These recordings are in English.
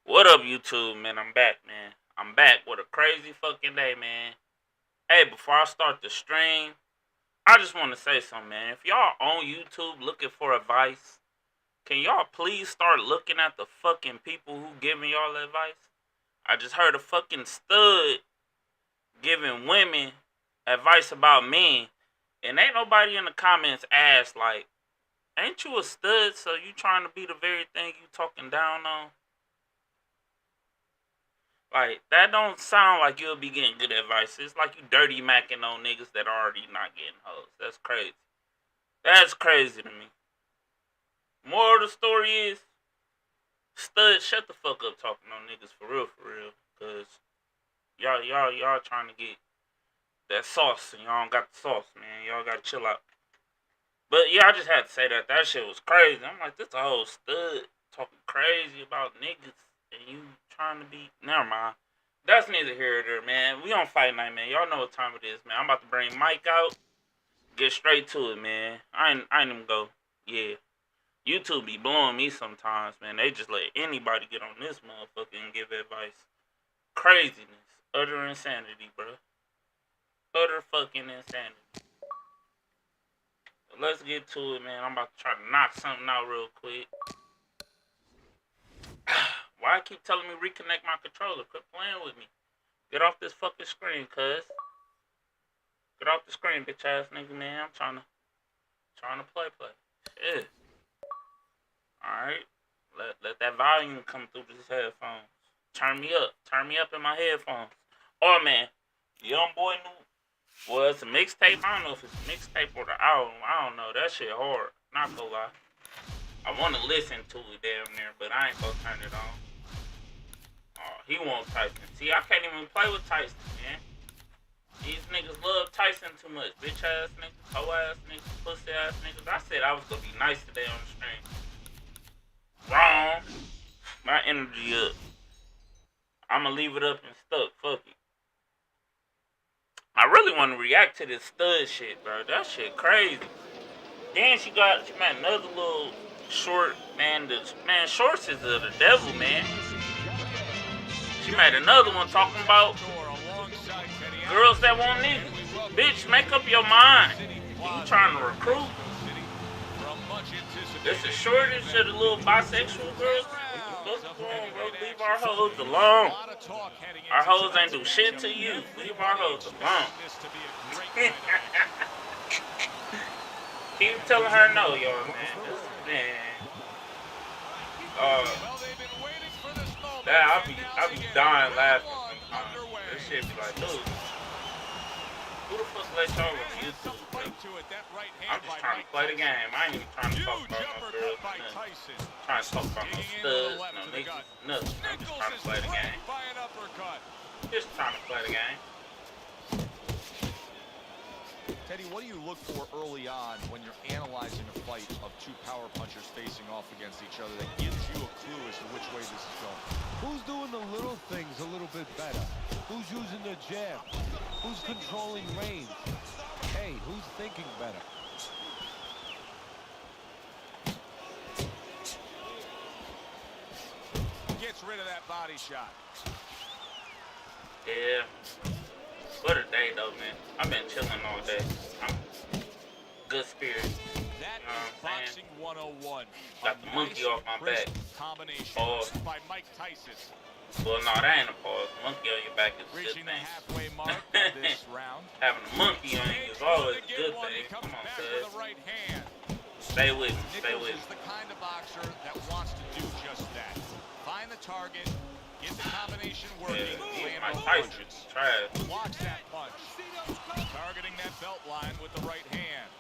What up, YouTube, man? I'm back, man. I'm back with a crazy fucking day, man. Hey, before I start the stream, I just want to say something, man. If y'all on YouTube looking for advice, can y'all please start looking at the fucking people who giving y'all advice? I just heard a fucking stud giving women advice about men, and ain't nobody in the comments asked, like, ain't you a stud, so you trying to be the very thing you talking down on? Like, that don't sound like you'll be getting good advice. It's like you dirty macking on niggas that already not getting hoes. That's crazy. That's crazy to me. Moral of the story is, stud, shut the fuck up talking on niggas for real, for real. Cause y'all trying to get that sauce and y'all don't got the sauce, man. Y'all gotta chill out. But yeah, I just had to say that. That shit was crazy. I'm like, this a whole stud talking crazy about niggas and you trying to be. Never mind. That's neither here nor there, man. We on fight night, man. Y'all know what time it is, man. I'm about to bring Mike out. Get straight to it, man. I ain't even go. Yeah. YouTube be blowing me sometimes, man. They just let anybody get on this motherfucker and give advice. Craziness. Utter insanity, bro. Utter fucking insanity. Let's get to it, man. I'm about to try to knock something out real quick. Why I keep telling me reconnect my controller? Quit playing with me. Get off this fucking screen, cuz. Get off the screen, bitch ass nigga, man. I'm trying to play. Shit. Alright. Let that volume come through these headphones. Turn me up in my headphones. Oh man, young boy new. Well, it's a mixtape. I don't know if it's a mixtape or the album. I don't know. That shit hard. Not gonna lie. I want to listen to it damn near, but I ain't gonna turn it on. Oh, he wants Tyson. See, I can't even play with Tyson, man. These niggas love Tyson too much. Bitch ass niggas, hoe ass niggas, pussy ass niggas. I said I was gonna be nice today on the stream. Wrong. My energy up. I'ma leave it up and stuck. Fuck it. I really want to react to this stud shit, bro. That shit crazy. Then she made another little short, man. Man, shorts is the devil, man. She made another one talking about girls that want niggas. Bitch, make up your mind. You trying to recruit? This is shortage of the little bisexual girls. Leave our hoes alone. Our hoes ain't do shit to you. Leave our hoes alone. Keep telling her no, y'all, man. I be dying laughing sometimes. This shit be like, dude, who the fuck let y'all on YouTube, bro? I'm just trying to play the game. I ain't even trying to talk about no girls, nothing. Trying to talk about no studs, no niggas, nothing. I'm just trying to play the game. Just trying to play the game. Teddy, what do you look for early on when you're analyzing a fight of two power punchers facing off against each other that gives you a clue as to which way this is going? Who's doing the little things a little bit better? Who's using the jab? Who's controlling range? Hey, who's thinking better? Gets rid of that body shot. Yeah. What a day, though, man. I've been chilling all day. I'm good spirit. That is boxing 101. Got the monkey off my back. Combination by Mike Tyson. Well, no, that ain't a pause. Monkey on your back is a good Reaching the thing. halfway mark of this round. Having a monkey on you is always a good thing. Come on, cuz. Right hand. Stay with me. Stay with Nichols is me. the kind of boxer that wants to do just that. Find the target, get the combination working, Yeah, land Mike both Tyson punches. is trash. Blocks that punch. Targeting that belt line with the right hand.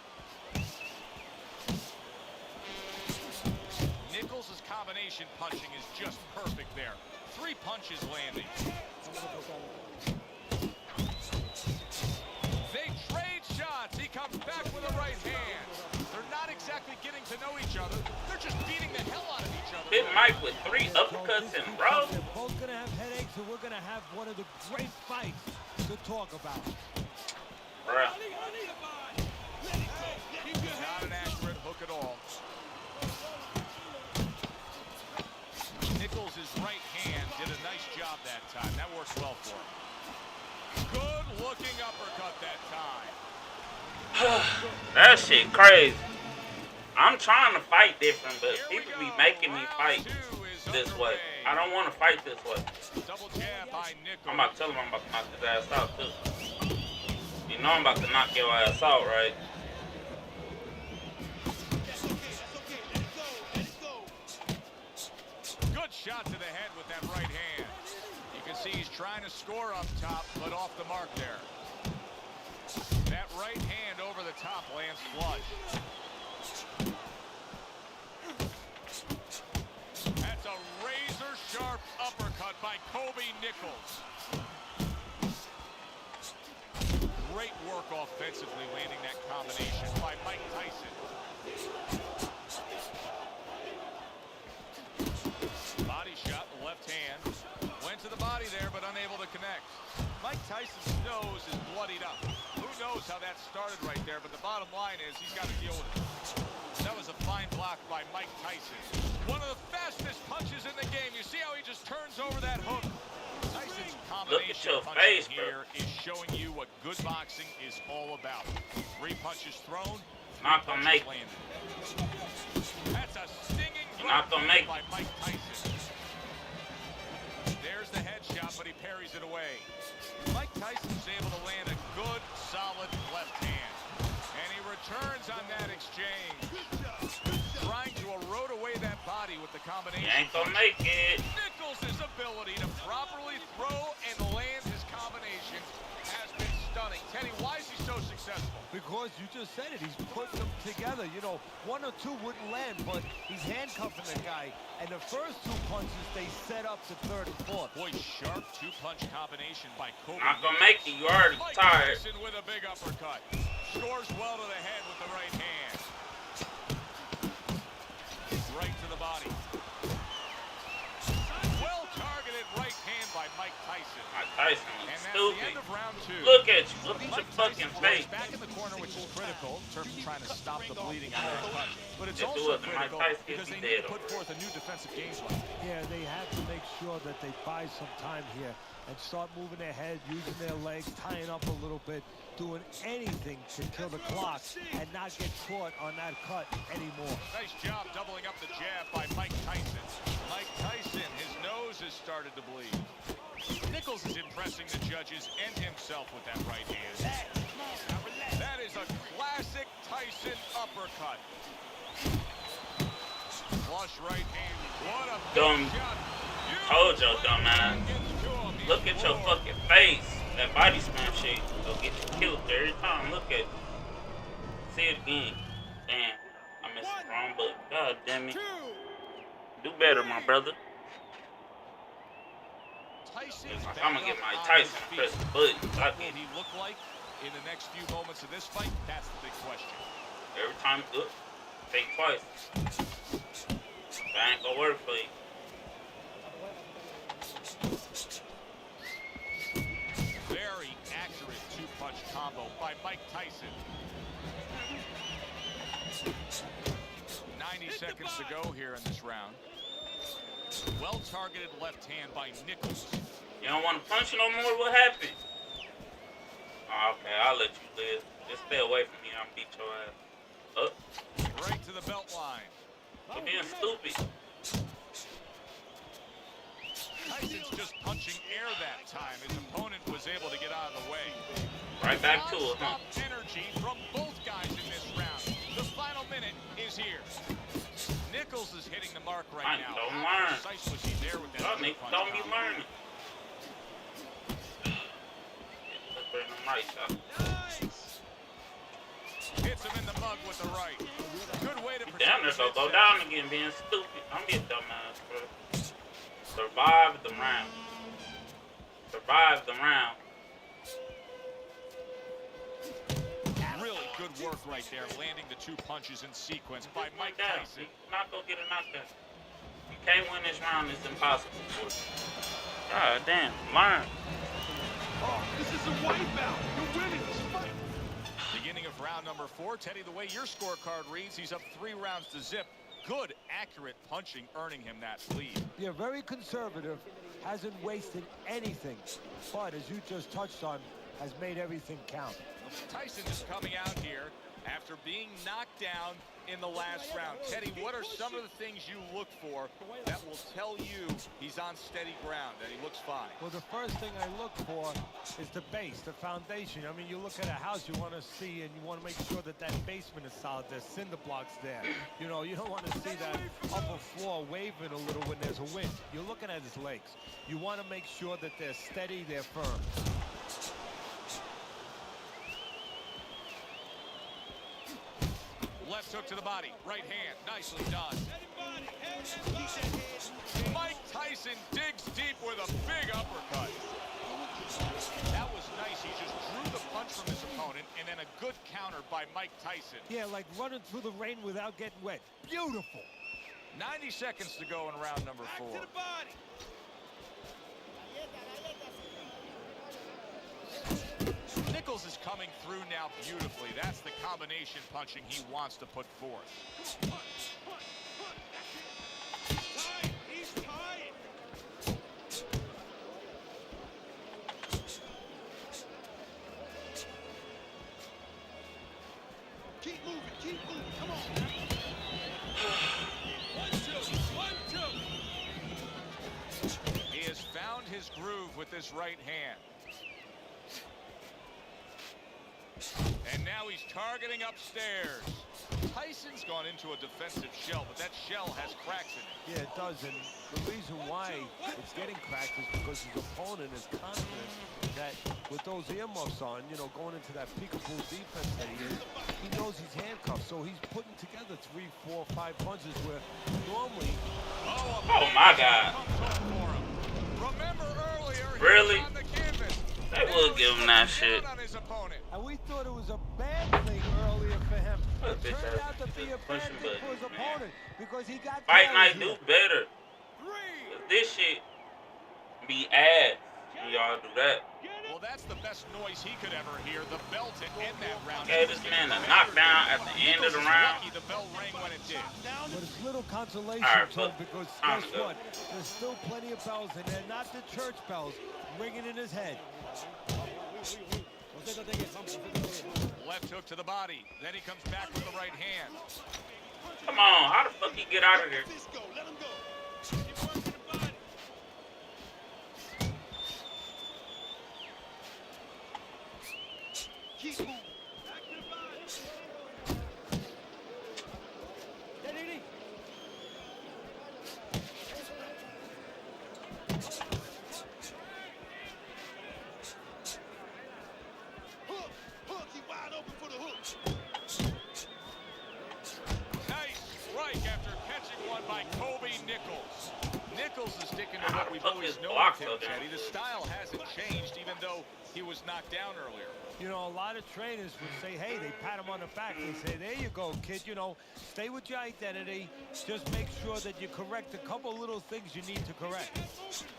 Nichols' combination punching is just perfect there. 3 punches landing. They trade shots. He comes back with a right hand. They're not exactly getting to know each other. They're just beating the hell out of each other. Hit Mike with 3 uppercuts in a row. They're both going to have headaches, and we're going to have one of the great fights to talk about. Bruh. Not an accurate hook at all. Nichols' right hand did a nice job that time. That worked well for him. Good-looking uppercut that time. That shit crazy. I'm trying to fight different, but people be making me fight this way. I don't want to fight this way. Double jab by Nichols. I'm about to tell him I'm about to knock his ass out, too. You know I'm about to knock your ass out, right? Good shot to the head with that right hand. You can see he's trying to score up top, but off the mark there. That right hand over the top lands flush. That's a razor-sharp uppercut by Kobe Nichols. Great work offensively, landing that combination by Mike Tyson. Body shot, the left hand. Went to the body there, but unable to connect. Mike Tyson's nose is bloodied up. Who knows how that started right there, but the bottom line is he's got to deal with it. That was a fine block by Mike Tyson. One of the fastest punches in the game. You see how he just turns over that hook? Tyson's combination punching here is showing you what good boxing is all about. 3 punches thrown, 3 Not gonna punches make it. landed. That's a stinging Not gonna make by Mike Tyson. There's the headshot, but he parries it away. Mike Tyson's able to land a good, solid left hand. And he returns on that exchange. Trying to erode away that body with the combination. You ain't gonna make it. Nichols' ability to properly throw and land his combination has been stunning. Teddy, why is he so successful? Because you just said it. He's putting them together. You know, 1 or 2 wouldn't land, but he's handcuffing the guy. And the first 2 punches, they set up the 3rd and 4th. Boy, sharp 2-punch combination by Kobe. Not gonna make it. You already Mike tired. Tyson with a big uppercut. Scores well to the head with the right hand. Right to the body. Well-targeted right hand by Mike Tyson. Mike Tyson And is that's the end stupid. of round 2. Look at you. Look at your Mike fucking Tyson face. back in the corner, which is critical in terms of trying to stop the bleeding on that punch. But it's If it also wasn't Mike critical Tyson, because he'd they be need dead to put already. forth a new defensive game plan. Yeah, they have to make sure that they buy some time here and start moving their head, using their legs, tying up a little bit, doing anything to kill the clock and not get caught on that cut anymore. Nice job doubling up the jab by Mike Tyson. Mike Tyson, his nose has started to bleed. Nichols is impressing the judges and himself with that right hand. That is a classic Tyson uppercut. Flush right hand. What a Dumb. big shot. Told your dumb ass. Gets to him. He's Look at your floored. fucking face. That body slam shit will get you killed every time. Look at it. See it again. Damn. I missed the wrong button. God damn it. Do better, my brother. Tyson's Like, I'm gonna back get Mike up on Tyson his and feet. press the button. What Fuck will it. he look like in the next few moments of this fight? That's the big question. Every time, look. Think twice. That ain't gonna work for you. Very accurate 2-punch combo by Mike Tyson. 90 seconds to go here in this round. Well-targeted left hand by Nichols. You don't want to punch no more? What happened? Oh, okay, I'll let you live. Just stay away from me. I'll beat your ass. Up. Right to the belt line. For being stupid. Tyson's just punching air that time. His opponent was able to get out of the way. Right back to it, huh? Non-stop energy from both guys in this round. The final minute is here. Nichols is hitting the mark right I now. don't How learn. precise was he there with that Y'all niggas two-punch don't be combo? learning. Let's bring them right up. Hits him in the mug with the right. Good way to protect Damn, his they're gonna go midsection. down again being stupid. I'm being dumbass, bro. Survive the round. Survive the round. Really good work right there, landing the 2 punches in sequence by Mike Down. Tyson. You're not gonna get a knockdown. You can't win this round. It's impossible for you. God damn, learn. Oh, this is a wipeout. You're winning this fight. Beginning of round number 4. Teddy, the way your scorecard reads, he's up 3 rounds to zip. good, accurate punching earning him that lead. Yeah, very conservative, hasn't wasted anything, but as you just touched on, has made everything count. Tyson is coming out here after being knocked down in the last round. Teddy, what are some of the things you look for that will tell you he's on steady ground, that he looks fine? Well, the first thing I look for is the base, the foundation. I mean, you look at a house, you want to see, and you want to make sure that that basement is solid. There's cinder blocks there. You know, you don't want to see that upper floor waving a little when there's a wind. You're looking at his legs. You want to make sure that they're steady, they're firm. Left hook to the body, right hand, nicely done. Mike Tyson digs deep with a big uppercut. That was nice. He just drew the punch from his opponent, and then a good counter by Mike Tyson. Yeah, like running through the rain without getting wet. Beautiful. 90 seconds to go in round number 4. To the body. Nichols is coming through now beautifully. That's the combination punching he wants to put forth. He's tired. Keep moving, come on. 1, 2, 1, 2. He has found his groove with this right hand. And now he's targeting upstairs. Tyson's gone into a defensive shell, but that shell has cracks in it. Yeah, it does, and the reason why it's getting cracked is because his opponent is confident that with those earmuffs on, you know, going into that peekaboo defense that he is, he knows he's handcuffed, so he's putting together 3, 4, 5 punches where normally... Oh my God. Remember earlier, Really? he was on the canvas. They will give him that shit. And we thought it was a bad thing earlier for him. It Bitch turned ass out to be a bad pushing thing for his buttons, man. opponent because he got Fight close night here. do better. This shit be ass when y'all do that. Well, that's the best noise he could ever hear. The bell to end that round. Okay, this man a knockdown at the end of the round. Lucky the bell rang when it did. But it's little consolation All right, to him but because time guess to go. what? There's still plenty of bells, and they're not the church bells ringing in his head. Left hook to the body. Then he comes back with the right hand. Come on, how the fuck he get out of there? Let's go, let him go. Keep working the body. Keep moving. Back to the body. Hook, he wide open for the hook. Nice strike after catching one by Kobe Nichols. Nichols is sticking to what we've always known of him, Teddy. The style hasn't changed, even though he was knocked down earlier. You know, a lot of trainers would say, hey, they pat him on the back. They say, there you go, kid. You know, stay with your identity. Just make sure that you correct a couple little things you need to correct.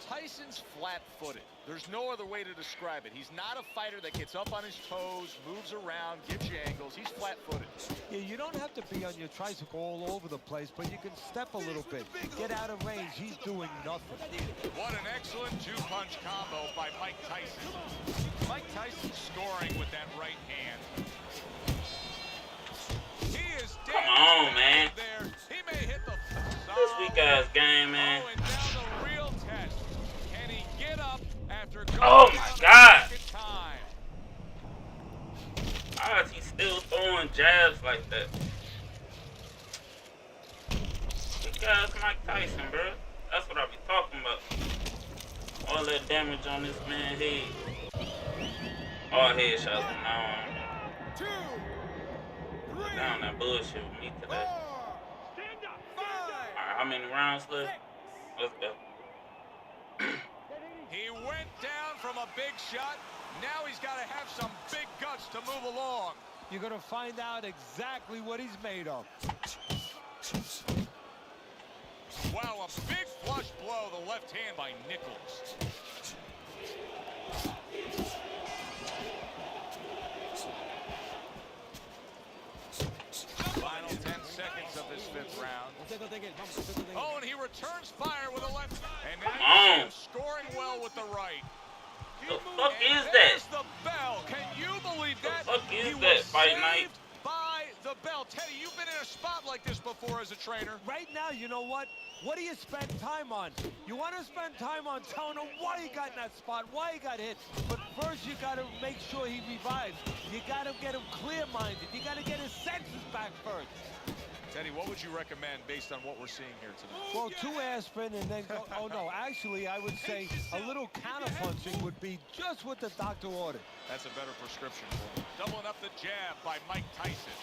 Tyson's flat-footed. There's no other way to describe it. He's not a fighter that gets up on his toes, moves around, gets you angles. He's flat-footed. Yeah, you don't have to be on your tricycle all over the place, but you can step a little bit. Get out of range. He's doing nothing. What an excellent two-punch combo by Mike Tyson. Mike Tyson scoring with that right hand. He is Come on, man. there. He may hit the This weak ass game, man. Oh, and now the real test. Can he get up after going Oh my God. second time? How is he still throwing jabs like that? This guy's Mike Tyson, bro. That's what I be talking about. All that damage on this man's head. All headshots from now on. 2, 3, Down that bullshit with me 4, today. stand up, Alright, how many rounds left? Let's go. He went down from a big shot. Now he's got to have some big guts to move along. You're going to find out exactly what he's made of. Wow, a big flush blow, the left hand by Nichols. Final 10 seconds of this 5th round. Oh, and he returns fire with a left. And now Come you see on. him scoring well with the right. The fuck And is that? there's the bell. Can you believe that? The fuck is He that, was Fight Night? saved by the bell. Teddy, you've been in a spot like this before as a trainer. Right now, you know what? What do you spend time on? You want to spend time on telling him why he got in that spot, why he got hit. But first, you got to make sure he revives. You got to get him clear-minded. You got to get his senses back first. Teddy, what would you recommend based on what we're seeing here tonight? Well, 2 aspirin and then go. Oh, no. Actually, I would say a little counterpunching would be just what the doctor ordered. That's a better prescription for him. Doubling up the jab by Mike Tyson.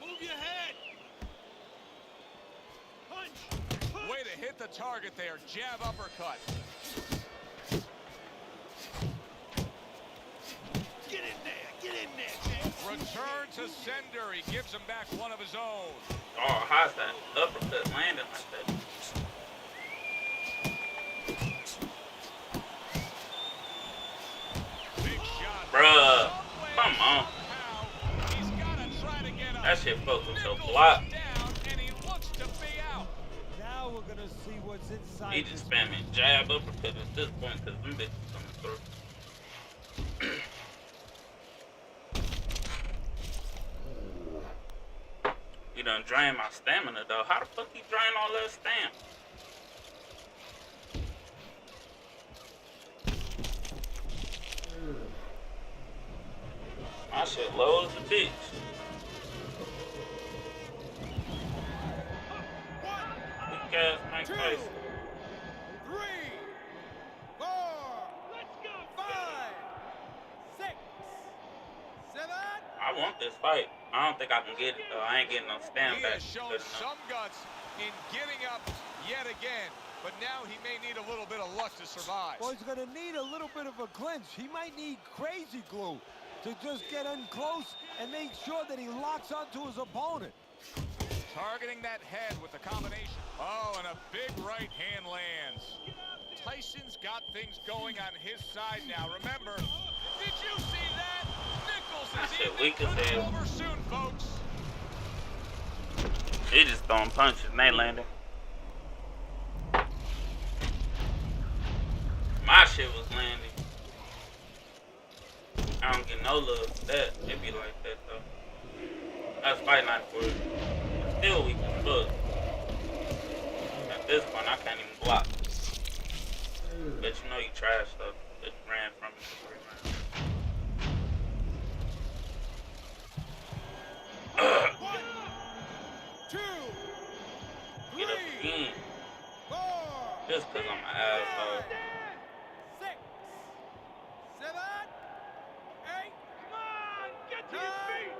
Move your head. Punch. Way to hit the target there. Jab uppercut. Get in there. Get in there, James. Return to sender. He gives him back one of his own. Oh, how's that uppercut landing like that? Big shot. Bruh, come on. He's gotta try to get up. That shit fucked with your Nichols block. is down, and he looks to be out. Now we're going to see what's inside. He just spamming jab uppercut at this point because them bitches coming through. He done drain my stamina though. How the fuck he drain all that stamina? My shit low as a bitch. Weak ass Mike Tyson. 3, 4, let's go. 5, 6, 7. I want this fight. I don't think I can get it though. I ain't getting no stand He back. has shown good enough. some guts in getting up yet again, but now he may need a little bit of luck to survive. Well, he's going to need a little bit of a clinch. He might need crazy glue to just get in close and make sure that he locks onto his opponent. Targeting that head with the combination. Oh, and a big right hand lands. Tyson's got things going on his side now. Remember, did you see that? Nichols That is shit even weak as coming hell. over soon, folks. He just throwing punches and they landing. My shit was landing. I don't get no love for that. It be like that though. That's fight night for it. Still weak as fuck. At this point, I can't even block. But you know you trash stuff. It ran from me for 3 rounds. 1, 2, Get up 3, again. 4, Just cause I'm an asshole. 6, 7, 8. Come on, get to your feet.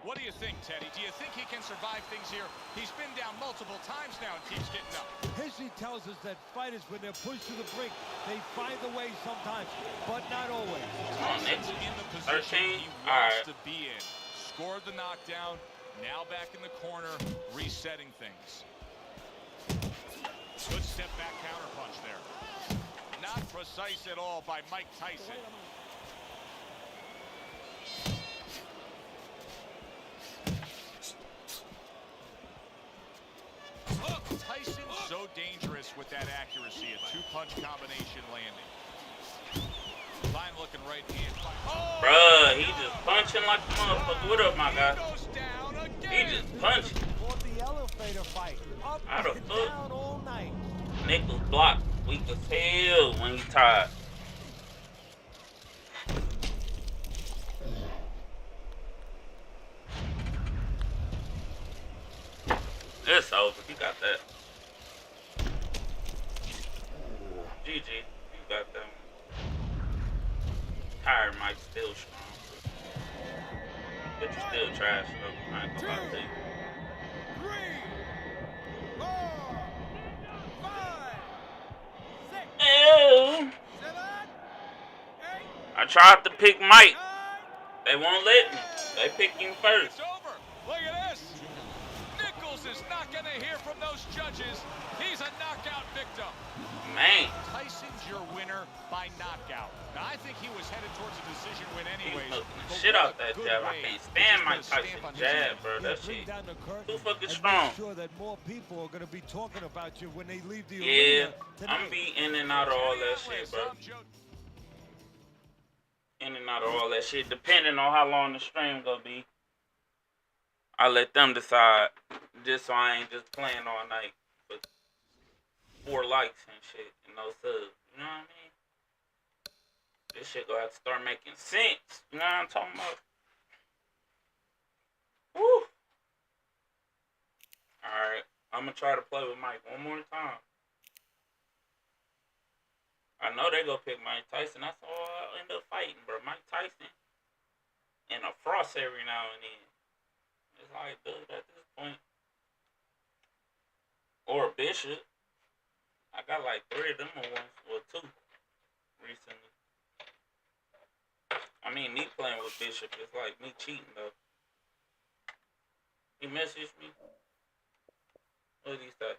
What do you think, Teddy? Do you think he can survive things here? He's been down multiple times now and keeps getting up. History tells us that fighters, when they're pushed to the brink, they find a way sometimes, but not always. Come on, Tyson's nigga. in the position 13? he wants Alright. to be in. Scored the knockdown, now back in the corner, resetting things. Good step back counterpunch there. Not precise at all by Mike Tyson. Tyson's so dangerous with that accuracy, a two-punch combination landing. Fine looking right hand. Oh, Bruh, he just punching like a motherfucker. What up, my he guy? goes down He again. just punching. For the elevator fight, up How the and fuck? down all night. Nichols block weak as hell when he tired. It's over. He got that. GG. You got that one. Tired Mike still strong. But you still trash though. I ain't gonna lie to you. 3, 4, 5, 6, Ew. 7, 8, I tried to pick Mike. 9, They won't let me. They pick him first. It's over. Look at this. Nichols is not going to hear from those judges. He's a knockout victim. Man. Tyson's your winner by knockout. Now, I think he was headed towards a decision win He's anyways. looking the shit out that jab. I can't stand Mike Tyson jab, bro. That shit too fucking strong. Sure that more people are going to be talking about you when they leave the Yeah, arena I'm be in and out of all that shit, bro. In and out of all that shit, depending on how long the stream gonna be. I let them decide, just so I ain't just playing all night with 4 likes and shit and no subs. You know what I mean? This shit gonna have to start making sense. You know what I'm talking about? Woo! Alright, I'm gonna try to play with Mike one more time. I know they gonna pick Mike Tyson. That's all I'll end up fighting, bro. Mike Tyson and a Frost every now and then. It's like, dude, at this point. Or a Bishop. I got like 3 of them ones, or 2 recently. I mean, me playing with Bishop is like me cheating, though. He messaged me. What did he say?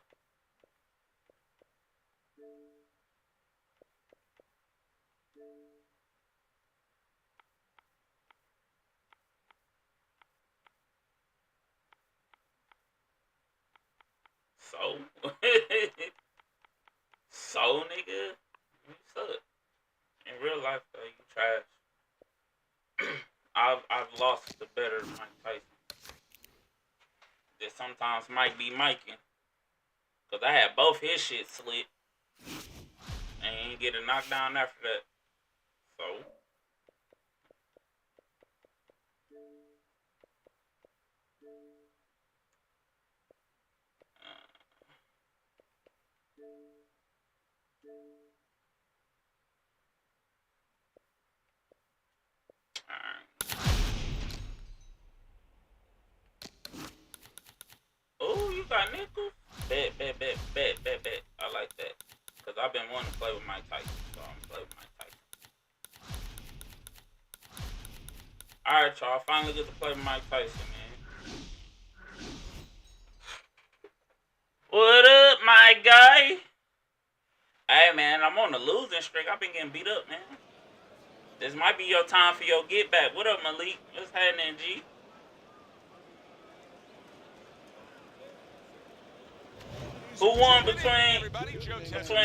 So, nigga, you suck. In real life, though, you trash. I've lost to better Mike Tyson. That sometimes might be Miking. Cause I had both his shit slit. And he didn't get a knockdown after that. So. Oh, you got Nichols? Bet. I like that. Because I've been wanting to play with Mike Tyson. So I'm going to play with Mike Tyson. Alright, y'all. I finally get to play with Mike Tyson, man. What up, my guy? Hey, man. I'm on the losing streak. I've been getting beat up, man. This might be your time for your get back. What up, Malik? What's happening, G? Who won between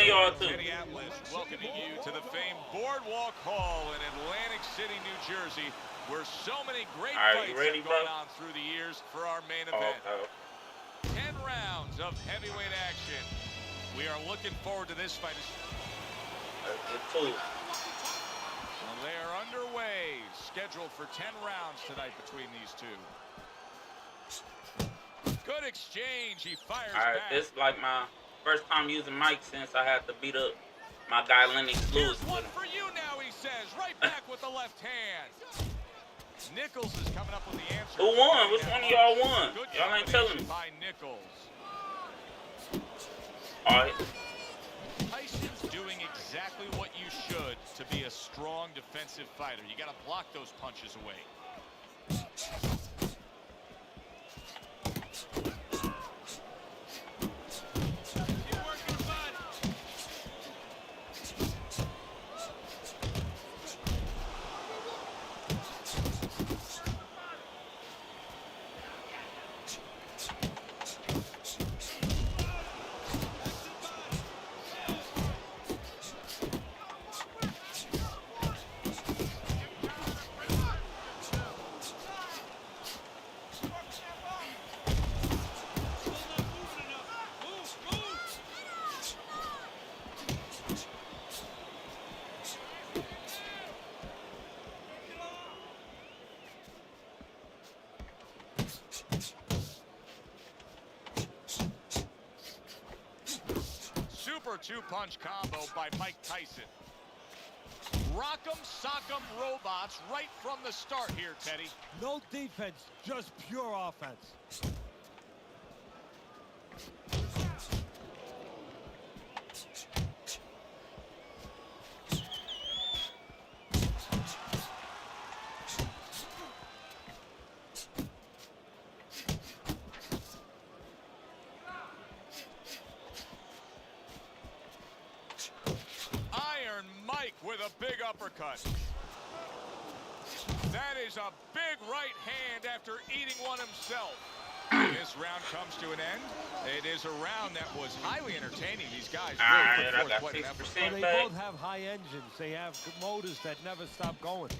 y'all two? Welcoming you to the famed Boardwalk Hall in Atlantic City, New Jersey, where so many great fights have gone on through the years for our main event. 10 rounds of heavyweight action. We are looking forward to this fight. Well, they are underway, scheduled for 10 rounds tonight between these two. Good exchange. He fires back. This is like my first time using Mike since I had to beat up my guy Lennox Lewis. Here's one for you now, he says. Right back with the left hand. Nichols is coming up with the answer. Who won? Which one of y'all won? Y'all ain't telling me. By Nichols. Alright. Tyson's doing exactly what you should to be a strong defensive fighter. You got to block those punches away. Super two-punch combo by Mike Tyson. Rock'em, sock'em robots right from the start here, Teddy. No defense, just pure offense. uppercut. That is a big right hand after eating one himself. This round comes to an end. It is a round that was highly entertaining. These guys really put forth quite an effort. Well, they both have high engines. They have motors that never stop going.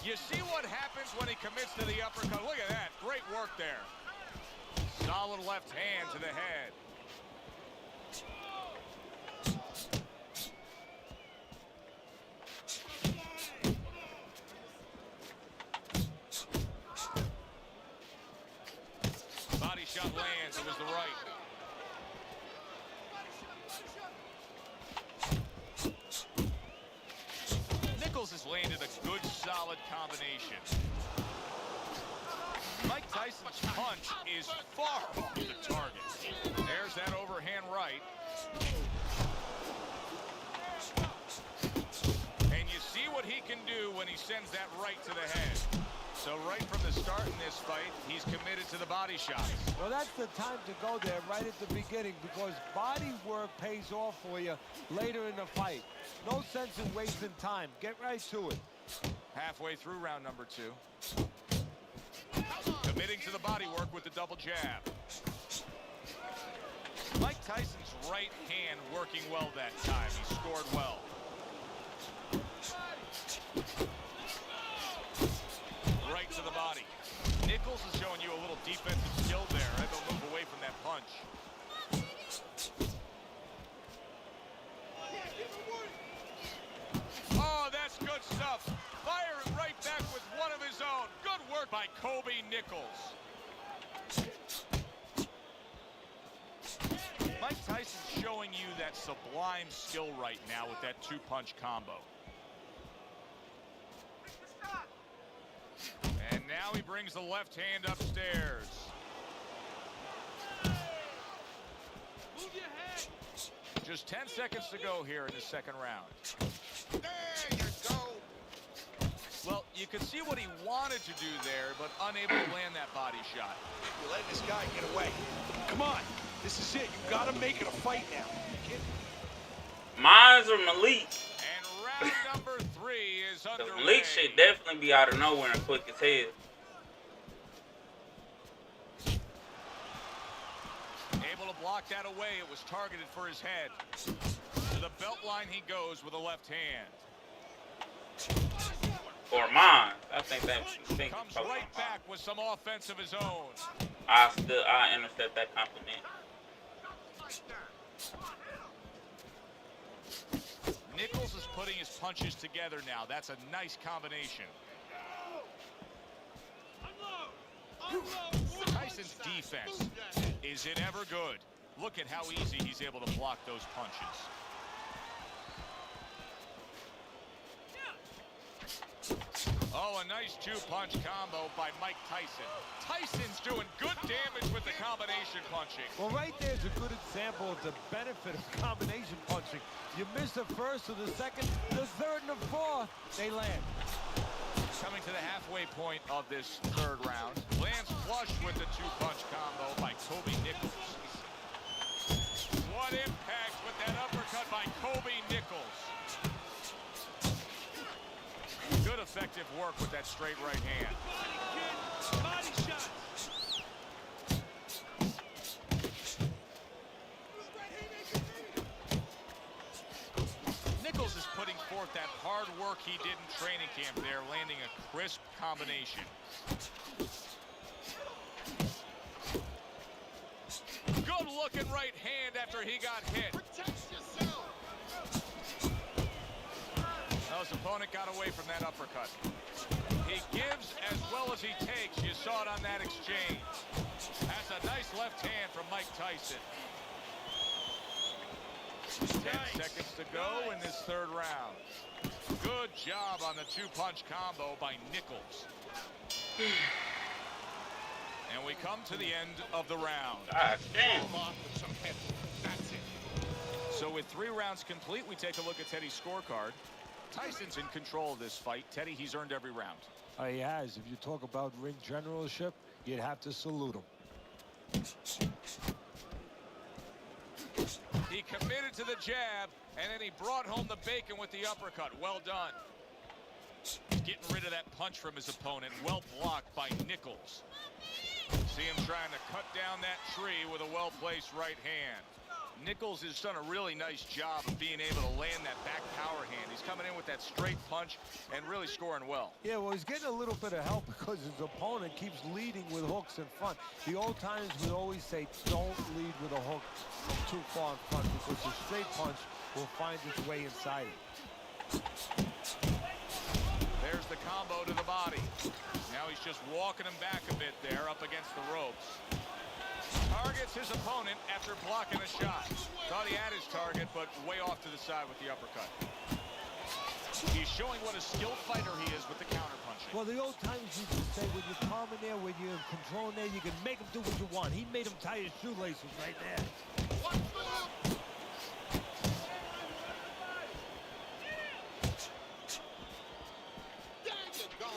You see what happens when he commits to the uppercut. Look at that. Great work there. Solid left hand to the head. Body shot lands. It was the right. Nichols has landed a good, solid combination. Mike Tyson's punch is far off the target. There's that overhand right. And you see what he can do when he sends that right to the head. So right from the start in this fight, he's committed to the body shots. Well, that's the time to go there right at the beginning, because body work pays off for you later in the fight. No sense in wasting time. Get right to it. Halfway through round number 2. Committing to the body work with the double jab. Mike Tyson's right hand working well that time. He scored well. Right to the body. Nichols is showing you a little defensive skill there. Able to move away from that punch. Oh, that's good stuff. Firing right back with one of his own. Good work by Kobe Nichols. Mike Tyson's showing you that sublime skill right now with that two-punch combo. And now he brings the left hand upstairs. Move your head. Just 10 seconds to go here in the second round. There you go. Well, you could see what he wanted to do there, but unable to land that body shot. You're letting this guy get away. Come on. This is it. You gotta make it a fight now. Kid. Mines or Malik? And round number 3 is underway. Malik should definitely be out of nowhere and quick as hell. Able to block that away. It was targeted for his head. To the belt line he goes with a left hand. Or mine. I think Comes right back with some offense of his own. I intercept that compliment. Nichols is putting his punches together now. That's a nice combination. Tyson's defense, is it ever good? Look at how easy he's able to block those punches. Oh, a nice two-punch combo by Mike Tyson. Tyson's doing good damage with the combination punching. Well, right there's a good example of the benefit of combination punching. You miss the first or the second, the third and the fourth, they land. Coming to the halfway point of this third round. Lands flush with the two-punch combo by Kobe Nichols. What impact with that uppercut by Kobe Nichols. Good effective work with that straight right hand. Body shot. Nichols is putting forth that hard work he did in training camp there, landing a crisp combination. Good looking right hand after he got hit. Protect yourself. His opponent got away from that uppercut. He gives as well as he takes. You saw it on that exchange. That's a nice left hand from Mike Tyson. 10 seconds to go in this third round. Good job on the two-punch combo by Nichols. And we come to the end of the round. God damn. That's it. So with 3 rounds complete, we take a look at Teddy's scorecard. Tyson's in control of this fight. Teddy, he's earned every round. He has. If you talk about ring generalship, you'd have to salute him. He committed to the jab, and then he brought home the bacon with the uppercut. Well done. He's getting rid of that punch from his opponent. Well blocked by Nichols. See him trying to cut down that tree with a well-placed right hand. Nichols has done a really nice job of being able to land that back power hand. He's coming in with that straight punch and really scoring well. Yeah, well, he's getting a little bit of help because his opponent keeps leading with hooks in front. The old times we always say, don't lead with a hook too far in front because the straight punch will find its way inside it. There's the combo to the body. Now he's just walking him back a bit there up against the ropes. Targets his opponent after blocking a shot. Thought he had his target, but way off to the side with the uppercut. He's showing what a skilled fighter he is with the counterpunching. Well, the old times used to say when you're calm in there, when you're in control in there, you can make him do what you want. He made him tie his shoelaces right there.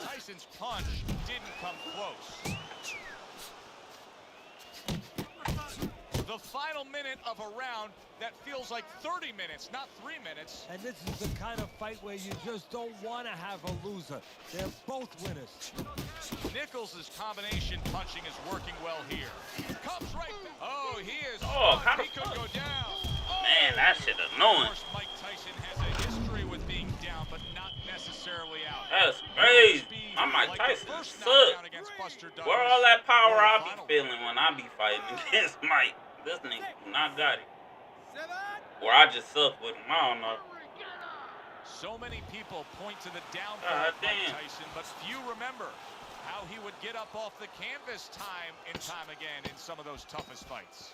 Tyson's punch didn't come close. The final minute of a round that feels like 30 minutes, not 3 minutes. And this is the kind of fight where you just don't want to have a loser. They're both winners. Nichols' combination punching is working well here. Comes right back. Oh, he is. Oh, how the he could fuck? go down. Man, that shit annoying. Of course, Mike Tyson has a history with being down, but not necessarily out. That's crazy. I'm Mike Tyson. Suck. Where all that power I be feeling when I be fighting against Mike? This nigga do not got it. Or I just suck with him. I don't know. So many people point to the downfall of Mike Tyson, but few remember how he would get up off the canvas time and time again in some of those toughest fights.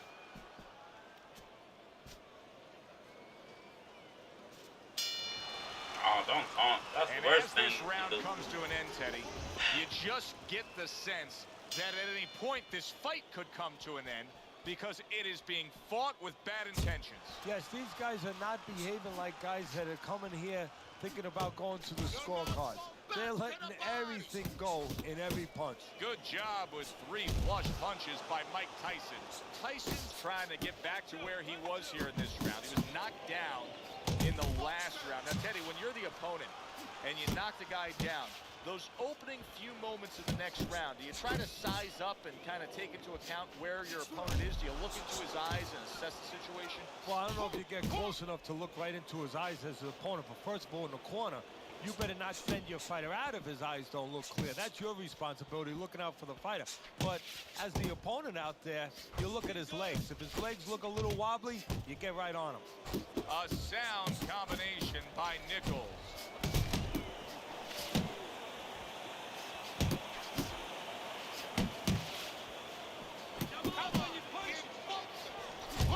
Oh, don't taunt. That's the worst thing. As this round comes to an end, Teddy, you just get the sense that at any point this fight could come to an end because it is being fought with bad intentions. Yes, these guys are not behaving like guys that are coming here thinking about going to the scorecards. They're letting everything go in every punch. Good job with 3 flush punches by Mike Tyson. Tyson's trying to get back to where he was here in this round. He was knocked down in the last round. Now, Teddy, when you're the opponent and you knock the guy down, those opening few moments of the next round, do you try to size up and kind of take into account where your opponent is? Do you look into his eyes and assess the situation? Well, I don't know if you get close enough to look right into his eyes as an opponent, but first of all, in the corner, you better not send your fighter out if his eyes don't look clear. That's your responsibility, looking out for the fighter. But as the opponent out there, you look at his legs. If his legs look a little wobbly, you get right on him. A sound combination by Nichols.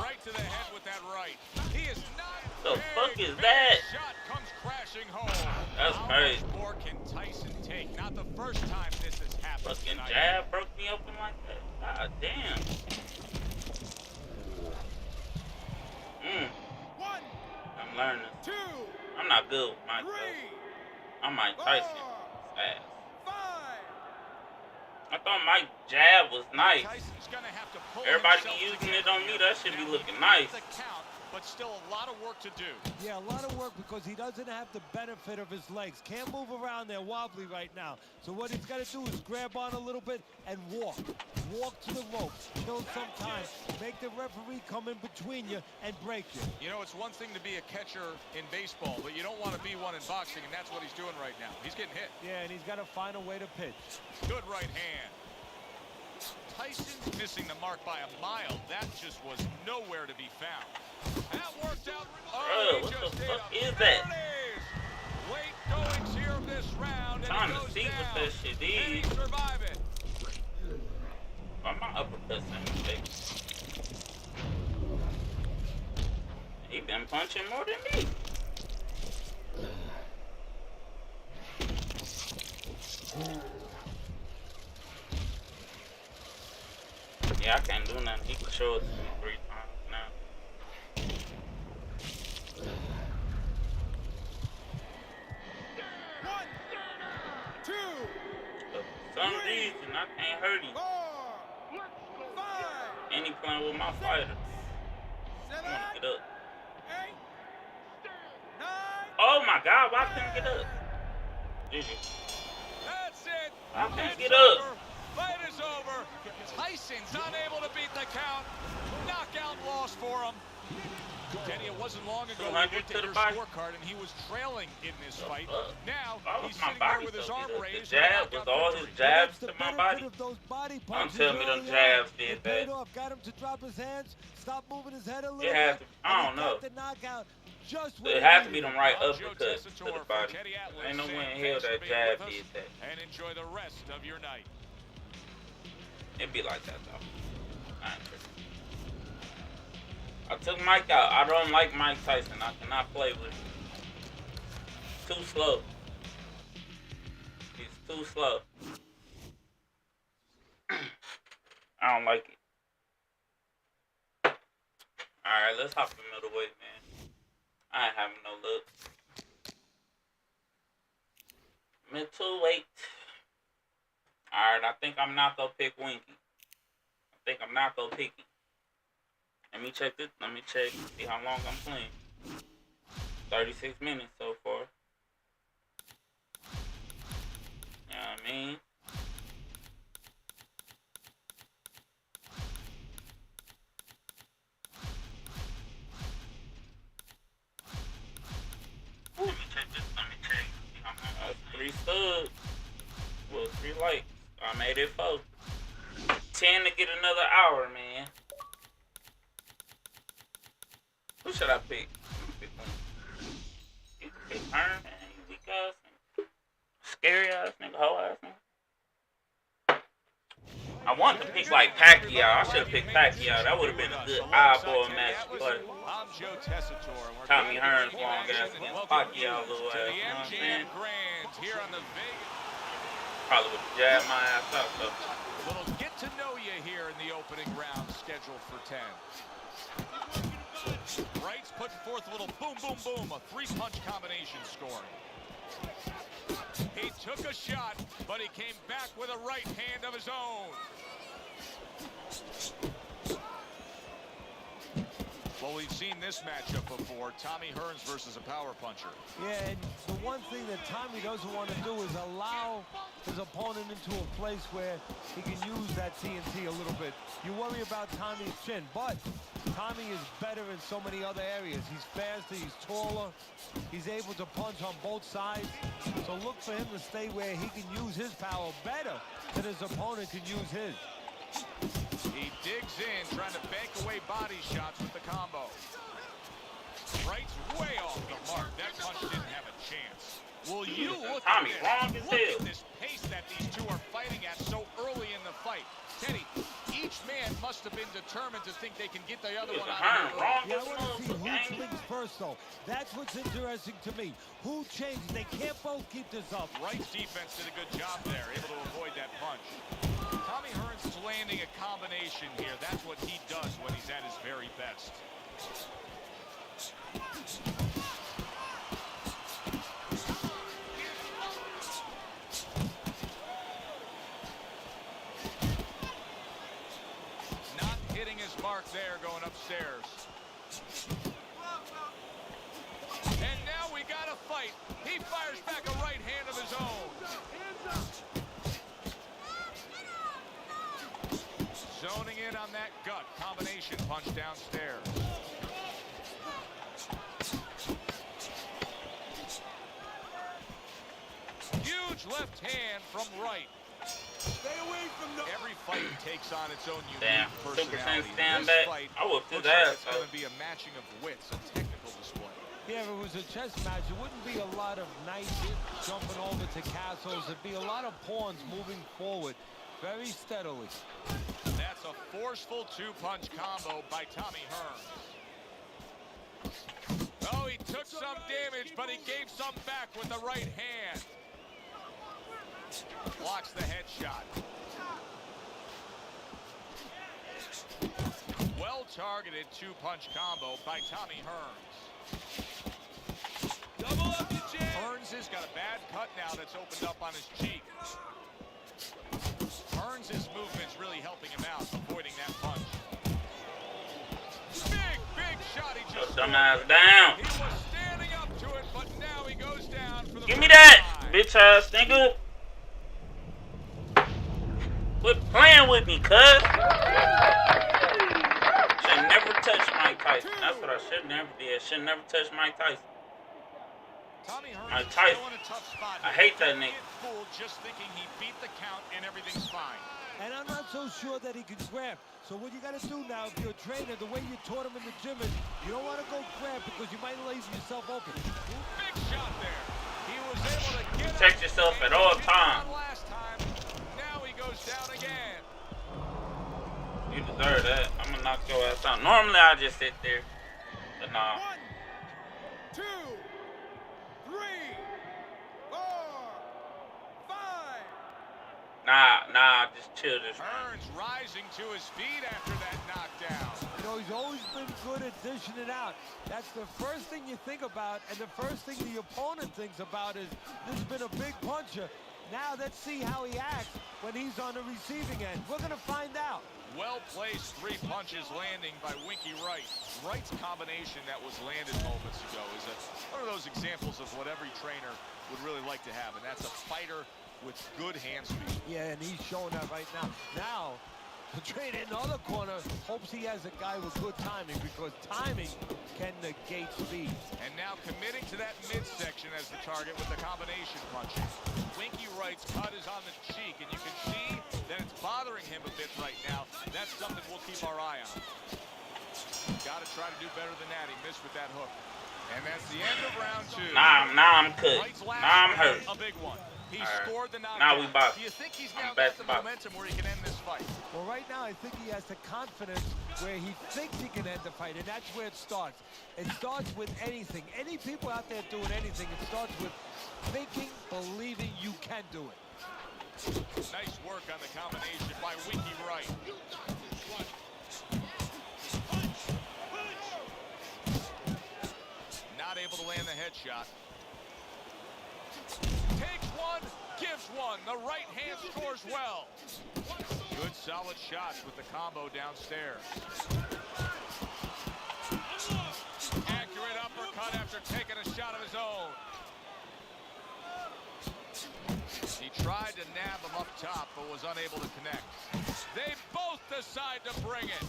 Right to the head with that right. He is not. The fuck is that? Shot comes crashing home. That's crazy. How much more can Tyson take? Not the first time this has happened. Fucking jab broke me open like that. God damn. I'm learning. 2, I'm not good with Mike 3, though. I'm Mike Tyson. 4, Fast. 5. I thought Mike jab was nice. Tyson's gonna have to pull Everybody be himself using it together on me. here. That should be Now, looking he nice. got the count, but still a lot of work to do. Yeah, a lot of work because he doesn't have the benefit of his legs. Can't move around. They're wobbly right now. So what he's got to do is grab on a little bit and walk. Walk to the ropes. Kill some time. Make the referee come in between you and break you. You know, it's one thing to be a catcher in baseball, but you don't want to be one in boxing, and that's what he's doing right now. He's getting hit. Yeah, and he's got to find a way to pitch. Good right hand. Tyson's missing the mark by a mile. That just was nowhere to be found. That worked out. Bro, what the fuck is that? Late goings here of this round, and Trying he to goes see down. what that shit Can he is. survive it? Oh, my uppercut's a mistake. He been punching more than me. Yeah, I can't do nothing. He can show it to me 3 times now. One, 2, But for some reason, I can't hurt him. 4, 5, And he playing with my fighter. 7, I wanna get up. Oh my God, why couldn't get up? GG. That's it. I can't It's get up. over. Fight is over. Tyson's unable to beat the count. Knockout loss for him. Kenny, it wasn't long ago we 200 looked to at the your body. scorecard and he was trailing in this fight. Now Why was he's my sitting there body with his so arm beat up? raised. The jab with a was all his victory. jabs That's the to my benefit body. of those body Don't punches tell me them early jabs on. did It paid that. off. Got him to drop his hands, stop moving his head a little It has bit. to. I don't and he know. got the knockout just when It he has to be needed them it. right I'm Joe uppercuts to Tessitore the for body. Teddy Atlas Ain't no way saying in hell thanks for that being jab with us, did that. and enjoy the rest of your night. It'd be like that though. I ain't tripping. I took Mike out. I don't like Mike Tyson. I cannot play with him. Too slow. He's too slow. I don't like it. Alright, let's hop in middleweight, man. I ain't having no luck. Middleweight. Alright, I think I'm not gonna pick Winky. I think I'm not gonna pick him. Let me check this. Let me check. See how long I'm playing. 36 minutes so far. You know what I mean? Let me check this. Let me check. See how long. 3 subs. Well, 3 likes. I made it 4. 10 to get another hour, man. Who should I pick? Pick one. You can pick Hearn, man. You weak ass nigga. Scary ass nigga. Hoe ass nigga. I wanted to pick like Pacquiao. I should have picked Pacquiao. That would have been a good eyeball match to play. I'm Joe Tessitore. Tommy Hearns long ass against Pacquiao little To ass. the You know what I'm MGM saying? Grand here on the Vegas. Probably would have jabbed my ass out though. Little get to know you here in the opening round, scheduled for 10. Wright's putting forth a little boom, boom, boom, a 3-punch combination scoring. He took a shot, but he came back with a right hand of his own. Well, we've seen this matchup before. Tommy Hearns versus a power puncher. Yeah, and the one thing that Tommy doesn't want to do is allow his opponent into a place where he can use that TNT a little bit. You worry about Tommy's chin, but Tommy is better in so many other areas. He's faster, he's taller, he's able to punch on both sides. So look for him to stay where he can use his power better than his opponent can use his. He digs in, trying to bank away body shots with the combo. Wright's way off the mark. That punch didn't have a chance. Will you look at Tommy this? wrong as Look hell. at this pace that these two are fighting at so early in the fight. Teddy, each man must have been determined to think they can get the other one out Hearn of wrong here. Yeah, I want to see who gang. swings first, though. That's what's interesting to me. Who changes? They can't both keep this up. Wright's defense did a good job there, able to avoid that punch. Tommy Hearns is landing a combination here. That's what he does when he's at his very best. Not hitting his mark there, going upstairs. And now we got a fight. He fires back a right hand of his own. Zoning in on that gut combination punch downstairs. Huge left hand from Wright. Stay away from the... Every fight takes on its own unique Damn, personality. 2% stand This back. fight I whooped his looks like ass it's going out. to be a matching of wits, a technical display. Yeah, if it was a chess match, it wouldn't be a lot of knights jumping over to castles. It'd be a lot of pawns moving forward very steadily. That's a forceful two-punch combo by Tommy Hearns. Oh, he took some damage, but he gave some back with the right hand. Blocks the headshot. Well-targeted two-punch combo by Tommy Hearns. Double up the jab. Hearns has got a bad cut now that's opened up on his cheek. Hearns' movement's really helping him out, avoiding that punch. Big shot he just Dumbass down. He was standing up to it, but now Give me that, bitch ass nigga. Quit playing with me, cuz. Should never touch Mike Tyson. That's what I should never did. Should never touch Mike Tyson. Mike Tyson. I hate that nigga. Just thinking he beat the count and everything's fine. And I'm not so sure that he can grab. So what you got to do now, if you're a trainer, the way you taught him in the gym is you don't want to go grab because you might lazy yourself open. Big shot there. He was able to get protect yourself at all times. Last time. Now he goes down again. You deserve that. I'm gonna knock your ass out. Normally I just sit there, but nah. 1, 2, 3, 4, 5. Nah, just chill this round. Burns rising to his feet after that knockdown. You know, he's always been good at dishing it out. That's the first thing you think about, and the first thing the opponent thinks about is this has been a big puncher. Now let's see how he acts when he's on the receiving end. We're going to find out. Well-placed 3 punches landing by Winky Wright. Wright's combination that was landed moments ago is one of those examples of what every trainer would really like to have, and that's a fighter with good hand speed. Yeah, and he's showing that right now. Now, the trainer in the other corner hopes he has a guy with good timing because timing can negate speed. And now committing to that midsection as the target with the combination punching. Winky Wright's cut is on the cheek, and you can see that it's bothering him a bit right now. That's something we'll keep our eye on. Got to try to do better than that. He missed with that hook. And that's the end of round 2. Nah, I'm cooked. Nah, I'm hurt. A big one. He scored the knockdown. Now we box. Do you think he's now got the momentum where he can end this fight? Well, right now, I think he has the confidence where he thinks he can end the fight, and that's where it starts. It starts with anything. Any people out there doing anything, it starts with thinking, believing you can do it. Nice work on the combination by Winky Wright. Not able to land the headshot. Takes one, gives one. The right hand scores well. Good solid shots with the combo downstairs. Accurate uppercut after taking a shot of his own. He tried to nab him up top, but was unable to connect. They both decide to bring it.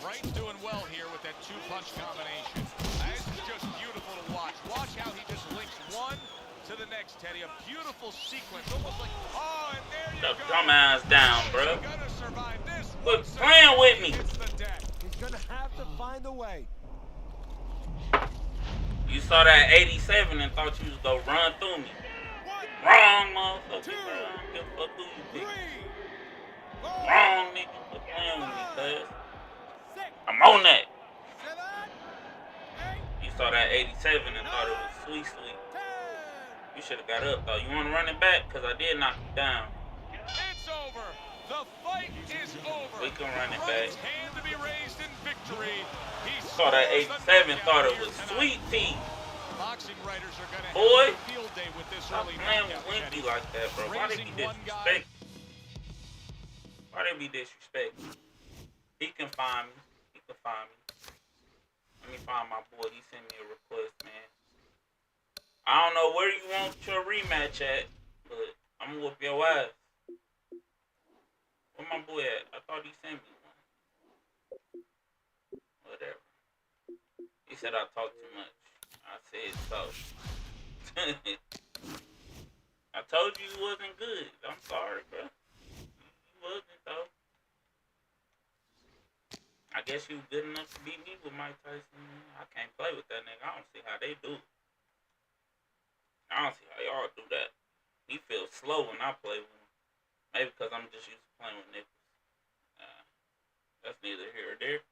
Wright's doing well here with that 2-punch combination. This is just beautiful to watch. Watch how he just links one to the next, Teddy. A beautiful sequence, almost like, oh, and there you go. Dumb ass down, bro. Gonna survive this. Quit playing with me. He's gonna have to find a way. You saw that 87 and thought you was gonna run through me. Wrong, motherfucker, bro. I don't give a fuck who you pick. Wrong, nigga. Quit playing with me, cuz. I'm on that. You saw that 87 and thought it was sweet. You should have got up, though. You want to run it back? Because I did knock you down. It's over. The fight is over. We can run it back. Hand to be raised in victory. He saw that 87, thought it was sweet tea. Boxing writers are going to Boy, have a field day with this stop early playing with knockout, Winky like that, bro. Why they be disrespectful? Why they be disrespectful? He can find me. He can find me. Let me find my boy. He sent me a request, man. I don't know where you want your rematch at, but I'm gonna whoop your ass. Where my boy at? I thought he sent me one. Whatever. He said I talk too much. I said so. I told you it wasn't good. I'm sorry, bro. You wasn't, though. I guess you good enough to beat me with Mike Tyson. I can't play with that nigga. I don't see how they do it. I don't see how y'all do that. He feels slow when I play with him. Maybe because I'm just used to playing with niggas. That's neither here or there.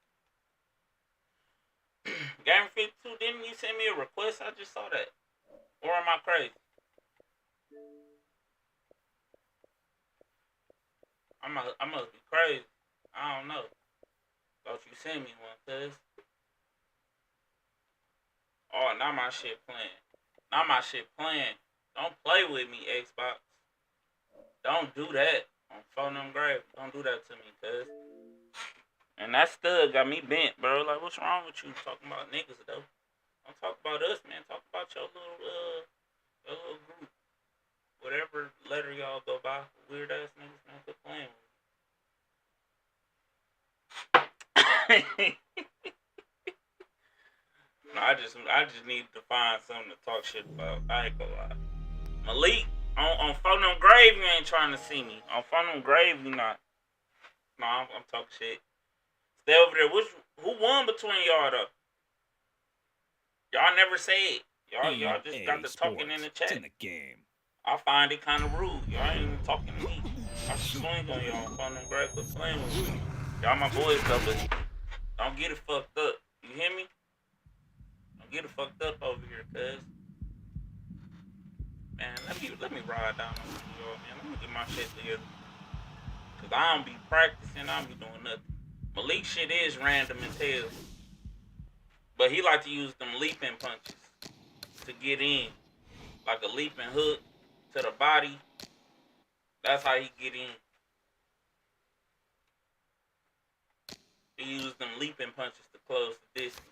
Game 52, didn't you send me a request? I just saw that. Or am I crazy? I must be crazy. I don't know. Thought you sent me one, cuz. Oh, now my shit playing. Now my shit playing. Don't play with me, Xbox. Don't do that. On phone them grave. Don't do that to me, cuz. And that stud got me bent, bro. Like, what's wrong with you talking about niggas, though? Don't talk about us, man. Talk about your little group. letter y'all go by. Weird ass niggas, man. Quit playing with me. No, I just need to find something to talk shit about. I ain't gonna lie. Malik, on phone them grave, you ain't trying to see me. On phone them grave, you not. No, I'm talking shit. Stay over there. Who won between y'all though? Y'all never said. Y'all just got the talking in the chat. It's in the game. I find it kind of rude. Y'all ain't even talking to me. I swing on y'all on phone them grave, quit playing with me. Y'all my boys though, but don't get it fucked up. You hear me? Don't get it fucked up over here, cuz. Man, let me ride down on New York, man. Let me get my shit together. Cause I don't be practicing, I don't be doing nothing. Malik shit is random as hell. But he like to use them leaping punches to get in. Like a leaping hook to the body. That's how he get in. He use them leaping punches to close the distance.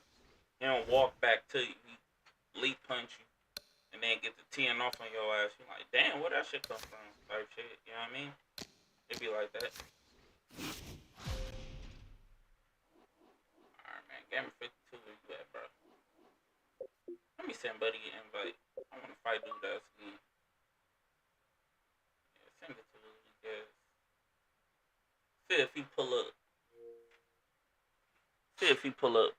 He don't walk back to you. He leap punch you. And then get the 10 off on your ass. You're like, damn, where that shit come from? Type shit, you know what I mean? It be like that. Alright, man. Game 52, where you at, bro? Let me send Buddy an invite. I want to fight dude that's again. Yeah, send it to him, I guess. See if he pull up. See if he pull up.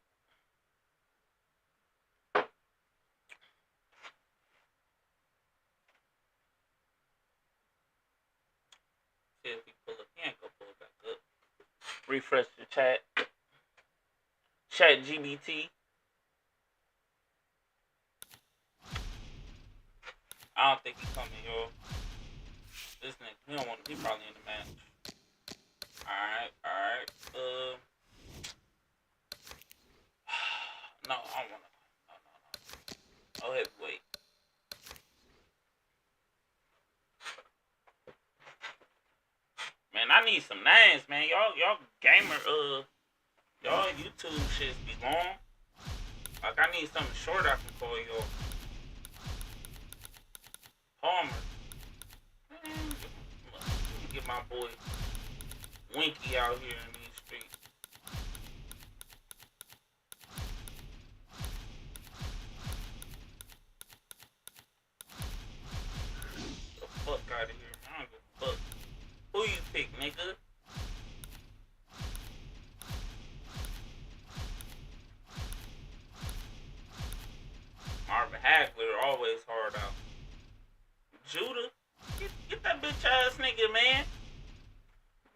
See if he pull up. He ain't gonna pull it back up. Refresh the chat. Chat GBT. I don't think he's coming, yo. This nigga, he don't want. He probably in the match. Alright. No, I don't wanna. No. Oh, heavyweight. Man, I need some names, man. Y'all gamer, y'all YouTube shits be long. Like, I need something short I can call y'all. Palmer. Man, let me get my boy Winky out here in these streets. Get the fuck out of here, man. I don't give a fuck. Who you pick, nigga? Marvin Hagler always hard out. Judah, get that bitch ass nigga, man.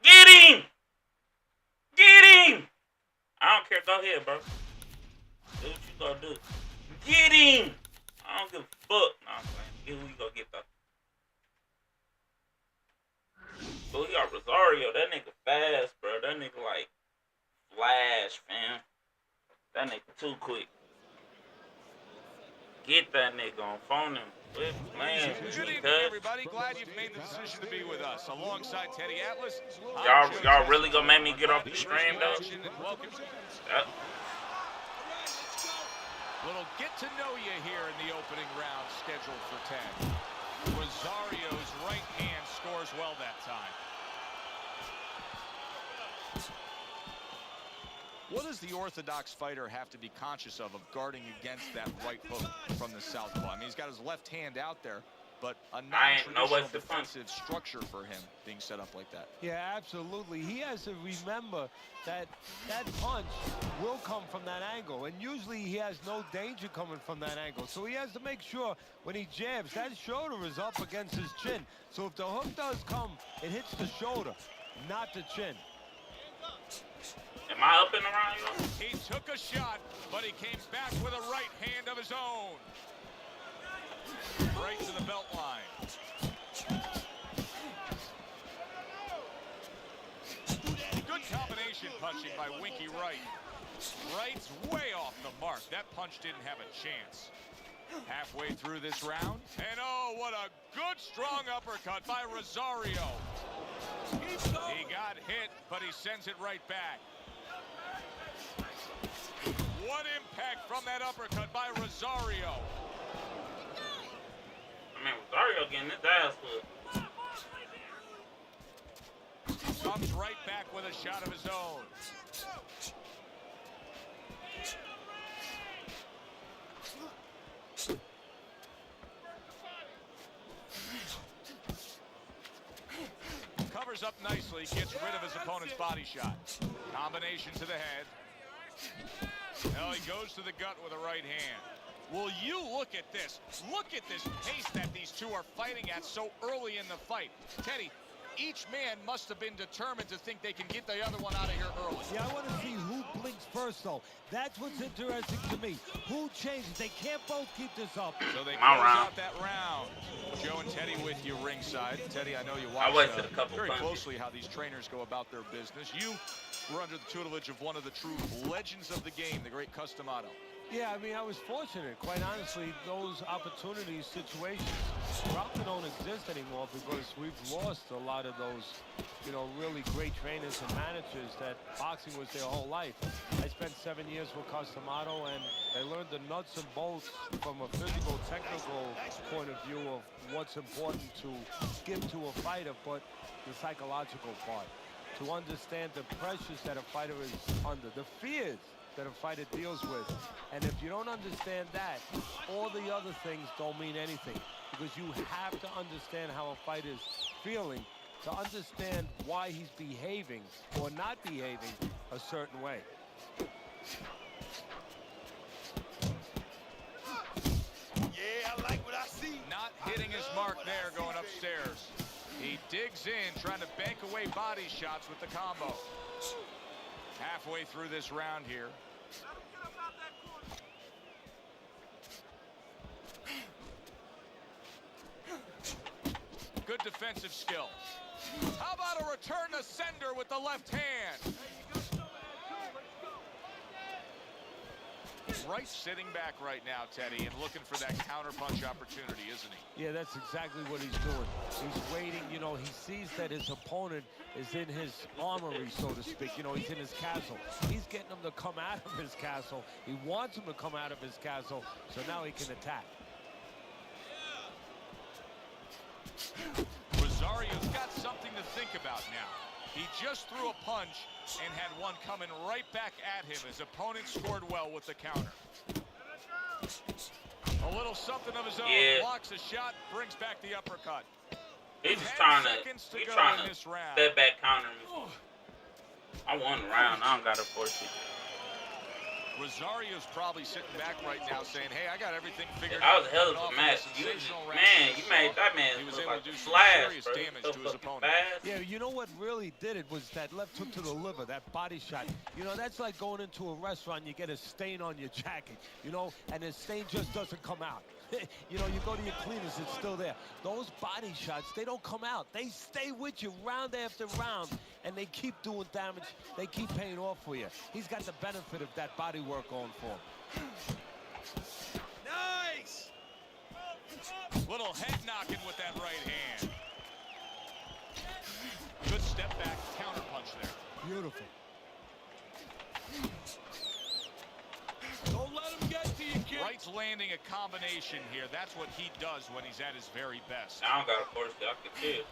Get him! Get him! I don't care. Go ahead, bro. Do what you gonna do. Get him! I don't give a fuck. Nah, I'm playing. Get who you gonna get, though. So he got Rosario. That nigga fast, bro. That nigga like Flash, fam. That nigga too quick. Get that nigga on phone him. Quit playing. Good evening, everybody. Glad you've made the decision to be with us. Alongside Teddy Atlas. Y'all really gonna make me get off the stream, though? Little get to know you here in the opening round scheduled for 10. Rosario's right hand scores well that time. What does the orthodox fighter have to be conscious of guarding against that right hook from the southpaw? I mean, he's got his left hand out there, but a non-traditional defensive structure for him being set up like that. Yeah, absolutely. He has to remember that that punch will come from that angle, and usually he has no danger coming from that angle. So he has to make sure when he jabs, that shoulder is up against his chin. So if the hook does come, it hits the shoulder, not the chin. Am I up and around you? He took a shot, but he came back with a right hand of his own. Right to the belt line. Good combination punching by Winky Wright. Wright's way off the mark. That punch didn't have a chance. Halfway through this round. And oh, what a good strong uppercut by Rosario. He got hit, but he sends it right back. What impact from that uppercut by Rosario. I mean, Rosario getting his ass hooked. comes right back with a shot of his own. Covers up nicely, gets rid of his opponent's body shot. Combination to the head. Now he goes to the gut with a right hand. Will you look at this? Look at this pace that these two are fighting at so early in the fight. Teddy, each man must have been determined to think they can get the other one out of here early. Yeah, I want to see who blinks first, though. That's what's interesting to me. Who changes? They can't both keep this up. So they close out that round. Joe and Teddy with you ringside. Teddy, I know you watch very closely how these trainers go about their business. You were under the tutelage of one of the true legends of the game, the great Cus D'Amato. Yeah, I mean, I was fortunate. Quite honestly, those opportunities, situations, probably don't exist anymore because we've lost a lot of those, you know, really great trainers and managers that boxing was their whole life. I spent 7 years with Cus D'Amato, and I learned the nuts and bolts from a physical, technical point of view of what's important to give to a fighter, but the psychological part. To understand the pressures that a fighter is under, the fears that a fighter deals with. And if you don't understand that, all the other things don't mean anything, because you have to understand how a fighter is feeling to understand why he's behaving or not behaving a certain way. Yeah, I like what I see. Not hitting his mark there going upstairs. He digs in, trying to bank away body shots with the combo. Halfway through this round here. Good defensive skill. How about a return to sender with the left hand? Right sitting back right now, Teddy, and looking for that counterpunch opportunity, isn't he? Yeah, that's exactly what he's doing. He's waiting, you know, he sees that his opponent is in his armory, so to speak. You know, he's in his castle. He's getting him to come out of his castle. He wants him to come out of his castle, so now he can attack. Rosario's got something to think about now. He just threw a punch and had one coming right back at him. His opponent scored well with the counter. A little something of his own. Yeah. Blocks a shot, brings back the uppercut. He's just trying to this round. step back counter me. I won the round. I don't got to force it. Rosario's probably sitting back right now saying, hey, I got everything figured That out. was a hell of a match. You made that man was look able like to do a some flash, serious bro. damage So to his fucking opponent. fast. Yeah, you know what really did it was that left hook to the liver, that body shot. You know, that's like going into a restaurant, you get a stain on your jacket, you know, and the stain just doesn't come out. You know, you go to your cleaners, it's still there. Those body shots, they don't come out. They stay with you round after round, and they keep doing damage. They keep paying off for you. He's got the benefit of that body work going for him. Nice! Little head knocking with that right hand. Good step back counter punch there. Beautiful. Don't let him get to you, kid. Wright's landing a combination here. That's what he does when he's at his very best. I don't got to force it. I can see it.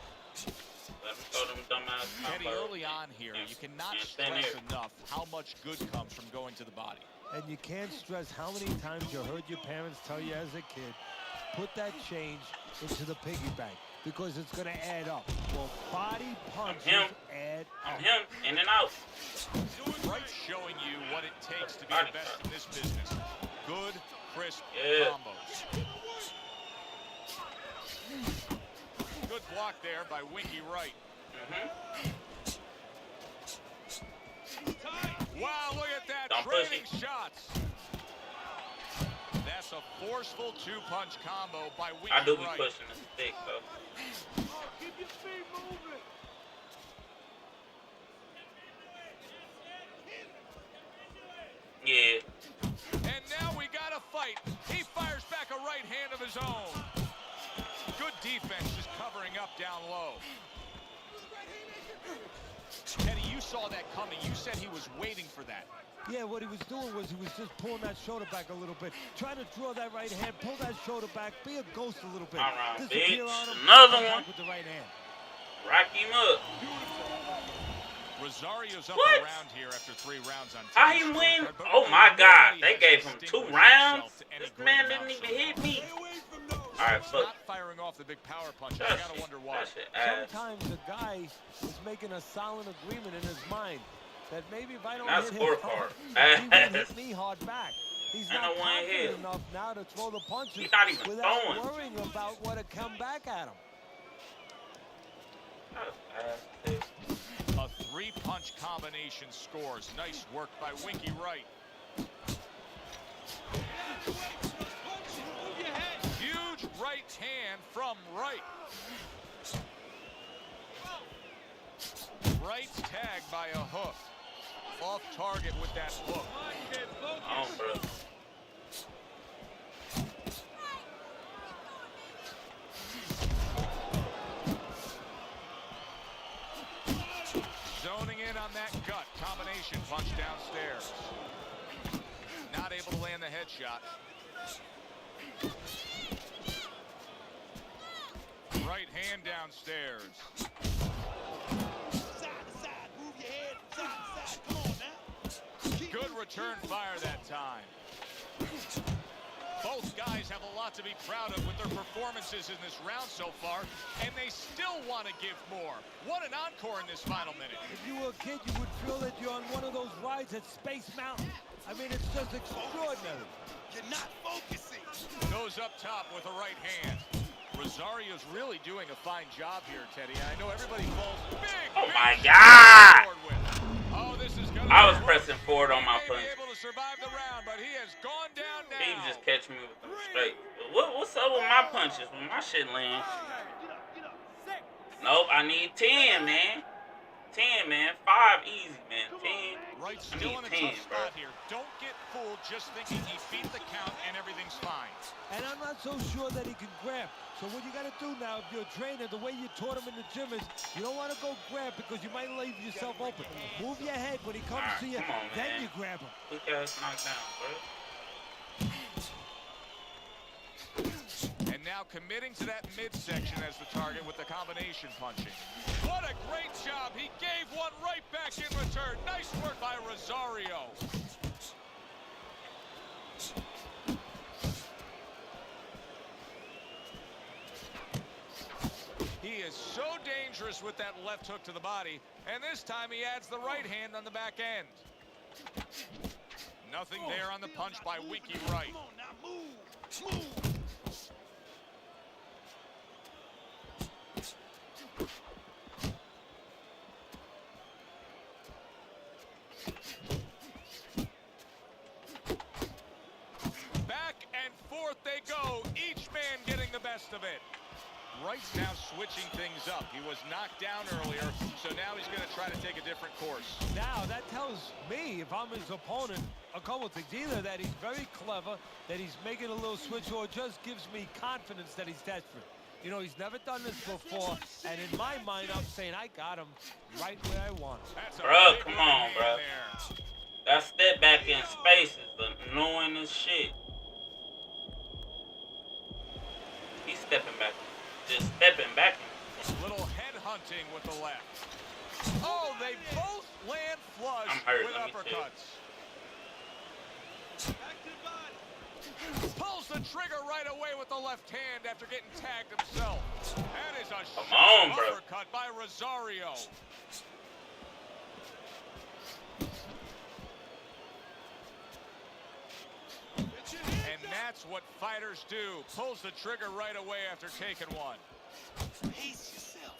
Let him throw them dumbass Teddy, combos. early on here, you cannot Can't stand stress there. enough how much good comes from going to the body. And you can't stress how many times you heard your parents tell you as a kid, put that change into the piggy bank, because it's going to add up. Well, body punches add up. I'm him, in and out. Wright's showing you what it takes to be the best in this business. Good, crisp combos. Good block there by Winky Wright. Wow, look at that. Don't push Trading shots. That's a forceful two-punch combo by Winky Wright. I do be pushing the stick, though. Keep your feet moving. Yeah. And now we got a fight. He fires back a right hand of his own. Good defense, just covering up down low. Teddy, you saw that coming. You said he was waiting for that. Yeah, what he was doing was he was just pulling that shoulder back a little bit, trying to draw that right hand, pull that shoulder back, be a ghost a little bit. All right, Disappear bitch. on him, Another come back one. with the right hand. Rack him up. Rosario's up What? around here after 3 rounds on How he Teddy's win? scorecard, but Oh my really God! nobody They has gave him 2 distinguished rounds. himself to any This great man amount didn't so even hit far. me. He's All right, just fuck. not firing off the big power punches. That I gotta shit- wonder why. that shit ass. Sometimes the guy is making a silent agreement in his mind that maybe if I don't Not hit him scorecard. hard, he won't hit me hard back. He's Ain't not no one hit. confident enough now to throw the punches He's not even without throwing. worrying about what to come back at him. A 3-punch combination scores. Nice work by Winky Wright. Huge right hand from Wright. Wright's tagged by a hook. Off target with that hook. Oh, bro. Zoning in on that gut. Combination punch downstairs. Not able to land the headshot. Right hand downstairs. Side to side, move your head from side to side. Come on now. Good return fire that time. Both guys have a lot to be proud of with their performances in this round so far, and they still want to give more. What an encore in this final minute. If you were a kid, you would feel that you're on one of those rides at Space Mountain. I mean, it's just extraordinary. You're not focusing. Goes up top with a right hand. Rosario's really doing a fine job here, Teddy. I know everybody falls big. Oh big my shot God! forward with. Oh, this is gonna I was work. pressing forward on my He may punch. be able to survive the round, but he has gone down now. He just catch me with them straight. What's up with my punches when my shit land? Nope, I need 10, man. 10, man. 5 easy, man. 10. Right, I still need in a 10, tough bro. spot here. Don't get fooled just thinking he beat the count and everything's fine. And I'm not so sure that he can grab. So what you got to do now, if you're a trainer, the way you taught him in the gym is you don't want to go grab because you might leave yourself open. Move your head when he comes Alright, to you, come on, then man. you grab him. Quick ass knockdown, bro. And now committing to that midsection as the target with the combination punching. What a great job. He gave one right back in return. Nice work by Rosario. He is so dangerous with that left hook to the body, and this time he adds the right hand on the back end. Nothing there on the punch by Winky Wright. Come on now, move. Move. Back and forth they go, each man getting the best of it. Wright's now switching things up. He was knocked down earlier, so now he's going to try to take a different course. Now, that tells me, if I'm his opponent, a couple of things. Either that he's very clever, that he's making a little switch, or it just gives me confidence that he's desperate. You know, he's never done this before, and in my mind, I'm saying, I got him right where I want him. That's a Bro, big come right on, hand bro. there. That step back in space is annoying as shit. He's stepping back. Just stepping back. Little head hunting with the left. Oh, they both land flush I'm hurt, with let me chill. uppercuts. Pulls the trigger right away with the left hand after getting tagged himself. That is a Come sharp on, bro. uppercut by Rosario. And that's what fighters do. Pulls the trigger right away after taking one. Pace yourself.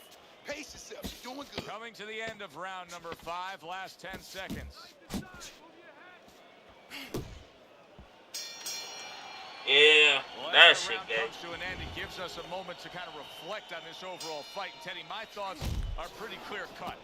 Pace yourself. You're doing good. Coming to the end of round number 5, last 10 seconds. Yeah, Well, that as the shit round gay. comes to an end, it gives us a moment to kind of reflect on this overall fight. And Teddy, my thoughts are pretty clear cut.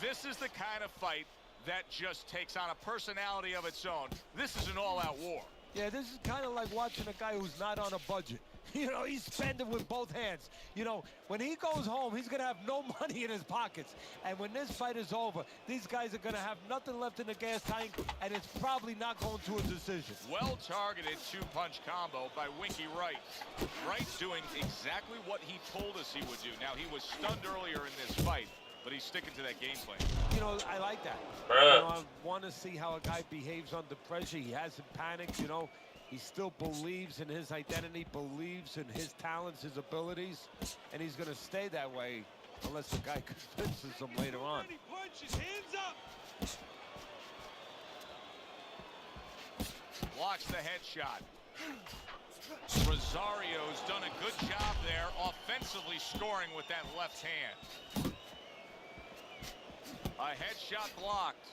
This is the kind of fight that just takes on a personality of its own. This is an all-out war. Yeah, this is kind of like watching a guy who's not on a budget. You know, he's spending with both hands. You know, when he goes home, he's going to have no money in his pockets. And when this fight is over, these guys are going to have nothing left in the gas tank, and it's probably not going to a decision. Well-targeted two-punch combo by Winky Wright. Wright's doing exactly what he told us he would do. Now, he was stunned earlier in this fight, but he's sticking to that game plan. You know, I like that. Bruh. You know, I want to see how a guy behaves under pressure. He hasn't panicked, you know. He still believes in his identity, believes in his talents, his abilities, and he's going to stay that way unless the guy convinces him later on. Blocks the headshot. Rosario's done a good job there offensively scoring with that left hand. A headshot blocked.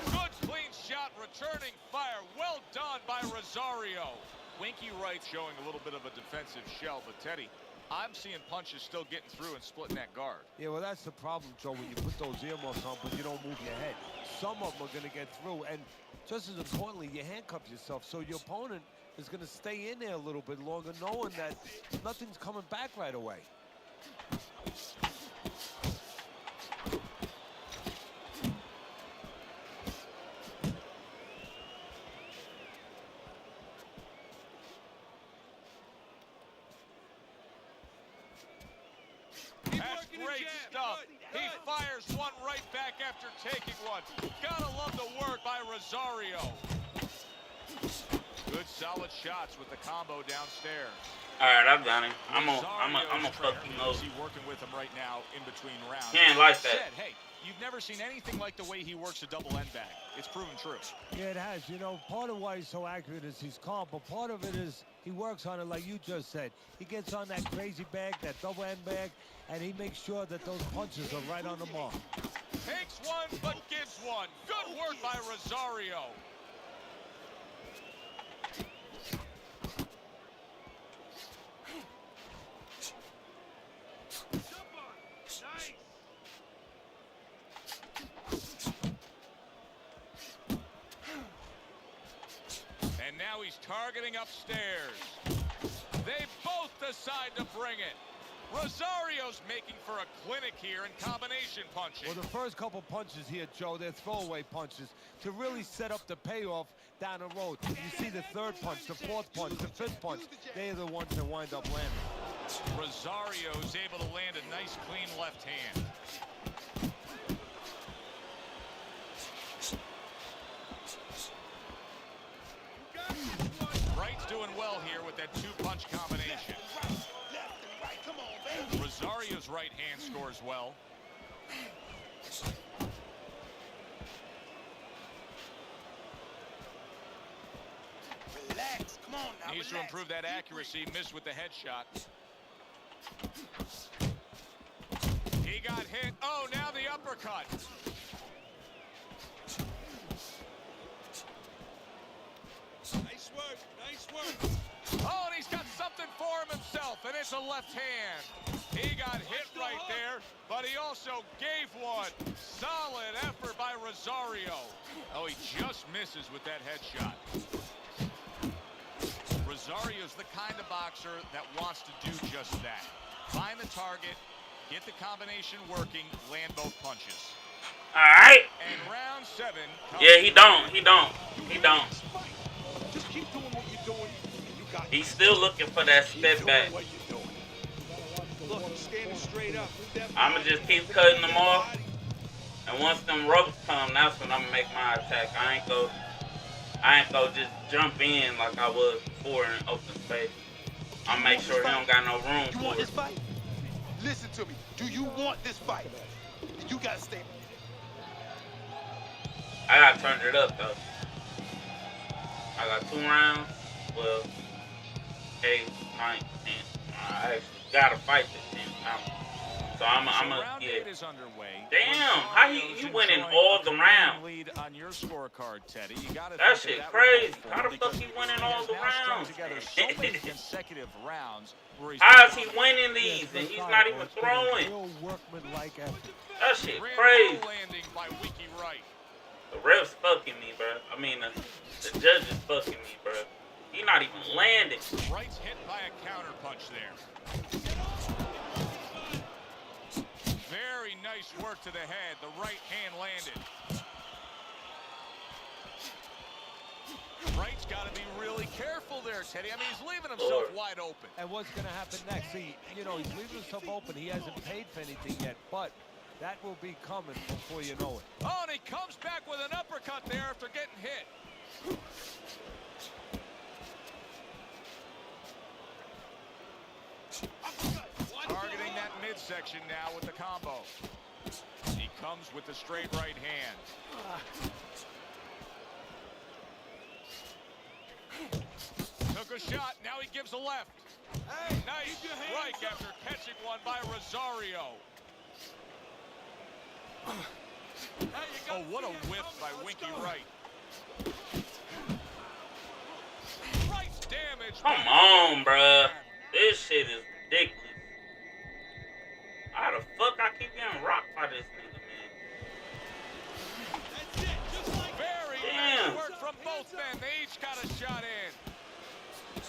Good clean shot, returning fire. Well done by Rosario. Winky right showing a little bit of a defensive shell, but Teddy, I'm seeing punches still getting through and splitting that guard. Yeah, well, that's the problem, Joe, when you put those earmuffs on, but you don't move your head. Some of them are going to get through, and just as importantly, you handcuff yourself, so your opponent is going to stay in there a little bit longer, knowing that nothing's coming back right away. That's great stuff. He fires one right back after taking one. Gotta love the work by Rosario. Good solid shots with the combo downstairs. All right, I've got him. I'm a fucking Is he working with him right now in between rounds? He ain't like that. Said, hey, you've never seen anything like the way he works a double end bag. It's proven true. Yeah, it has. You know, part of why he's so accurate is he's calm, but part of it is he works on it like you just said. He gets on that crazy bag, that double end bag, and he makes sure that those punches are right on the mark. Takes one, but gives one. Good work by Rosario. And now he's targeting upstairs. They both decide to bring it. Rosario's making for a clinic here in combination punching. Well, the first couple punches here, Joe, they're throwaway punches to really set up the payoff down the road. You see the third punch, the fourth punch, the fifth punch, they're the ones that wind up landing. Rosario's able to land a nice, clean left hand. Wright's doing well here with that two-punch combination. Rosario's right hand scores well. Relax, come on now. Needs to improve that accuracy. Missed with the headshot. He got hit. Oh, now the uppercut. Nice work, nice work. Oh, and he's got something for him himself, and it's a left hand. He got hit right there, but he also gave one. Solid effort by Rosario. Oh, he just misses with that headshot. Rosario's the kind of boxer that wants to do just that. Find the target, get the combination working, land both punches. All right. And round 7. Yeah, he don't. Just keep doing what you're doing. You got He's still looking for that Keep step doing back. what you're doing. Look, you're standing straight up. I'ma just keep cutting them off, and once them ropes come, that's when I'ma make my attack. I ain't go just jump in like I was before in open space. I'll make sure he don't got no room You for want it. this fight? Listen to me. Do you want this fight? You gotta stay. I gotta turn it up though. I got 2 rounds. Well, 8, 9, 10. I actually gotta fight this 10th round. So I'm round yeah. 8 is underway. Damn, how you winning all the rounds? Lead on your scorecard, Teddy. You gotta That think shit that crazy. would How the because fuck he winning he all has the now strung rounds? together so many consecutive rounds where he's How is he winning these and he's not even throwing? Real workman-like effort. That shit Grand crazy. landing by Wiki Wright. The ref's fucking me, bro. I mean, the judge is fucking me, bro. He not even landing. Wright's hit by a counter punch there. Very nice work to the head. The right hand landed. Wright's got to be really careful there, Teddy. I mean, he's leaving himself wide open. And what's going to happen next? See, you know, he's leaving himself open. He hasn't paid for anything yet, but that will be coming before you know it. Oh, and he comes back with an uppercut there after getting hit. Targeting that midsection now with the combo. He comes with the straight right hand. Took a shot, now he gives a left. Hey, nice strike after catching one by Rosario. Oh, what a whiff by Winky Wright. Wright's damage. Come on, bruh. This shit is ridiculous. How the fuck I keep getting rocked by this nigga, man? That's it, just like very nice work from both men. They each got a shot in.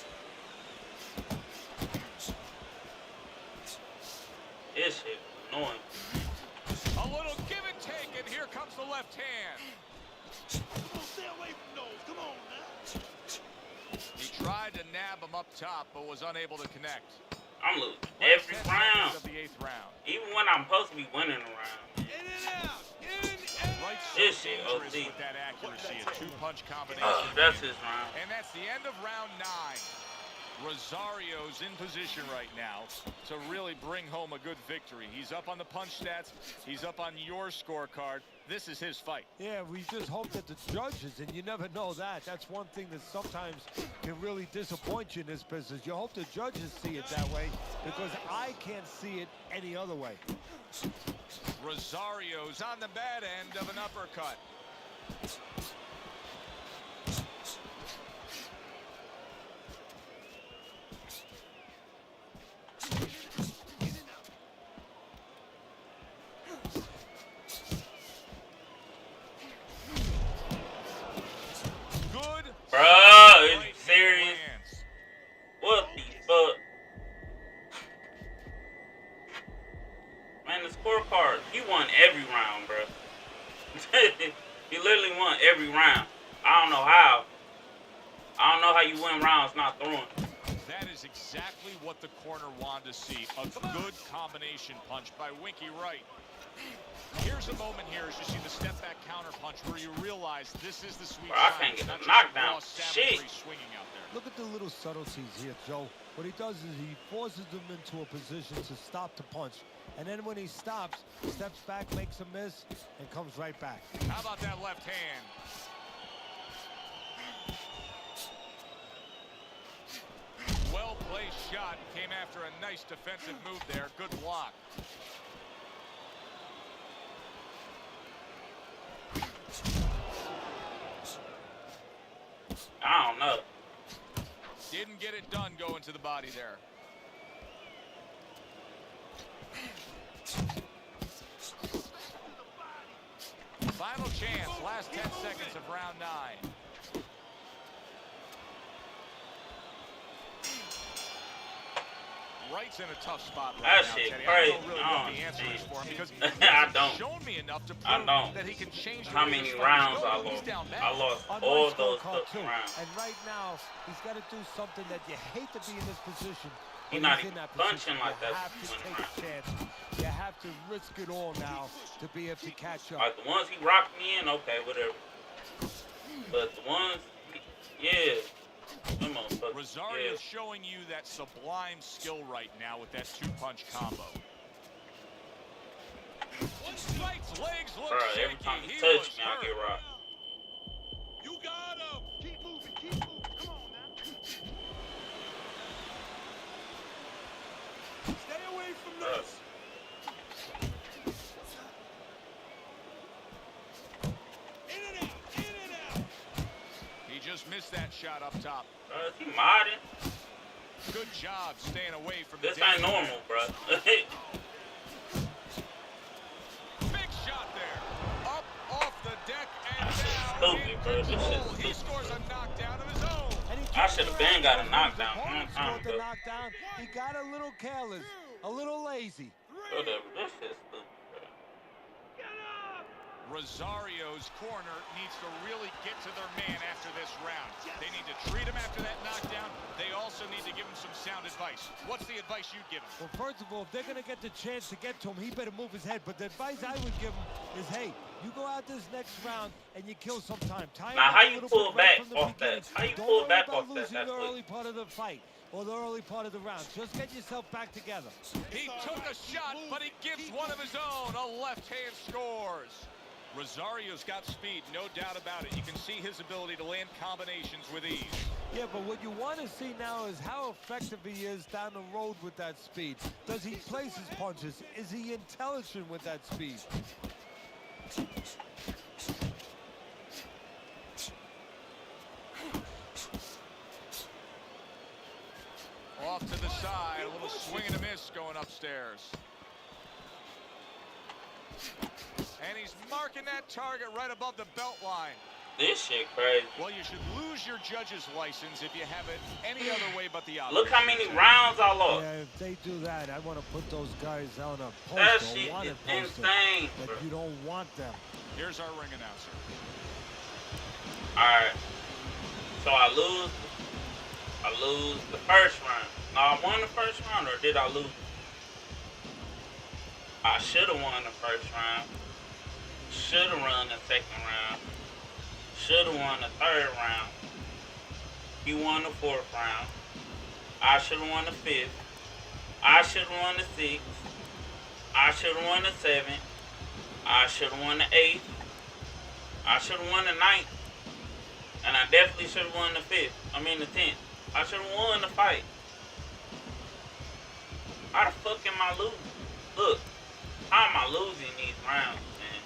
This shit annoying. A little give and take, and here comes the left hand. Come on, stay away from those. Come on, man. He tried to nab him up top, but was unable to connect. I'm losing every round. Of the 8th round. Even when I'm supposed to be winning a round. In and out. In and Wright's so This shit dangerous OD. with that accuracy, a two-punch combination. That's his round. And that's the end of round 9. Rosario's in position right now to really bring home a good victory. He's up on the punch stats. He's up on your scorecard. This is his fight. Yeah, we just hope that the judges, and you never know that. That's one thing that sometimes can really disappoint you in this business. You hope the judges see it that way, because I can't see it any other way. Rosario's on the bad end of an uppercut. Bro, are you serious? What the fuck? Man, the scorecard, he won every round, bro. He literally won every round. I don't know how. I don't know how you win rounds not throwing. That is exactly what the corner wanted to see. A good combination punch by Winky Wright. Here's a moment here as you see the step back counter punch where you realize this is the sweet Bro, I spot. can't get Not a just knockdown. raw Shit. savagery swinging out there. Look at the little subtleties here, Joe. What he does is he forces them into a position to stop the punch. And then when he stops, steps back, makes a miss, and comes right back. How about that left hand? Well-placed shot. Came after a nice defensive move there. Good block. I don't know. Didn't get it done going to the body there. Final chance, last 10 seconds of round 9. Wright's in a tough spot right That now, shit Teddy. crazy. I don't know really what the answer is for him because I don't. he's shown me enough to I prove don't. that he can change the How way many this rounds fight I goes. He's lost? down bad. I lost On all my those scorecard, fucking too. rounds. And right now, he's got to do something that you hate to be in this position. He's but not he's in even that punching position. like You that have to when take around. a chance. You have to risk it all now to be able to catch up. Like the ones he rocked me in, okay, whatever. But the ones, yeah. Them motherfuckers, Rosario's yeah. showing you that sublime skill right now with that two-punch combo. Wright's legs look Bro, shaky. every time he He touches was me, I hurt. get rocked. You got him. Keep moving. Keep moving. Come on now. Stay away from this. In and out. In and out. He just missed that shot up top. Bro, is he modding? Good job staying away from the This ain't danger. normal, bro. Big shot there. Up off the deck and down. Stupid, in bro. This control. shit's He scores a knockdown of his own. And he I should have been got a knockdown a Opponent long time scored the ago. knockdown. He got a little careless, a little lazy. Whatever, this shit's stupid, bro. Get up. Rosario's corner needs to really get to their man after this round. They need to treat him after that knockdown. They also need to give him some sound advice. What's the advice you'd give him? Well, first of all, if they're going to get the chance to get to him, he better move his head. But the advice I would give him is, hey, you go out this next round and you kill some time. Now, how you pull back off that? How you pull back off that? Don't worry about losing the early part of the fight or the early part of the round. Just get yourself back together. He took a shot, but he gives one of his own. A left hand scores. Rosario's got speed, no doubt about it. You can see his ability to land combinations with ease. Yeah, but what you want to see now is how effective he is down the road with that speed. Does he place his punches? Is he intelligent with that speed? Off to the side, a little swing and a miss going upstairs. And he's marking that target right above the belt line. This shit crazy. Well, you should lose your judge's license if you have it any other way but the opposite. Look how many rounds I lost. Yeah, if they do that, I want to put those guys on a poster. That shit is insane. That you don't want them. Here's our ring announcer. Alright. So I lose the first round. Now I won the first round, or did I lose? I should have won the first round. Should have run the second round. Should have won the third round. He won the fourth round. I should have won the fifth. I should have won the sixth. I should have won the seventh. I should have won the eighth. I should have won the ninth. And I definitely should have won the fifth. I mean the 10th. I should have won the fight. How the fuck am I losing? Look, how am I losing these rounds, man?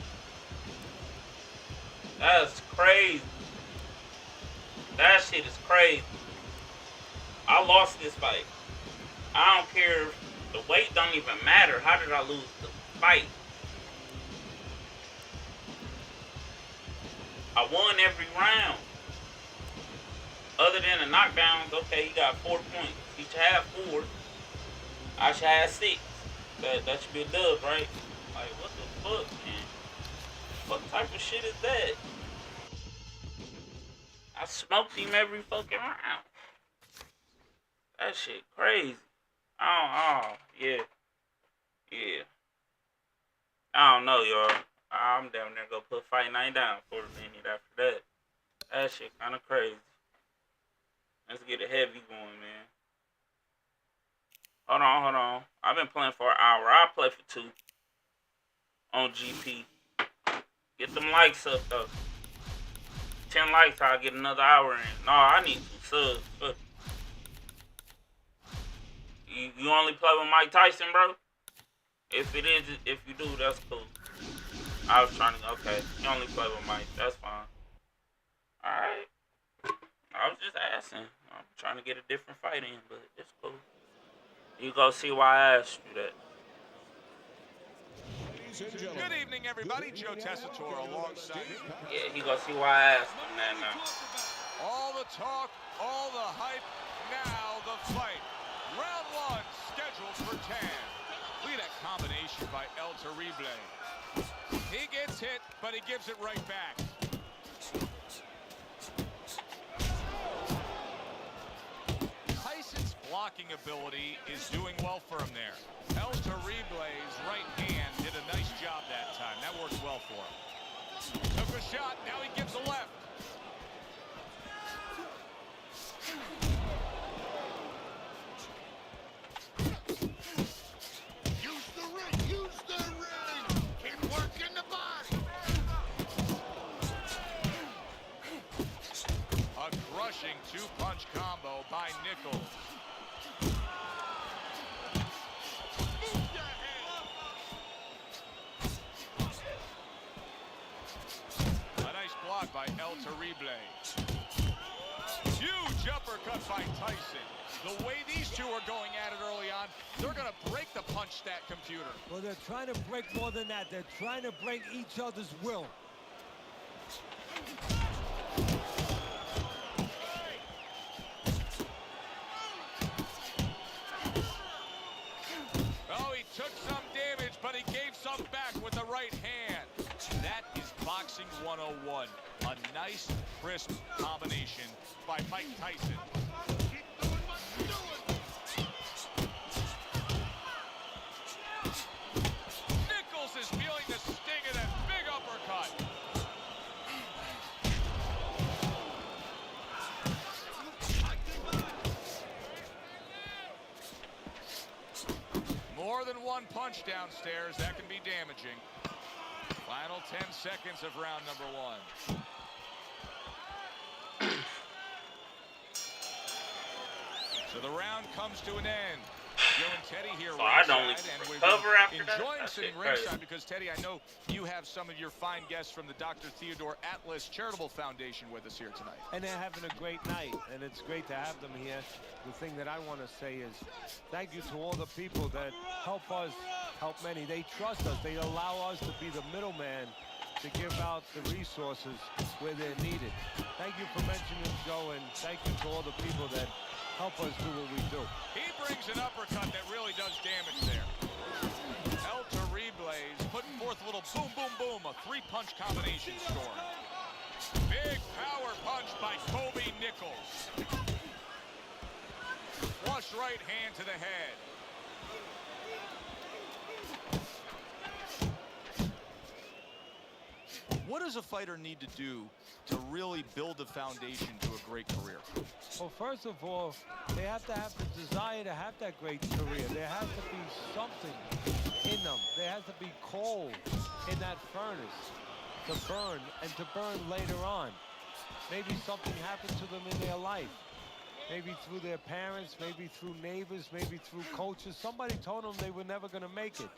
That's crazy. That shit is crazy. I lost this fight. I don't care. The weight don't even matter. How did I lose the fight? I won every round. Other than the knockdowns, okay, he got 4 points. He should have 4. I should have 6. That should be a dub, right? Like, what the fuck, man? What type of shit is that? I smoked him every fucking round. That shit crazy. Oh, yeah. Yeah. I don't know, y'all. I'm down there go put Fight Night down for a minute after that. That shit kind of crazy. Let's get a heavy going, man. Hold on. I've been playing for an hour. I'll play for 2 on GP. Get them likes up, though. 10 likes, I'll get another hour in. No, I need some subs. Fuck. You only play with Mike Tyson, bro? If you do, that's cool. I was trying to, okay. You only play with Mike. That's fine. Alright. I was just asking. I'm trying to get a different fight in, but it's cool. You go see why I asked you that. Good evening, everybody. Joe Tessitore alongside. Yeah, you go see why I asked him that now. All the talk, all the hype, now the fight. Round 1, scheduled for 10. Look at that combination by El Terrible. He gets hit, but he gives it right back. Tyson's blocking ability is doing well for him there. El Terrible's right hand did a nice job that time. That worked well for him. Took a shot, now he gives a left. Use the ring! Keep working the body! A crushing 2-punch combo by Nichols. A nice block by El Terrible. Huge uppercut by Tyson. The way these two are going at it early on, they're going to break the punch stat computer. Well, they're trying to break more than that. They're trying to break each other's will. Oh, he took some damage, but he gave some back with the right hand. That is Boxing 101. A nice, crisp combination by Mike Tyson. Nichols is feeling the sting of that big uppercut. More than one punch downstairs, that can be damaging. Final 10 seconds of round number 1. So the round comes to an end. Joe and Teddy here ringside, and we've been enjoying sitting ringside because, Teddy, I know you have some of your fine guests from the Dr. Theodore Atlas Charitable Foundation with us here tonight. And they're having a great night, and it's great to have them here. The thing that I want to say is thank you to all the people that help us, help many. They trust us. They allow us to be the middleman to give out the resources where they're needed. Thank you for mentioning Joe, and thank you to all the people that help us do what we do. He brings an uppercut that really does damage there. El Terribles putting forth a little boom, boom, boom, a 3-punch combination storm. Big power punch by Kobe Nichols. Flush right hand to the head. What does a fighter need to do to really build a foundation to a great career? Well, first of all, they have to have the desire to have that great career. There has to be something in them. There has to be coal in that furnace to burn, and to burn later on. Maybe something happened to them in their life. Maybe through their parents, maybe through neighbors, maybe through coaches. Somebody told them they were never going to make it.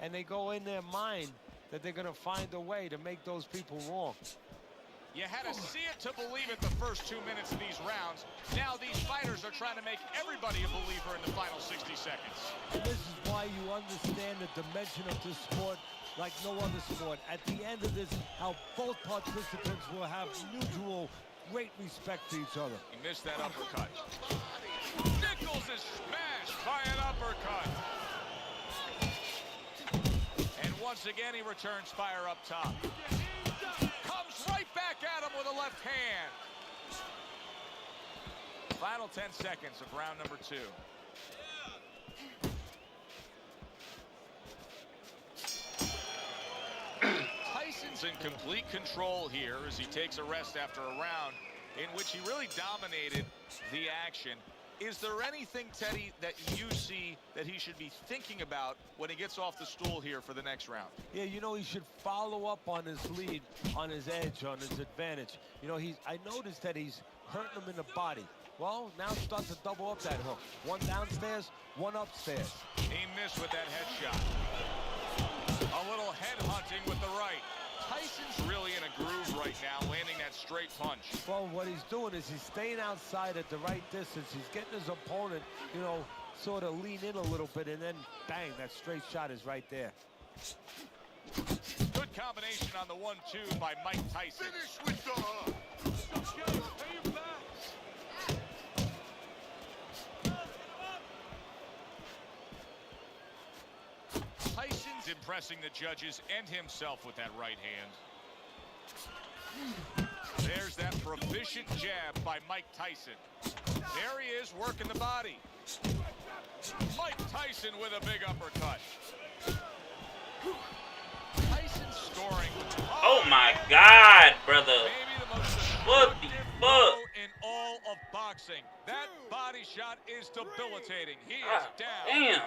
And they go in their mind that they're going to find a way to make those people wrong. You had to see it to believe it the first 2 minutes of these rounds. Now these fighters are trying to make everybody a believer in the final 60 seconds. And this is why you understand the dimension of this sport like no other sport. At the end of this, how both participants will have mutual great respect for each other. He missed that uppercut. Nichols is smashed by an uppercut. And once again, he returns fire up top. Comes right back at him with a left hand. Final 10 seconds of round number 2. Tyson's in complete control here as he takes a rest after a round in which he really dominated the action. Is there anything, Teddy, that you see that he should be thinking about when he gets off the stool here for the next round? Yeah, you know, he should follow up on his lead, on his edge, on his advantage. You know, I noticed that he's hurting him in the body. Well, now start to double up that hook. One downstairs, one upstairs. He missed with that headshot. A little head hunting with the right. Tyson's really in a groove right now, landing that straight punch. Well, what he's doing is he's staying outside at the right distance. He's getting his opponent, you know, sort of lean in a little bit, and then bang, that straight shot is right there. Good combination on the 1-2 by Mike Tyson. Finish with the... Tyson's impressing the judges and himself with that right hand. There's that proficient jab by Mike Tyson. There he is, working the body. Mike Tyson with a big uppercut. Tyson scoring. Oh my God, brother. Maybe the most What the fuck? in all of boxing. That body shot is debilitating. He is Ah, down. damn.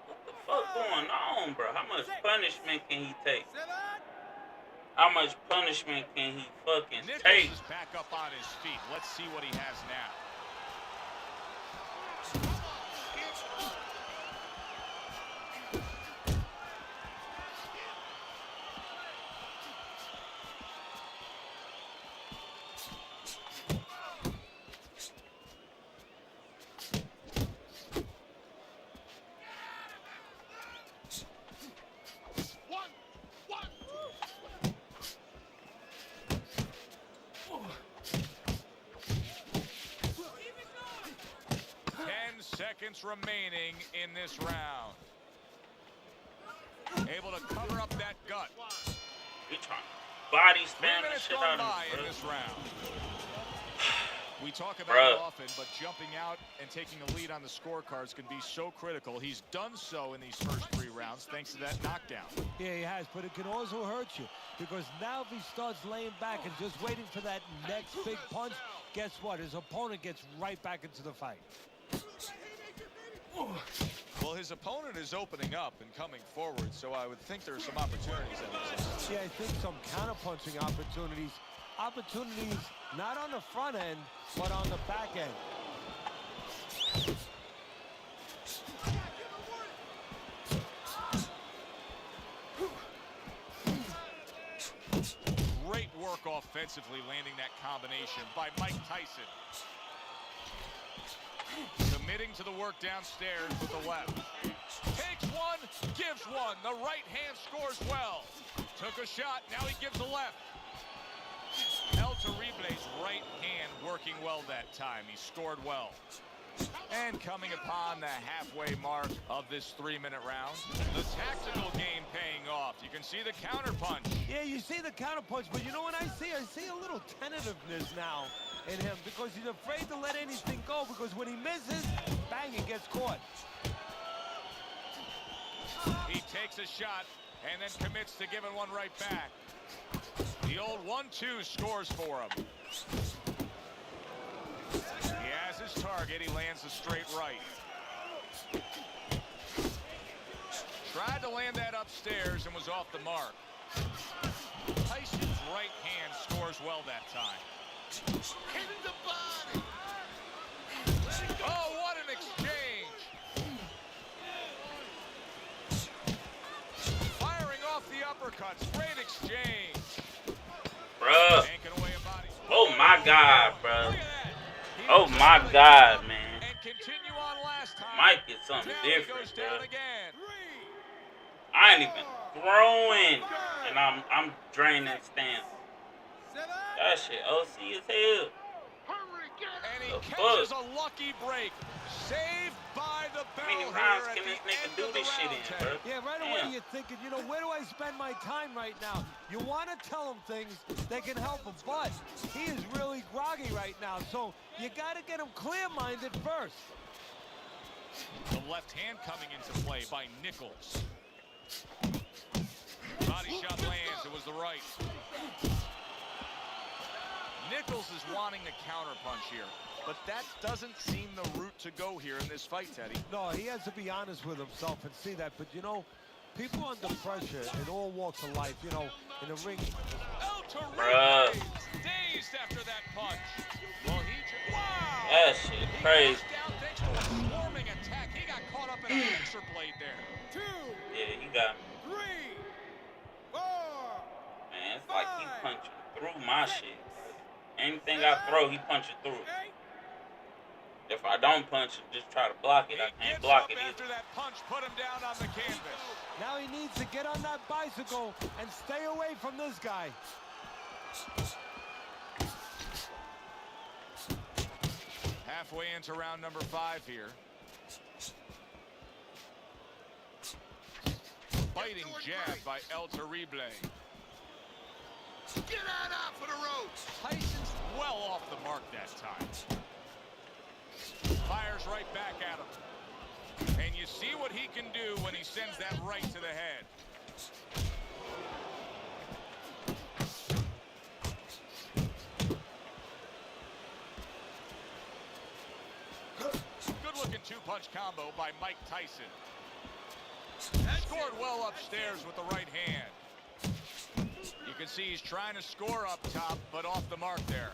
What the fuck going on, bro? How much punishment can he take? How much punishment can he fucking Nichols take? is back up on his feet. Let's see what he has now. Seconds remaining in this round. Able to cover up that gut. He trying. body 3 spam the minutes shit gone out of by me, in bro. this round. We talk about Bruh. it often, but jumping out and taking a lead on the scorecards can be so critical. He's done so in these first 3 rounds thanks to that knockdown. Yeah, he has, but it can also hurt you because now if he starts laying back and just waiting for that next big punch, guess what? His opponent gets right back into the fight. Well, his opponent is opening up and coming forward, so I would think there are some opportunities that exist. Yeah, I think some counter-punching opportunities. Opportunities not on the front end, but on the back end. Great work offensively landing that combination by Mike Tyson. Submitting to the work downstairs with the left. Takes one, gives one. The right hand scores well. Took a shot, now he gives the left. El Terrible's right hand working well that time. He scored well. And coming upon the halfway mark of this 3-minute round, the tactical game paying off. You can see the counterpunch. Yeah, you see the counterpunch, but you know what I see? I see a little tentativeness now in him because he's afraid to let anything go because when he misses, bang, he gets caught. He takes a shot and then commits to giving one right back. The old 1-2 scores for him. He has his target. He lands a straight right. Tried to land that upstairs and was off the mark. Tyson's right hand scores well that time. Hitting the body. Oh, what an exchange! Firing off the uppercuts. Great exchange. Bruh. Tanking away a body. Oh my God, bruh. Look at that. He Oh was my able to God, get man. and continue on last time. Might get something Now he different, goes down bruh. again. I ain't even throwing, and I'm draining stance. That shit OC as hell. And he The catches fuck? a lucky break. Saved by the How many bell rounds here at can the this nigga end do of the this shit round, in, Teddy. bro? Yeah, right away Damn. you're thinking, you know, where do I spend my time right now? You want to tell him things that can help him, but he is really groggy right now, so you got to get him clear-minded first. The left hand coming into play by Nichols. Body shot lands. It was the right. Nichols is wanting the counterpunch here, but that doesn't seem the route to go here in this fight, Teddy. No, he has to be honest with himself and see that, but you know, people under pressure in all walks of life, you know, in the ring. El Bruh. Terrible dazed after that punch. Well, wow. That shit He crazy. goes down thanks to a swarming attack. He got caught up in a mixer blade there. Yeah, you got me. Man, it's like he punching through my shit. Anything I throw, he punching through it. If I don't punch it, just try to block it. I He can't gets block up it after either. that punch, put him down on the canvas. Now he needs to get on that bicycle and stay away from this guy. Halfway into round number 5 here. Biting jab by El Terrible. Get out off of the ropes. Tyson's well off the mark that time. Fires right back at him. And you see what he can do when he sends that right to the head. Good-looking two-punch combo by Mike Tyson. Scored well upstairs with the right hand. You can see he's trying to score up top, but off the mark there.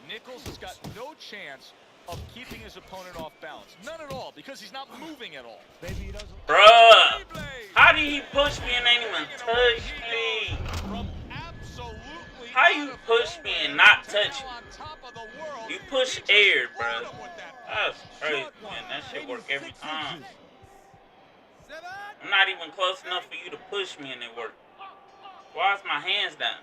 Nichols has got no chance of keeping his opponent off balance. None at all, because he's not moving at all. Maybe he doesn't. Bruh, how did he push me and ain't even touch me? From absolutely How you out of push me nowhere and not to touch now me? on top of the world, You push he just air, floored bruh. him with that That's punch. crazy, Short one, man. That shit maybe work every 6 time. inches. I'm not even close enough for you to push me and it work. Why is my hands down?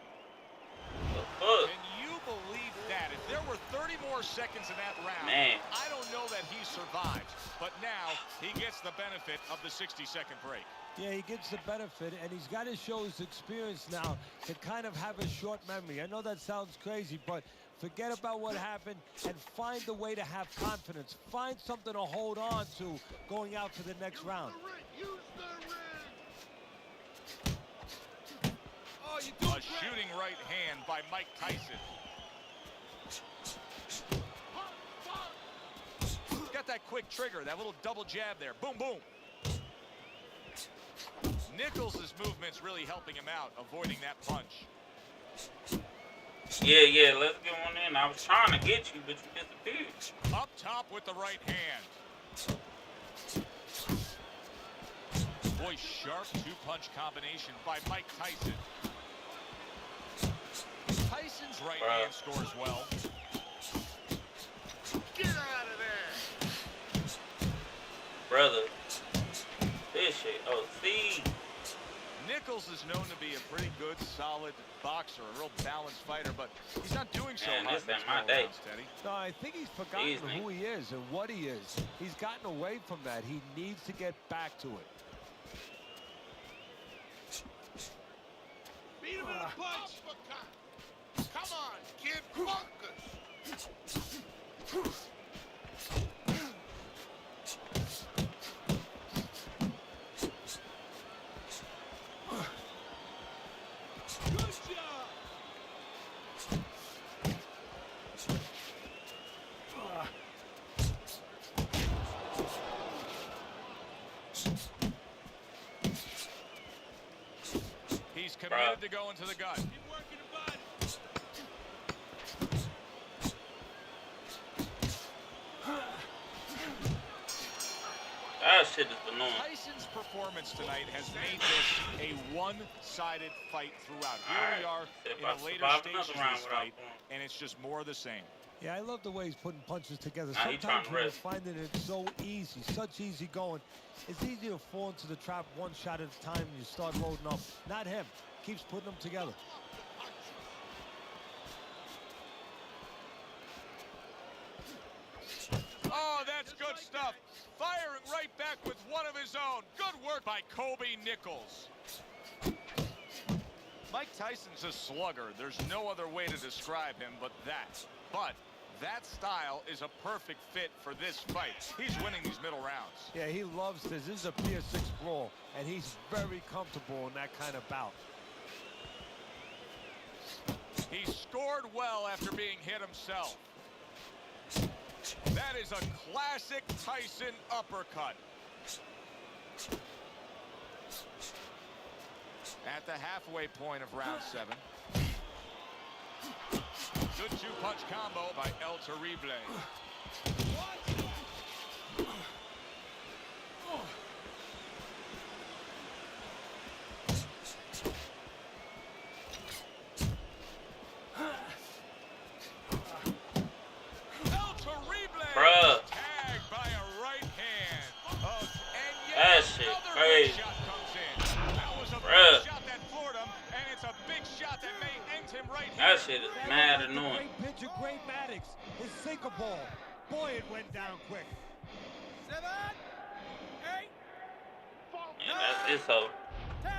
The fuck? Can you believe that? If there were 30 more seconds in that round, Man. I don't know that he survives. But now he gets the benefit of the 60-second break. Yeah, he gets the benefit, and he's got to show his experience now to kind of have a short memory. I know that sounds crazy, but forget about what happened and find a way to have confidence. Find something to hold on to going out for the next round. Use the ring. Oh, you do A shooting right hand by Mike Tyson. Got that quick trigger, that little double jab there. Boom, boom. Nichols' movement's really helping him out, avoiding that punch. Yeah, let's get one in. I was trying to get you, but you disappeared. Up top with the right hand. Boy, sharp two-punch combination by Mike Tyson. Tyson's right hand scores well. Get out of there. Brother. This shit. Oh, see. Nichols is known to be a pretty good, solid boxer, a real balanced fighter, but he's not doing so Man, hot this in ain't these my middle day. rounds, Teddy. No, I think he's forgotten Easy. who he is and what he is. He's gotten away from that. He needs to get back to it. Beat him in a punch. Come on, kid. Focus. Good job. He's committed to going to the gut. Keep working the body. That shit is annoying. Tyson's performance tonight has made this a one-sided fight throughout. Here we are in the later stages of this fight, and it's just more of the same. Yeah, I love the way he's putting punches together. Nah, he Sometimes tryna when you're rest. finding it so easy, such easy going, it's easy to fall into the trap one shot at a time and you start loading up. Not him. Keeps putting them together. Oh, that's good stuff. Firing right back with one of his own. Good work by Kobe Nichols. Mike Tyson's a slugger. There's no other way to describe him but that. But that style is a perfect fit for this fight. He's winning these middle rounds. Yeah, he loves this. This is a Pier 6 brawl, and he's very comfortable in that kind of bout. He scored well after being hit himself. That is a classic Tyson uppercut. At the halfway point of round 7. Good two-punch combo by El Terrible. El Terrible Bruh. tagged by a right hand. Oh, and yet That shit another crazy. big shot comes in. That was a Bruh. big shot that floored him, and it's a big shot that may end him right here. That shit is mad Like the annoying. great pitcher, Great Maddox, his sinker ball. Boy, it went down quick. 7, 8, Man, it's over. 10.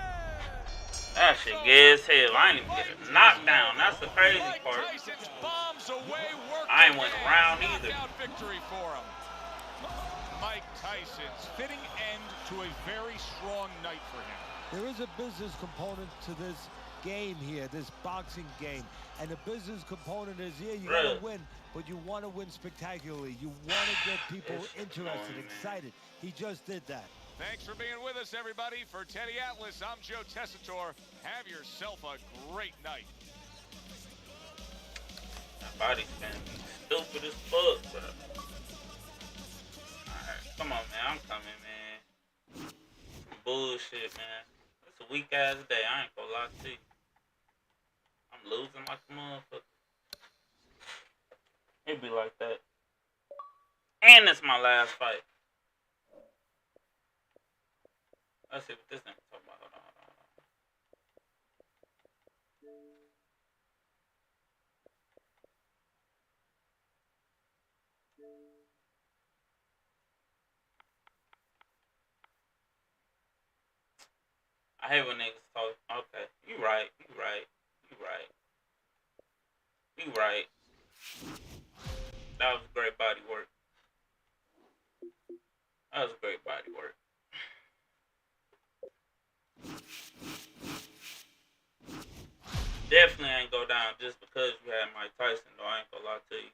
That shit gay as hell. I ain't even get a knockdown. That's the crazy Mike part. Tyson's bombs away work. I ain't went around either. Knockout victory for him. Mike Tyson's fitting end to a very strong night for him. There is a business component to this game here, this boxing game. And the business component is, yeah, you gotta Bruh. win, but you want to win spectacularly. You want to get people It's interested, annoying, man. excited. He just did that. Thanks for being with us, everybody. For Teddy Atlas, I'm Joe Tessitore. Have yourself a great night. My body's been stupid as fuck, bro. Alright, come on, man. I'm coming, man. Some bullshit, man. It's a weak ass day. I ain't gonna lie to you. I'm losing like a motherfucker. It be like that. And it's my last fight. Let's see what this nigga talking about. Hold on, hold on, hold on. I hate when niggas talk. Okay, you right. You right. You right. You right. That was great body work. That was great body work. Definitely ain't go down just because you had Mike Tyson, though. I ain't gonna lie to you.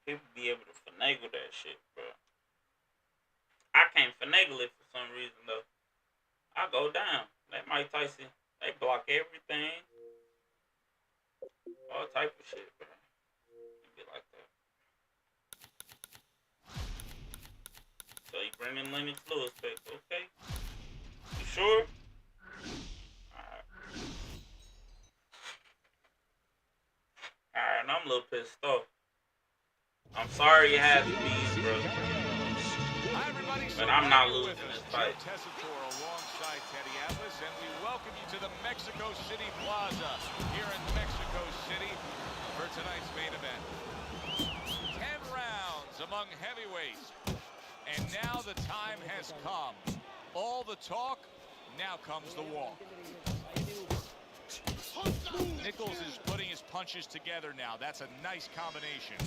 People be able to finagle that shit, bro. I can't finagle it for some reason, though. I go down. That Mike Tyson, they block everything. All type of shit, bro. You be like that. So you bring in Lennox Lewis back, okay? You sure? Alright. Alright, and I'm a little pissed off. I'm sorry it had to be, bro. But I'm not losing this fight. Alongside Teddy Atlas, and we welcome you to the Mexico City Plaza here in Mexico City for tonight's main event. 10 rounds among heavyweights, and now the time has come. All the talk, now comes the walk. Nichols is putting his punches together now. That's a nice combination.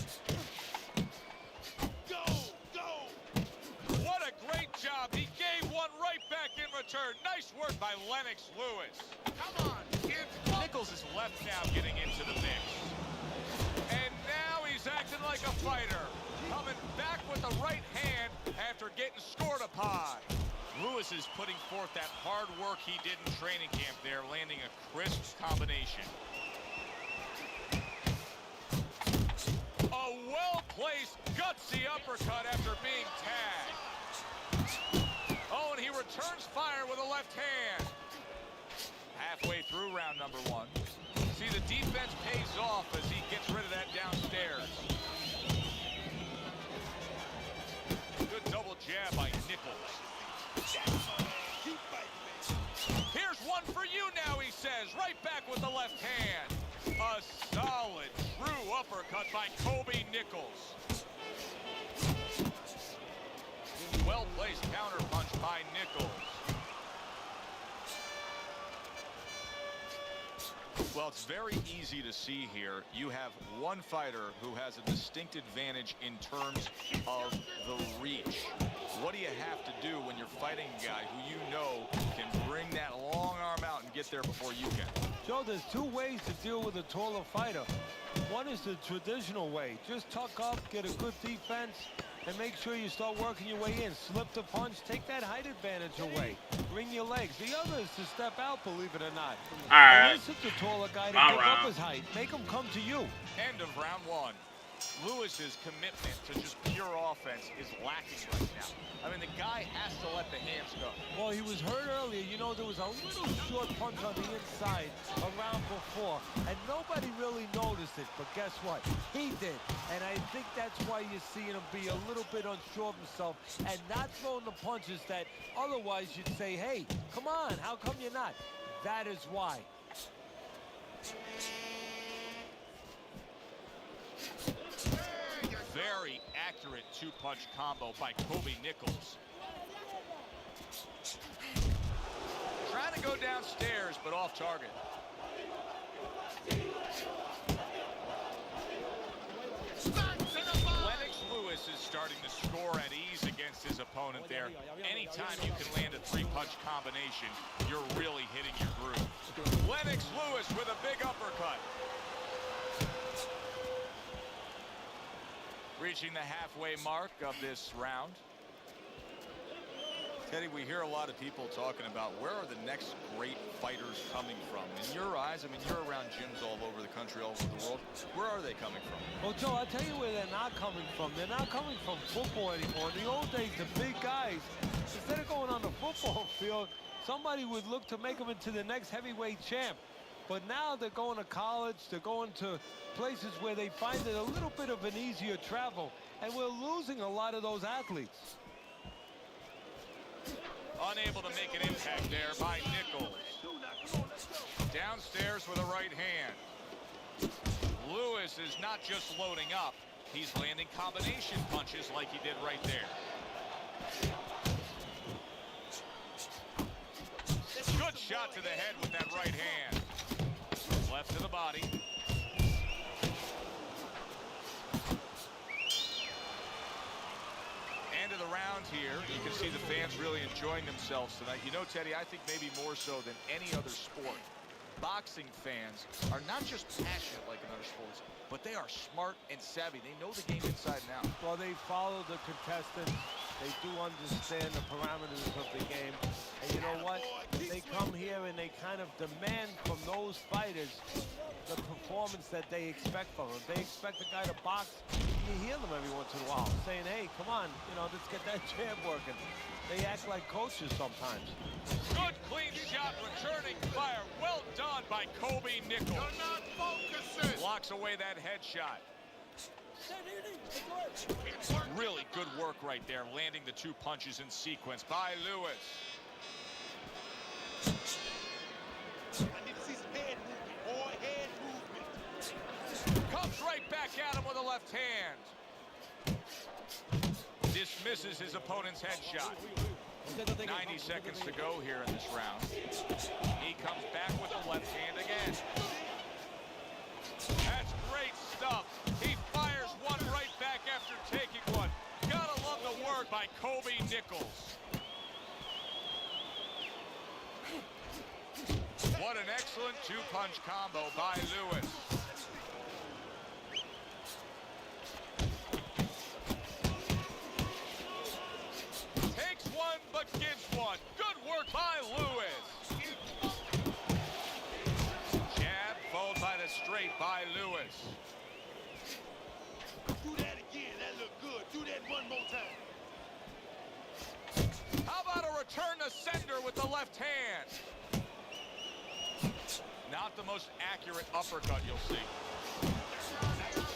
What a great job. He gave one right back in return. Nice work by Lennox Lewis. Come on, kids. Nichols is left now getting into the mix. And now he's acting like a fighter. Coming back with the right hand after getting scored upon. Lewis is putting forth that hard work he did in training camp there, landing a crisp combination. A well-placed, gutsy uppercut after being tagged. Oh, and he returns fire with a left hand. Halfway through round number one. See, the defense pays off as he gets rid of that downstairs. Good double jab by Nichols. Here's one for you now, he says. Right back with the left hand. A solid, true uppercut by Kobe Nichols. Well-placed counterpunch by Nichols. Well, it's very easy to see here. You have one fighter who has a distinct advantage in terms of the reach. What do you have to do when you're fighting a guy who you know can bring that long arm out and get there before you can? Joe, there's two ways to deal with a taller fighter. One is the traditional way. Just tuck up, get a good defense, and make sure you start working your way in. Slip the punch, take that height advantage away. Bring your legs. The other is to step out, believe it or not. All right. This is the taller guy to My pick round. up his height. Make him come to you. End of round one. Lewis's commitment to just pure offense is lacking right now. I mean, the guy has to let the hands go. Well, he was hurt earlier. You know, there was a little short punch on the inside around before, and nobody really noticed it. But guess what? He did. And I think that's why you're seeing him be a little bit unsure of himself and not throwing the punches that otherwise you'd say, hey, come on, how come you're not? That is why. Very accurate two-punch combo by Kobe Nichols. Trying to go downstairs, but off target. Lennox Lewis is starting to score at ease against his opponent there. Anytime you can land a three-punch combination, you're really hitting your groove. Lennox Lewis with a big uppercut. Reaching the halfway mark of this round. Teddy, we hear a lot of people talking about where are the next great fighters coming from. In your eyes, I mean, you're around gyms all over the country, all over the world. Where are they coming from? Well, Joe, I'll tell you where they're not coming from. They're not coming from football anymore. In the old days, the big guys, instead of going on the football field, somebody would look to make them into the next heavyweight champ. But now they're going to college, they're going to places where they find it a little bit of an easier travel. And we're losing a lot of those athletes. Unable to make an impact there by Nichols. Downstairs with a right hand. Lewis is not just loading up, he's landing combination punches like he did right there. shot to the head with that right hand. Left to the body. End of the round here. You can see the fans really enjoying themselves tonight. You know, Teddy, I think maybe more so than any other sport, boxing fans are not just passionate like in other sports, but they are smart and savvy. They know the game inside and out. Well, they follow the contestants. They do understand the parameters of the game. And you know what? They come here and they kind of demand from those fighters the performance that they expect from them. They expect the guy to box. You hear them every once in a while saying, hey, come on, you know, let's get that jab working. They act like coaches sometimes. Good, clean shot, returning fire. Well done by Kobe Nichols. You're not focusing. Blocks away that headshot. Really good work right there, landing the 2 punches in sequence by Lewis. I need to see some head movement, boy, head movement. Comes right back at him with a left hand. Dismisses his opponent's headshot. 90 seconds to go here in this round. He comes back with the left hand again. That's great stuff. He fires one right back after taking one. Gotta love the work by Kobe Nichols. What an excellent 2-punch combo by Lewis. Takes one, but gives one. Good work by Lewis. Jab followed by the straight by Lewis. Do that again. That looked good. Do that one more time. How about a return to sender with the left hand? Not the most accurate uppercut you'll see.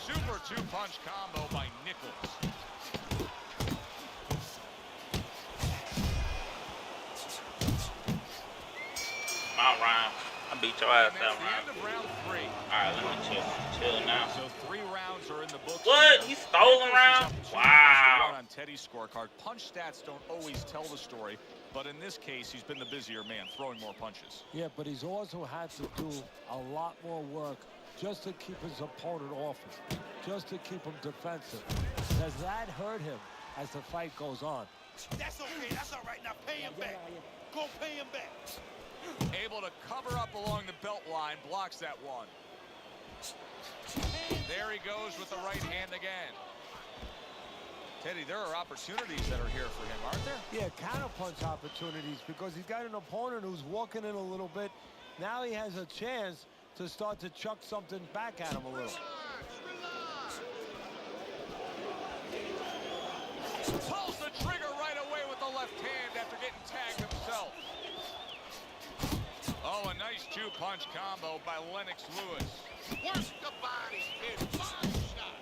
Super 2-punch combo by Nichols. My round. I beat your ass that And that's the end round. of round 3. Alright, let me chill now. So 3 rounds are in the books. What? here. He stole a Nichols is round? up 2 Wow. rounds to 1 on Teddy's scorecard. Punch stats don't always tell the story, but in this case, he's been the busier man, throwing more punches. Yeah, but he's also had to do a lot more work just to keep his opponent off him, just to keep him defensive. Does that hurt him as the fight goes on? That's okay. That's all right. Now pay him back. Go pay him back. Able to cover up along the belt line, blocks that one. There he goes with the right hand again. Teddy, there are opportunities that are here for him, aren't there? Yeah, counterpunch opportunities because he's got an opponent who's walking in a little bit. Now he has a chance to start to chuck something back at him a little. Pulls the trigger right away with the left hand after getting tagged himself. Oh, a nice 2-punch combo by Lennox Lewis. Work the body and body shot.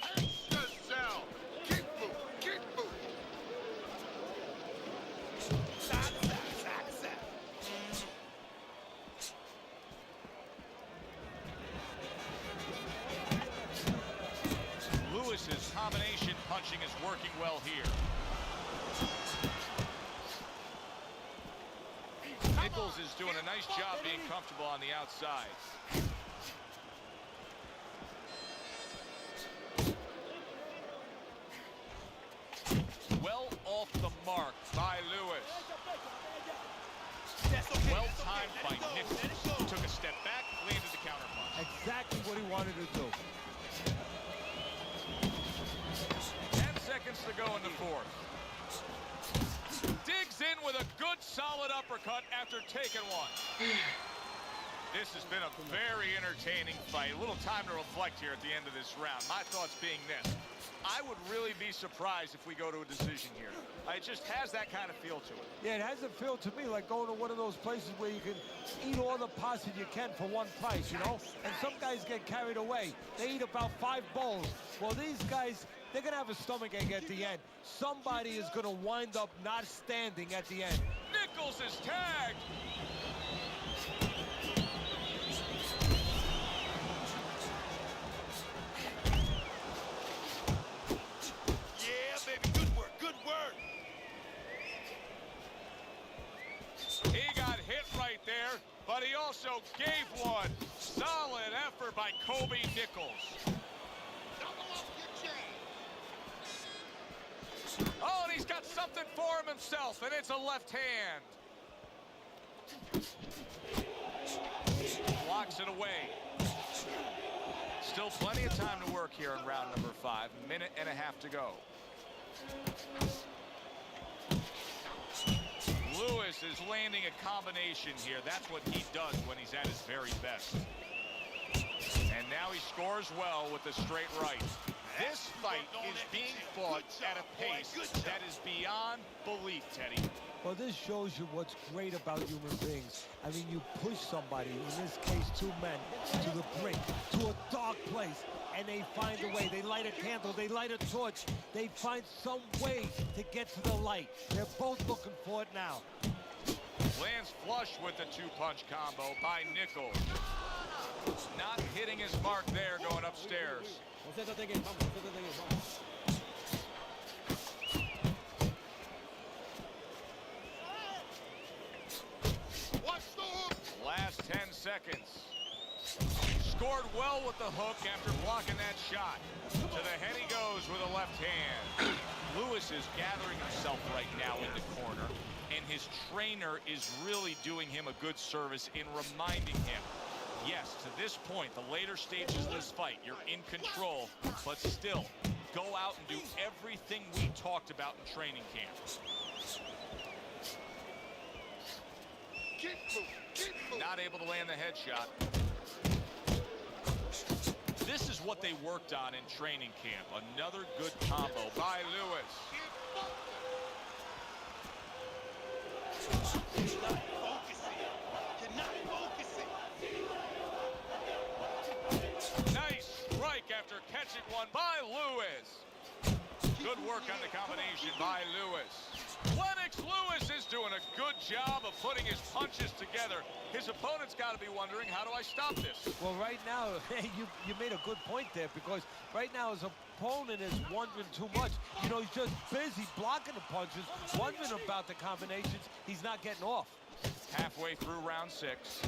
Pace yourself. Keep moving. Keep moving. Side to side, side to side. Lewis's combination punching is working well here. Nichols is doing a nice job being comfortable on the outside. Well off the mark by Lewis. That's okay. Well That's timed okay. by Let it go. Nichols. Let it go. Took a step back, landed the counter punch. Exactly what he wanted to do. 10 seconds to go in the 4th. Digs in with a good solid uppercut after taking one. This has been a very entertaining fight. A little time to reflect here at the end of this round. My thoughts being this. I would really be surprised if we go to a decision here. It just has that kind of feel to it. Yeah, it has a feel to me like going to one of those places where you can eat all the pasta you can for one price, you know? And some guys get carried away. They eat about 5 bowls. Well, these guys, they're going to have a stomachache at the end. Somebody is going to wind up not standing at the end. Nichols is tagged. but he also gave one. Solid effort by Kobe Nichols. Oh, and he's got something for him himself, and it's a left hand. Blocks it away. Still plenty of time to work here in round number 5. Minute and a half to go. Lewis is landing a combination here. That's what he does when he's at his very best. And now he scores well with the straight right. This fight is being fought at a pace that is beyond belief, Teddy. Well, this shows you what's great about human beings. I mean, you push somebody, in this case 2 men, to the brink, to a dark place, and they find a way. They light a candle, they light a torch. They find some way to get to the light. They're both looking for it now. Lands flush with the 2-punch combo by Nichols. Not hitting his mark there, going upstairs. Last 10 seconds. Scored well with the hook after blocking that shot. To the head he goes with a left hand. Lewis is gathering himself right now in the corner, and his trainer is really doing him a good service in reminding him, yes, to this point, the later stages of this fight, you're in control, but still, go out and do everything we talked about in training camp. Not able to land the headshot. This is what they worked on in training camp. Another good combo by Lewis. You're not focusing. You're not focusing. Nice strike after catching one by Lewis. Good work on the combination by Lewis. Lennox Lewis is doing a good job of putting his punches together. His opponent's got to be wondering, how do I stop this? Well, right now, you made a good point there, because right now his opponent is wondering too much. You know, he's just busy blocking the punches, wondering about the combinations. He's not getting off. Halfway through round 6.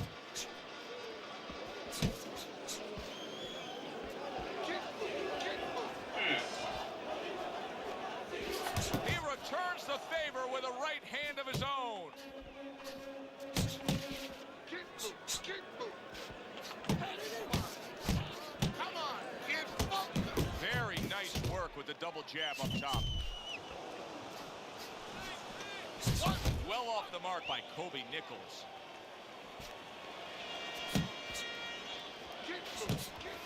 He returns the favor with a right hand of his own. Come on, kid. Very nice work with the double jab up top. Well off the mark by Kobe Nichols.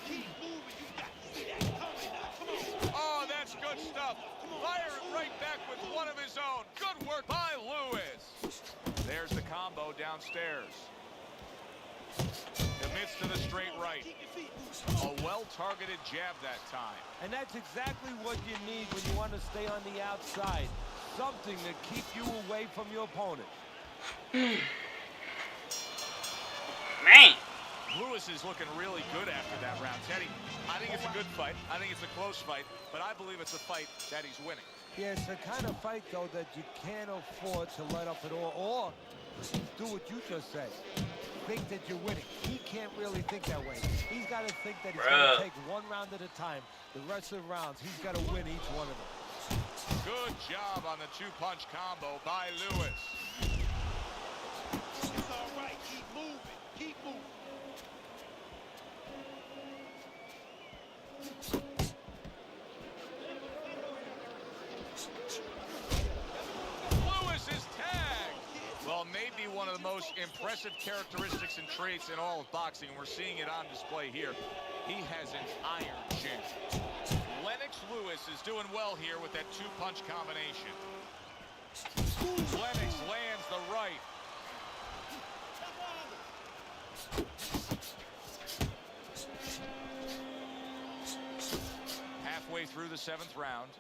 Keep moving. You got to see that coming now. Come on. Oh, that's good stuff. Fire it right back with one of his own. Good work by Lewis. There's the combo downstairs. Commits to the straight right. A well-targeted jab that time. And that's exactly what you need when you want to stay on the outside. Something to keep you away from your opponent. Man. Lewis is looking really good after that round. Teddy, I think it's a good fight. I think it's a close fight, but I believe it's a fight that he's winning. Yeah, it's the kind of fight, though, that you can't afford to let up at all, or do what you just said. Think that you're winning. He can't really think that way. He's got to think that he's going to take one round at a time. The rest of the rounds, he's got to win each one of them. Good job on the 2-punch combo by Lewis. It's all right. Keep moving. Keep moving. Lewis is tagged. Well, maybe one of the most impressive characteristics and traits in all of boxing. We're seeing it on display here. He has an iron chin. Lennox Lewis is doing well here with that 2-punch combination. Lennox lands the right. Halfway through the 7th round.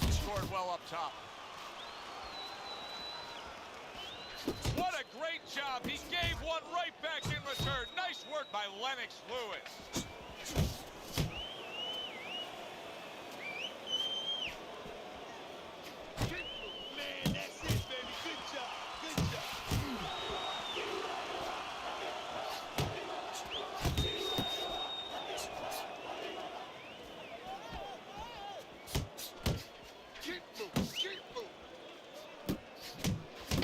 Scored well up top. by Lennox Lewis. Man, that's it, baby. Good job. Good job.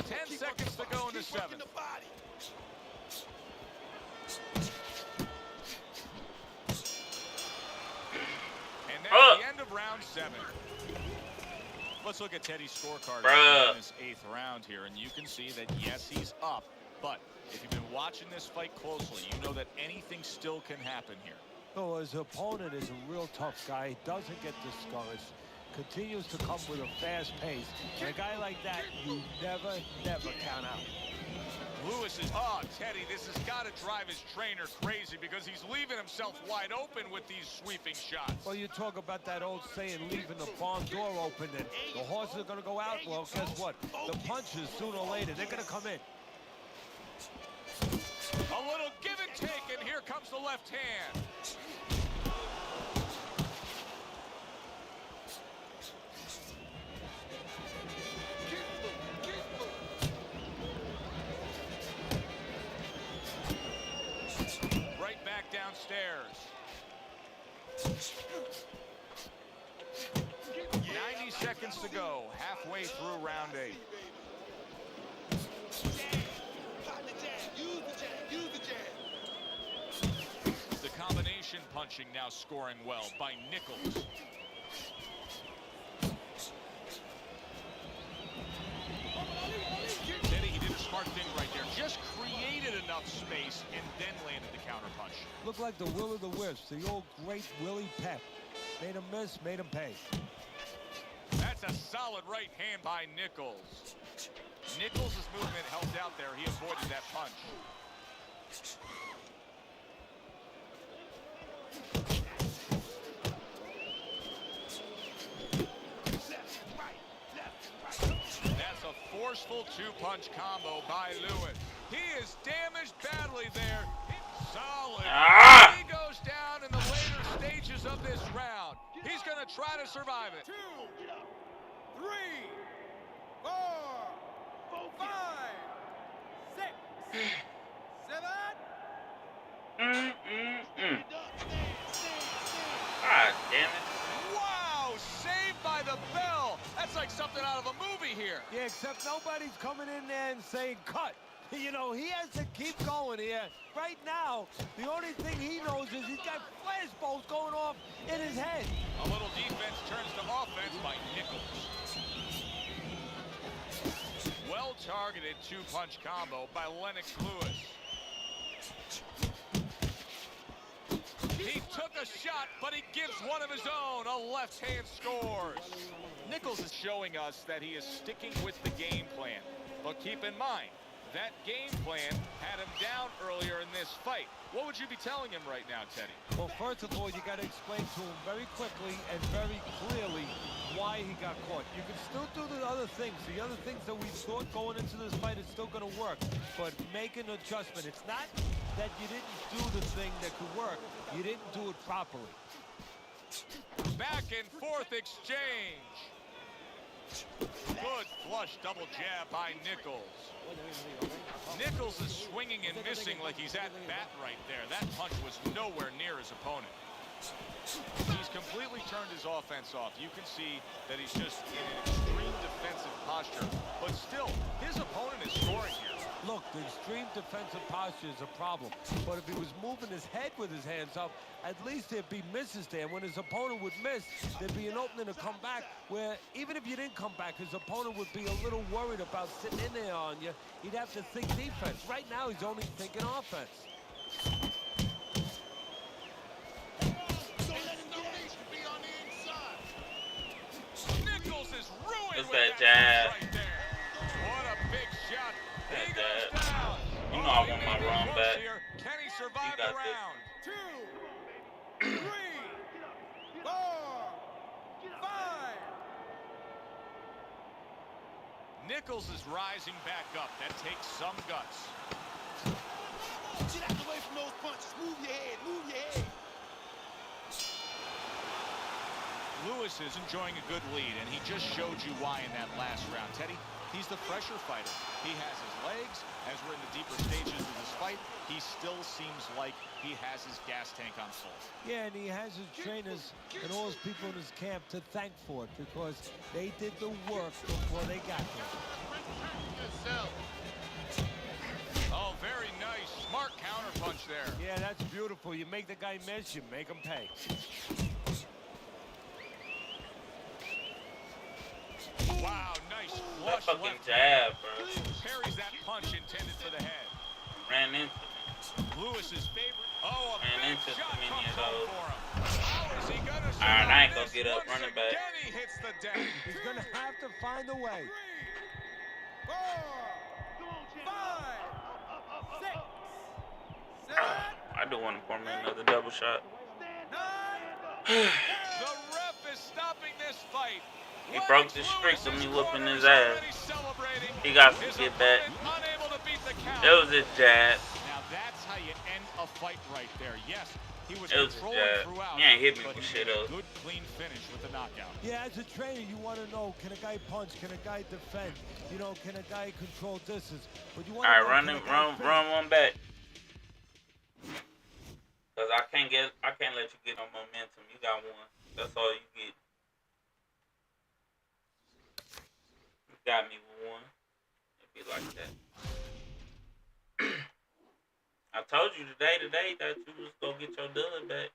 10 seconds to go in the seventh. The body. And that's the end of round 7. Let's look at Teddy's scorecard in this 8th round here, and you can see that, yes, he's up. But if you've been watching this fight closely, you know that anything still can happen here. So his opponent is a real tough guy. He doesn't get discouraged. Continues to come with a fast pace. And a guy like that, you never count out. Lewis is, Teddy, this has got to drive his trainer crazy because he's leaving himself wide open with these sweeping shots. Well, you talk about that old saying, leaving the barn door open, and the horses are going to go out. Well, guess what? The punches, sooner or later, they're going to come in. A little give and take, and here comes the left hand. Right back downstairs. 90 seconds to go, halfway through round 8. The combination punching now scoring well by Nichols. Teddy, he did a smart thing right there. Just created enough space and then landed the counter punch. Looked like the will of the wisps, the old great Willie Pep. Made him miss, made him pay. That's a solid right hand by Nichols. Nichols' movement helped out there. He avoided that punch. That's a forceful two-punch combo by Lewis. He is damaged badly there. Solid. He goes down in the later stages of this round. He's going to try to survive it. 2, 3, 4, 5, 6, 7. God damn it. Wow, saved by the bell. That's like something out of a movie here. Yeah, except nobody's coming in there and saying cut. You know, he has to keep going here. Right now, the only thing he knows is he's got flashballs going off in his head. A little defense turns to offense by Nichols. Well-targeted two-punch combo by Lennox Lewis. He took a shot, but he gives one of his own. A left hand scores. Nichols is showing us that he is sticking with the game plan. But keep in mind, that game plan had him down earlier in this fight. What would you be telling him right now, Teddy? Well, first of all, you got to explain to him very quickly and very clearly why he got caught. You can still do the other things. The other things that we thought going into this fight is still going to work. But make an adjustment. It's not that you didn't do the thing that could work. You didn't do it properly. Back and forth exchange. Good flush double jab by Nichols. Nichols is swinging and missing like he's at bat right there. That punch was nowhere near his opponent. He's completely turned his offense off. You can see that he's just in an extreme defensive posture. But still, his opponent is scoring here. Look, the extreme defensive posture is a problem. But if he was moving his head with his hands up, at least there'd be misses there. When his opponent would miss, there'd be an opening to come back where even if you didn't come back, his opponent would be a little worried about sitting in there on you. He'd have to think defense. Right now, he's only thinking offense. Nichols is ruined It's with that jab. right there. What a big shot. That He jab. goes down. You know I want my he run made back. here. Can he survive got the this. round? 2, 3, 4, 5. Nichols is rising back up. That takes some guts. Get out the way from those punches. Just move your head, move your head. Lewis is enjoying a good lead, and he just showed you why in that last round. Teddy, he's the fresher fighter. He has his legs. As we're in the deeper stages of this fight, he still seems like he has his gas tank on full. Yeah, and he has his trainers and all his people in his camp to thank for it because they did the work before they got there. Oh, very nice. Smart counterpunch there. Yeah, that's beautiful. You make the guy miss, you make him pay. Wow, nice That flush fucking left jab, hand. bro. Parries that punch intended for the head. Ran into me. Lewis's favorite. Oh, a Ran big into shot many comes of home those. for him. How is he gonna survive Alright, I ain't gonna this? get up Once running back. again, he hits the deck. He's going to have to find a way. 3, 4, 5, 6, 7, I do want to pour me another double shot. 9. The ref is stopping this fight. He broke the streak of me whooping his ass. He He got to get back. Unable to beat the count. It was his jab. Now that's how you end a fight right there. Yes, he was It was his controlling jab. throughout. He ain't hit me but for he shit made a else. good, clean finish with the knockout. Yeah, as a trainer, you want to know, can a guy punch? Can a guy defend? You know, can a guy control distance? But you want to Alright, know, run one back. Cause I can't let you get no momentum. You got one. That's all you get. You got me with one. It'd be like that. I told you today that you was gonna get your dud back.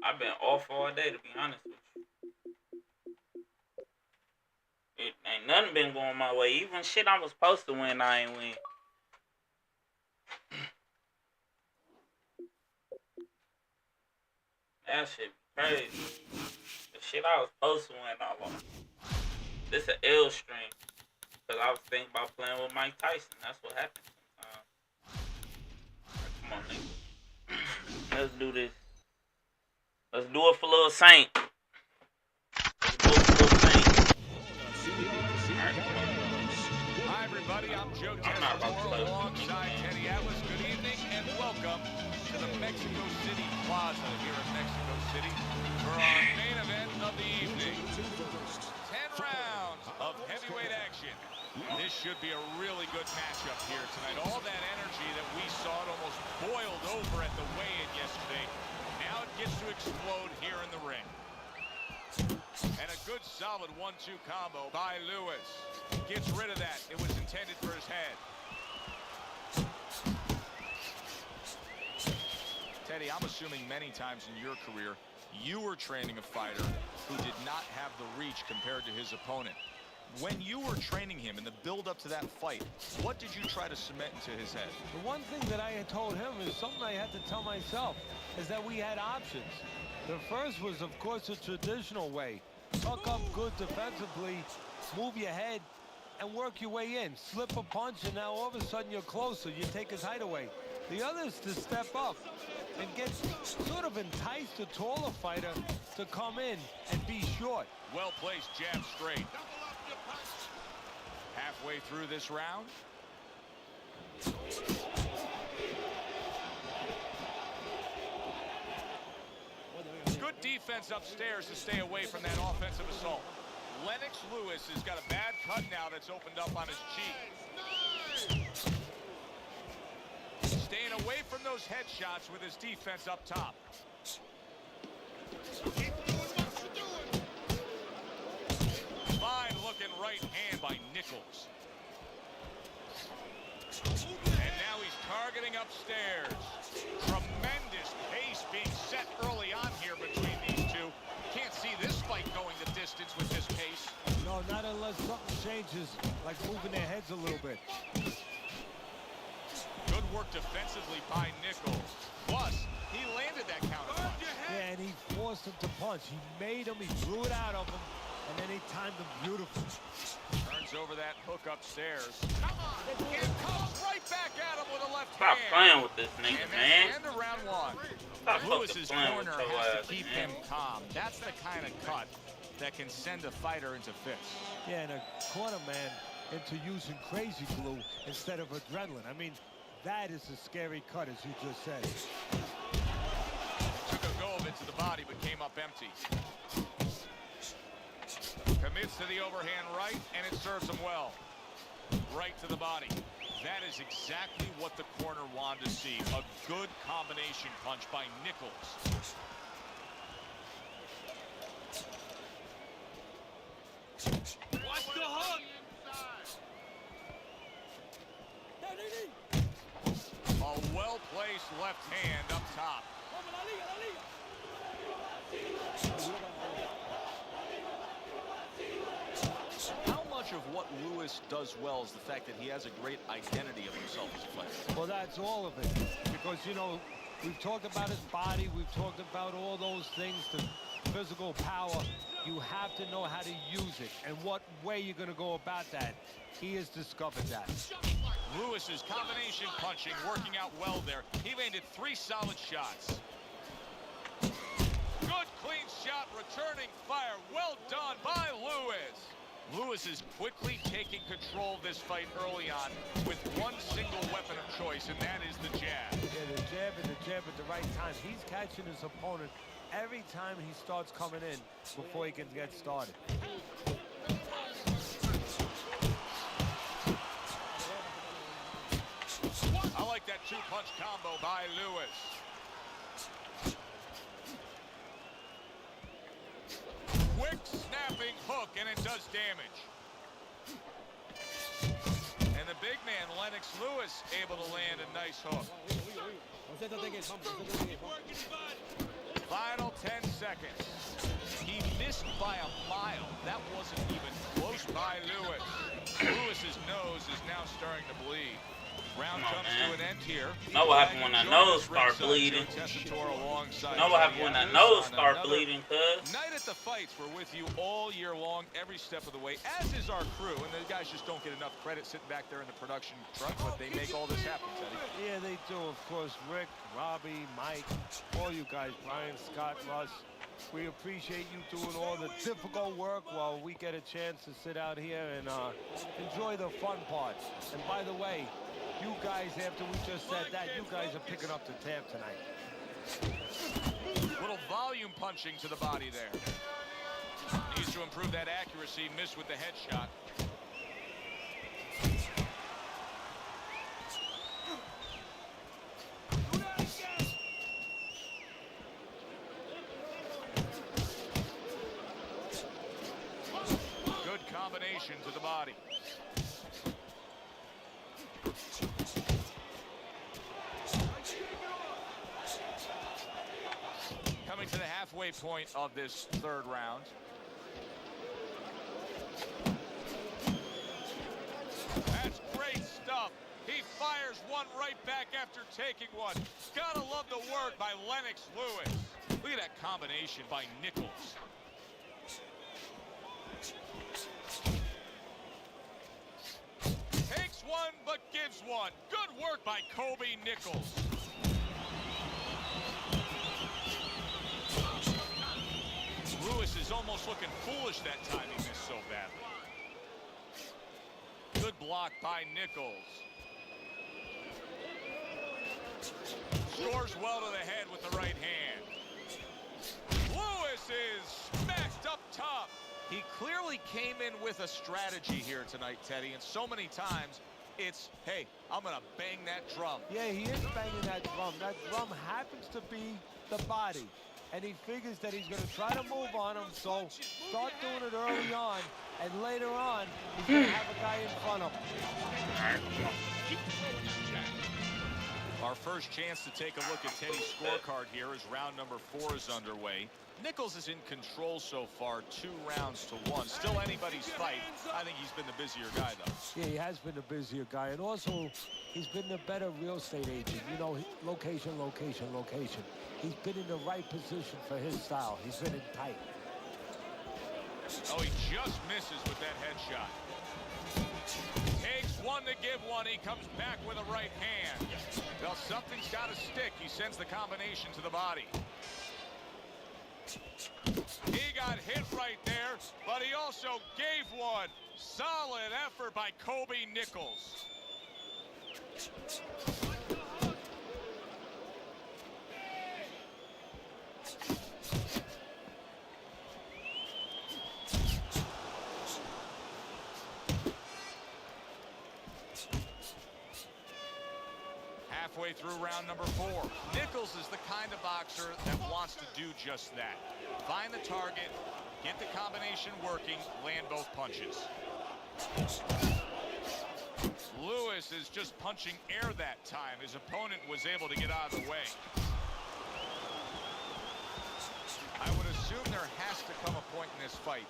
I've been off all day, to be honest with you. It ain't nothing been going my way. Even shit I was supposed to win, I ain't win. That shit crazy. The shit I was supposed to win, I lost. This an L string. Cause I was thinking about playing with Mike Tyson. That's what happens sometimes. Come on, nigga. Let's do this. Let's do it for Lil Saint. Let's do it for Lil Saint. Hi, everybody. I'm Joe I'm not about to Tessitore play with alongside you. Teddy Atlas. Good evening and welcome to the Mexico City Plaza here in Mexico City for our main event of the evening. 10 rounds of heavyweight action. This should be a really good matchup here tonight. All that energy that we saw, it almost boiled over at the weigh-in yesterday. Now it gets to explode here in the ring. And a good solid 1-2 combo by Lewis. Gets rid of that. It was intended for his head. Teddy, I'm assuming many times in your career, you were training a fighter who did not have the reach compared to his opponent. When you were training him in the build-up to that fight, what did you try to cement into his head? The one thing that I had told him is something I had to tell myself, is that we had options. The first was, of course, the traditional way. Tuck up good defensively, move your head, and work your way in. Slip a punch, and now all of a sudden you're closer. You take his height away. The other is to step up and get sort of entice the taller fighter to come in and be short. Well-placed jab straight. Halfway through this round. Good defense upstairs to stay away from that offensive assault. Lennox Lewis has got a bad cut now that's opened up on his cheek. Staying away from those headshots with his defense up top. Fine looking right hand by Nichols. And now he's targeting upstairs. Tremendous pace being set early on here between these two. Can't see this fight going the distance with this pace. No, not unless something changes, like moving their heads a little bit. Good work defensively by Nichols. Plus, he landed that counter punch. Yeah, and he forced him to punch. He made him, he threw it out of him, and then he timed him beautifully. Turns over that hook upstairs. Come on! And comes right back at him with a left Stop hand. playing with this nigga, And man. that's the end of round one. Stop Lewis's fucking playing with corner your has to ass, keep man. him calm. That's the kind of cut that can send a fighter into fits. Yeah, and a corner man into using crazy glue instead of adrenaline. I mean, That is a scary cut, as you just said. Took a go of it to the body, but came up empty. Commits to the overhand right, and it serves him well. Right to the body. That is exactly what the corner wanted to see. A good combination punch by Nichols. Watch the hook. A well-placed left hand up top. How much of what Lewis does well is the fact that he has a great identity of himself as a fighter? Well, that's all of it. Because, you know, we've talked about his body. We've talked about all those things, the physical power. You have to know how to use it and what way you're going to go about that. He has discovered that. Lewis's combination punching working out well there. He landed 3 solid shots. Good clean shot, returning fire. Well done by Lewis. Lewis is quickly taking control of this fight early on with one single weapon of choice, and that is the jab. Yeah, the jab at the right time. He's catching his opponent every time he starts coming in before he can get started. I like that 2-punch combo by Lewis. Quick snapping hook, and it does damage. And the big man, Lennox Lewis, able to land a nice hook. Final 10 seconds. He missed by a mile. That wasn't even close by Lewis. Lewis's nose is now starting to bleed. Round comes to an end here. Know what happened when that nose start bleeding. Know what happened when that nose start bleeding, cuz. Night at the fights, we're with you all year long, every step of the way, as is our crew. And the guys just don't get enough credit sitting back there in the production truck, but they make all this happen, Teddy. Yeah, they do. Of course, Rick, Robbie, Mike, all you guys, Brian, Scott, Russ. We appreciate you doing all the difficult work while we get a chance to sit out here and enjoy the fun part. And by the way, you guys, after we just said that, you guys are picking up the tab tonight. Little volume punching to the body there. Needs to improve that accuracy. Missed with the headshot. Good combination to the body. Coming to the halfway point of this third round. That's great stuff. He fires one right back after taking one. Gotta love the work by Lennox Lewis. Look at that combination by Nichols. Takes one, but gives one. Good work by Kobe Nichols. Lewis is almost looking foolish that time he missed so badly. Good block by Nichols. Scores well to the head with the right hand. Lewis is smacked up top. He clearly came in with a strategy here tonight, Teddy, and so many times it's, hey, I'm going to bang that drum. Yeah, he is banging that drum. That drum happens to be the body. And he figures that he's going to try to move on him, so start doing it early on, and later on, he's going to have a guy in front of him. Our first chance to take a look at Teddy's scorecard here as round number 4 is underway. Nichols is in control so far, 2 rounds to 1. Still anybody's fight. I think he's been the busier guy, though. Yeah, he has been the busier guy, and also he's been the better real estate agent. You know, location, location, location. He's been in the right position for his style. He's been in tight. Oh, he just misses with that headshot. Takes one to give one. He comes back with a right hand. Well, something's got to stick. He sends the combination to the body. He got hit right there, but he also gave one. Solid effort by Kobe Nichols. Halfway through round number 4. Nichols is the kind of boxer that wants to do just that. Find the target, get the combination working, land both punches. Lewis is just punching air that time. His opponent was able to get out of the way. I would assume there has to come a point in this fight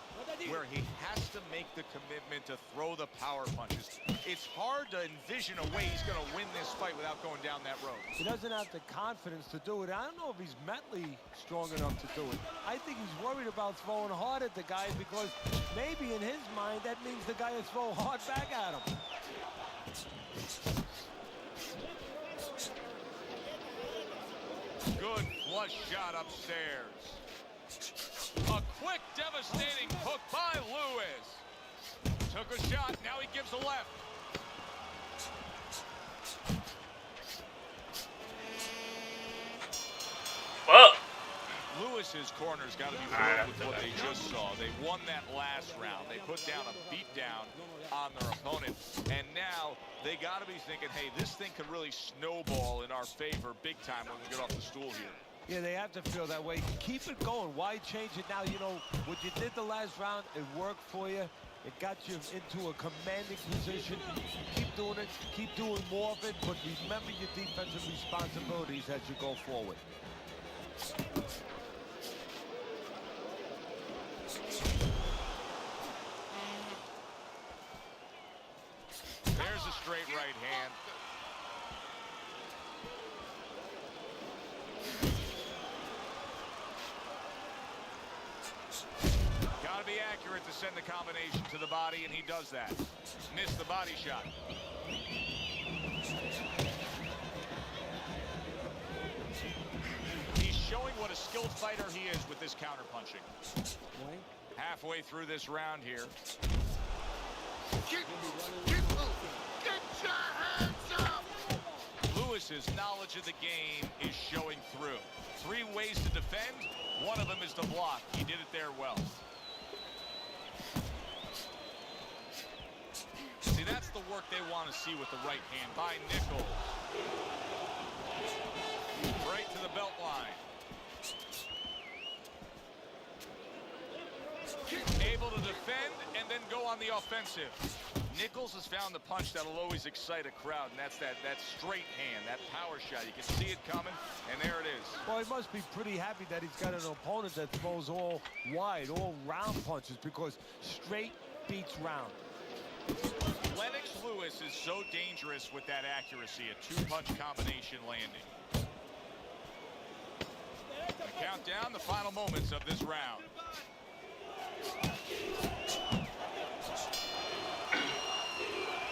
where he has to make the commitment to throw the power punches. It's hard to envision a way he's going to win this fight without going down that road. He doesn't have the confidence to do it. I don't know if he's mentally strong enough to do it. I think he's worried about throwing hard at the guy because maybe in his mind that means the guy will throw hard back at him. Good flush shot upstairs. A quick, devastating hook by Lewis. Took a shot, now he gives a left. Fuck. Lewis's corner's got to be thrilled with what they just saw. They won that last round. They put down a beatdown on their opponent. And now they got to be thinking, hey, this thing could really snowball in our favor big time when we get off the stool here. Yeah, they have to feel that way. Keep it going. Why change it now? You know, what you did the last round, it worked for you. It got you into a commanding position. Keep doing it. Keep doing more of it. But remember your defensive responsibilities as you go forward. There's a straight right hand. Got to be accurate to send the combination to the body, and he does that. Missed the body shot. He's showing what a skilled fighter he is with this counterpunching. Halfway through this round here. Get your hands up! Lewis's knowledge of the game is showing through. 3 ways to defend. One of them is to block. He did it there well. See, that's the work they want to see with the right hand by Nichols. Right to the belt line. Able to defend and then go on the offensive. Nichols has found the punch that'll always excite a crowd, and that's that straight hand, that power shot. You can see it coming, and there it is. Well, he must be pretty happy that he's got an opponent that throws all wide, all round punches, because straight beats round. Lennox Lewis is so dangerous with that accuracy, a 2-punch combination landing. The countdown, the final moments of this round.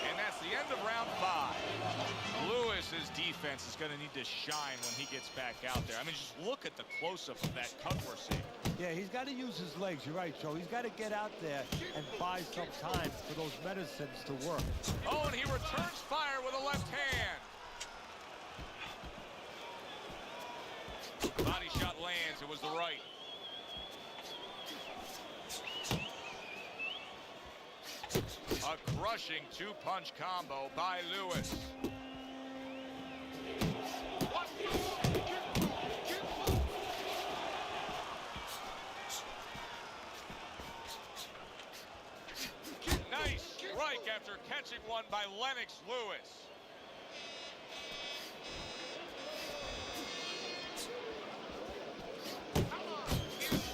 And that's the end of round 5. Lewis's defense is going to need to shine when he gets back out there. I mean, just look at the close-up of that cut we're seeing. Yeah, he's got to use his legs. You're right, Joe. He's got to get out there and buy some time for those medicines to work. Oh, and he returns fire with a left hand. Body shot lands. It was the right. A crushing 2-punch combo by Lewis. Nice strike after catching one by Lennox Lewis.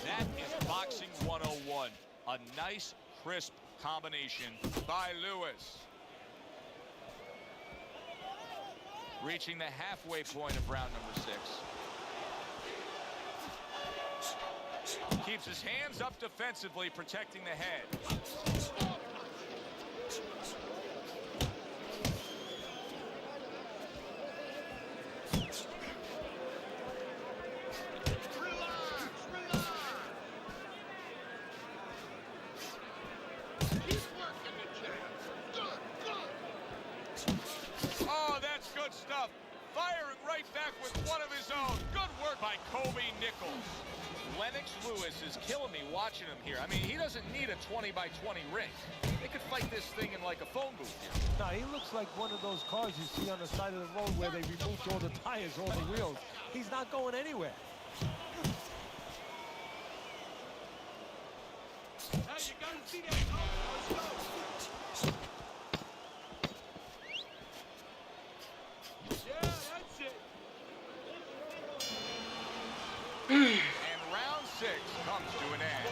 That is boxing 101. A nice, crisp combination by Lewis. Reaching the halfway point of round number 6. Keeps his hands up defensively, protecting the head. Oh, that's good stuff. firing right back with one of his own. Good work by Kobe Nichols. Lennox Lewis is killing me watching him here. I mean, he doesn't need a 20-by-20 ring. They could fight this thing in like a phone booth here. No, he looks like one of those cars you see on the side of the road where they removed all the tires, all the wheels. He's not going anywhere. Now you gotta see that. Let's go. Yeah, that's it. And round 6 comes to an end.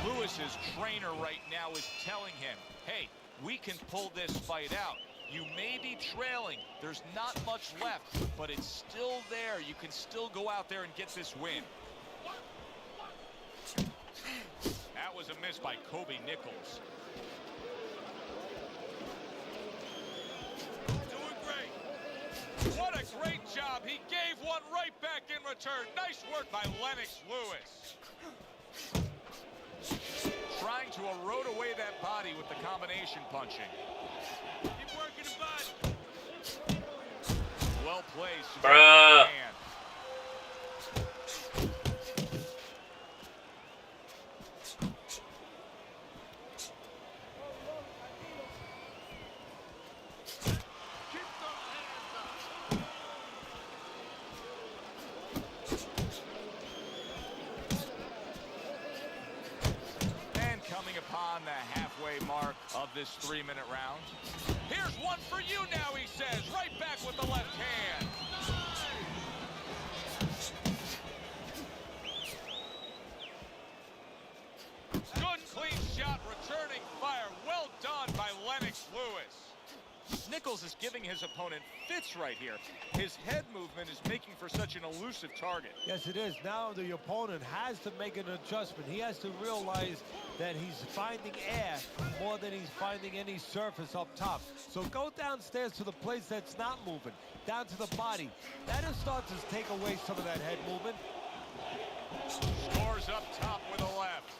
Lewis's trainer right now is telling him, hey, we can pull this fight out. You may be trailing. There's not much left, but it's still there. You can still go out there and get this win. That was a miss by Kobe Nichols. Doing great. What a great job. He gave one right back in return. Nice work by Lennox Lewis. Trying to erode away that body with the combination punching. Keep working the body. Well placed. Bruh. Upon the halfway mark of this 3-minute round. Here's one for you now, he says, right back with the left hand. Good clean shot, returning fire. Well done by Lennox Lewis. Nichols is giving his opponent fits right here. His head movement is making for such an elusive target. Yes, it is. Now the opponent has to make an adjustment. He has to realize that he's finding air more than he's finding any surface up top. So go downstairs to the place that's not moving, down to the body. That'll start to take away some of that head movement. Scores up top with a left.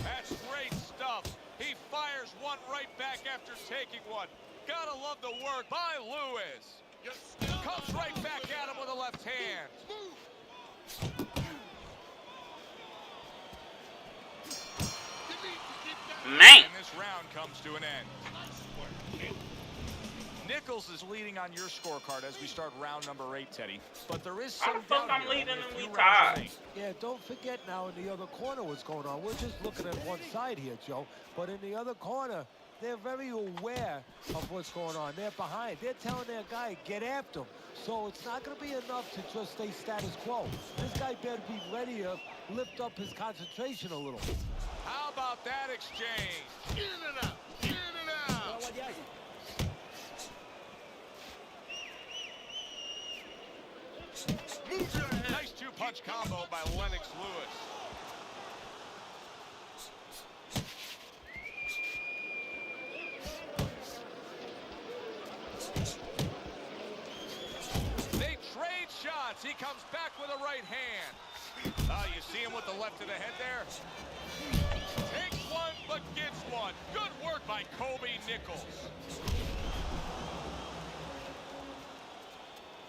That's great stuff. He fires one right back after taking one. Gotta love the work by Lewis. Comes right back at him with a left hand. Man. And this round comes to an end. Nichols is leading on your scorecard as we start round number 8, Teddy. But there is How some the fuck doubt I'm here. leading Only a and few we rounds tied? remaining. Yeah, don't forget now in the other corner what's going on. We're just looking at one side here, Joe. But in the other corner, they're very aware of what's going on. They're behind. They're telling their guy, get after him. So it's not going to be enough to just stay status quo. This guy better be ready to lift up his concentration a little. How about that exchange? In and out. In and out. Move your head. Nice two-punch combo by Lennox Lewis. They trade shots. He comes back with a right hand. You see him with the left to the head there? Takes one, but gets one. Good work by Kobe Nichols.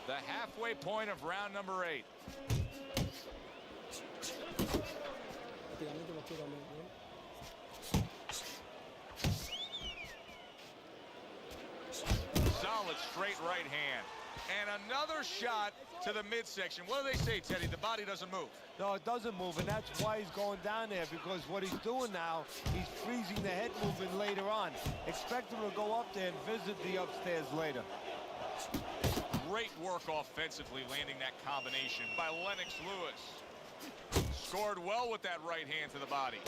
The halfway point of round number 8. Solid straight right hand. And another shot to the midsection. What do they say, Teddy? The body doesn't move. No, it doesn't move, and that's why he's going down there, because what he's doing now, he's freezing the head movement later on. Expect him to go up there and visit the upstairs later. Great work offensively, landing that combination by Lennox Lewis. Scored well with that right hand to the body.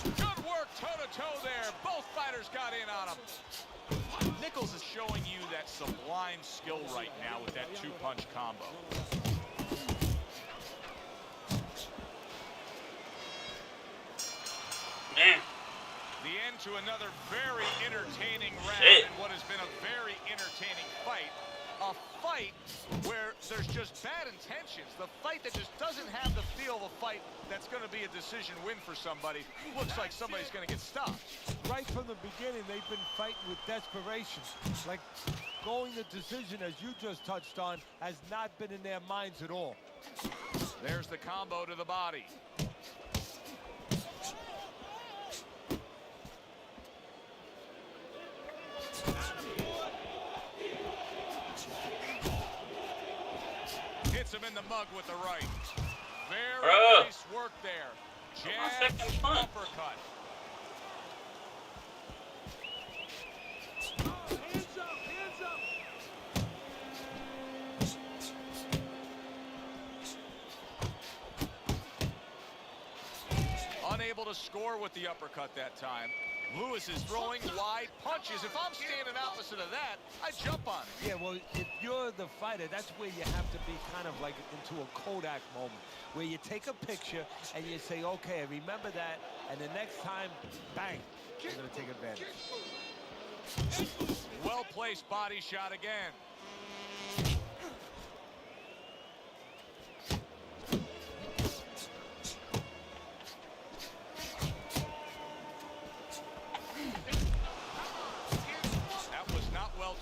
Good work toe-to-toe there. Both fighters got in on him. Nichols is showing you that sublime skill right now with that two-punch combo. Man. The end to another very entertaining round Shit. in what has been a very entertaining fight. A fight where there's just bad intentions, the fight that just doesn't have the feel of a fight that's going to be a decision win for somebody, looks like somebody's going to get stopped. Right from the beginning, they've been fighting with desperation. Like going the decision, as you just touched on, has not been in their minds at all. There's the combo to the body. Hits him in the mug with the right. Very nice work there. Jab, uppercut. Hands up, hands up. Unable to score with the uppercut that time. Lewis is throwing wide punches. If I'm standing opposite of that, I jump on it. Yeah, well, if you're the fighter, that's where you have to be kind of like into a Kodak moment, where you take a picture and you say, okay, I remember that, and the next time, bang, you're going to take advantage. Well-placed body shot again.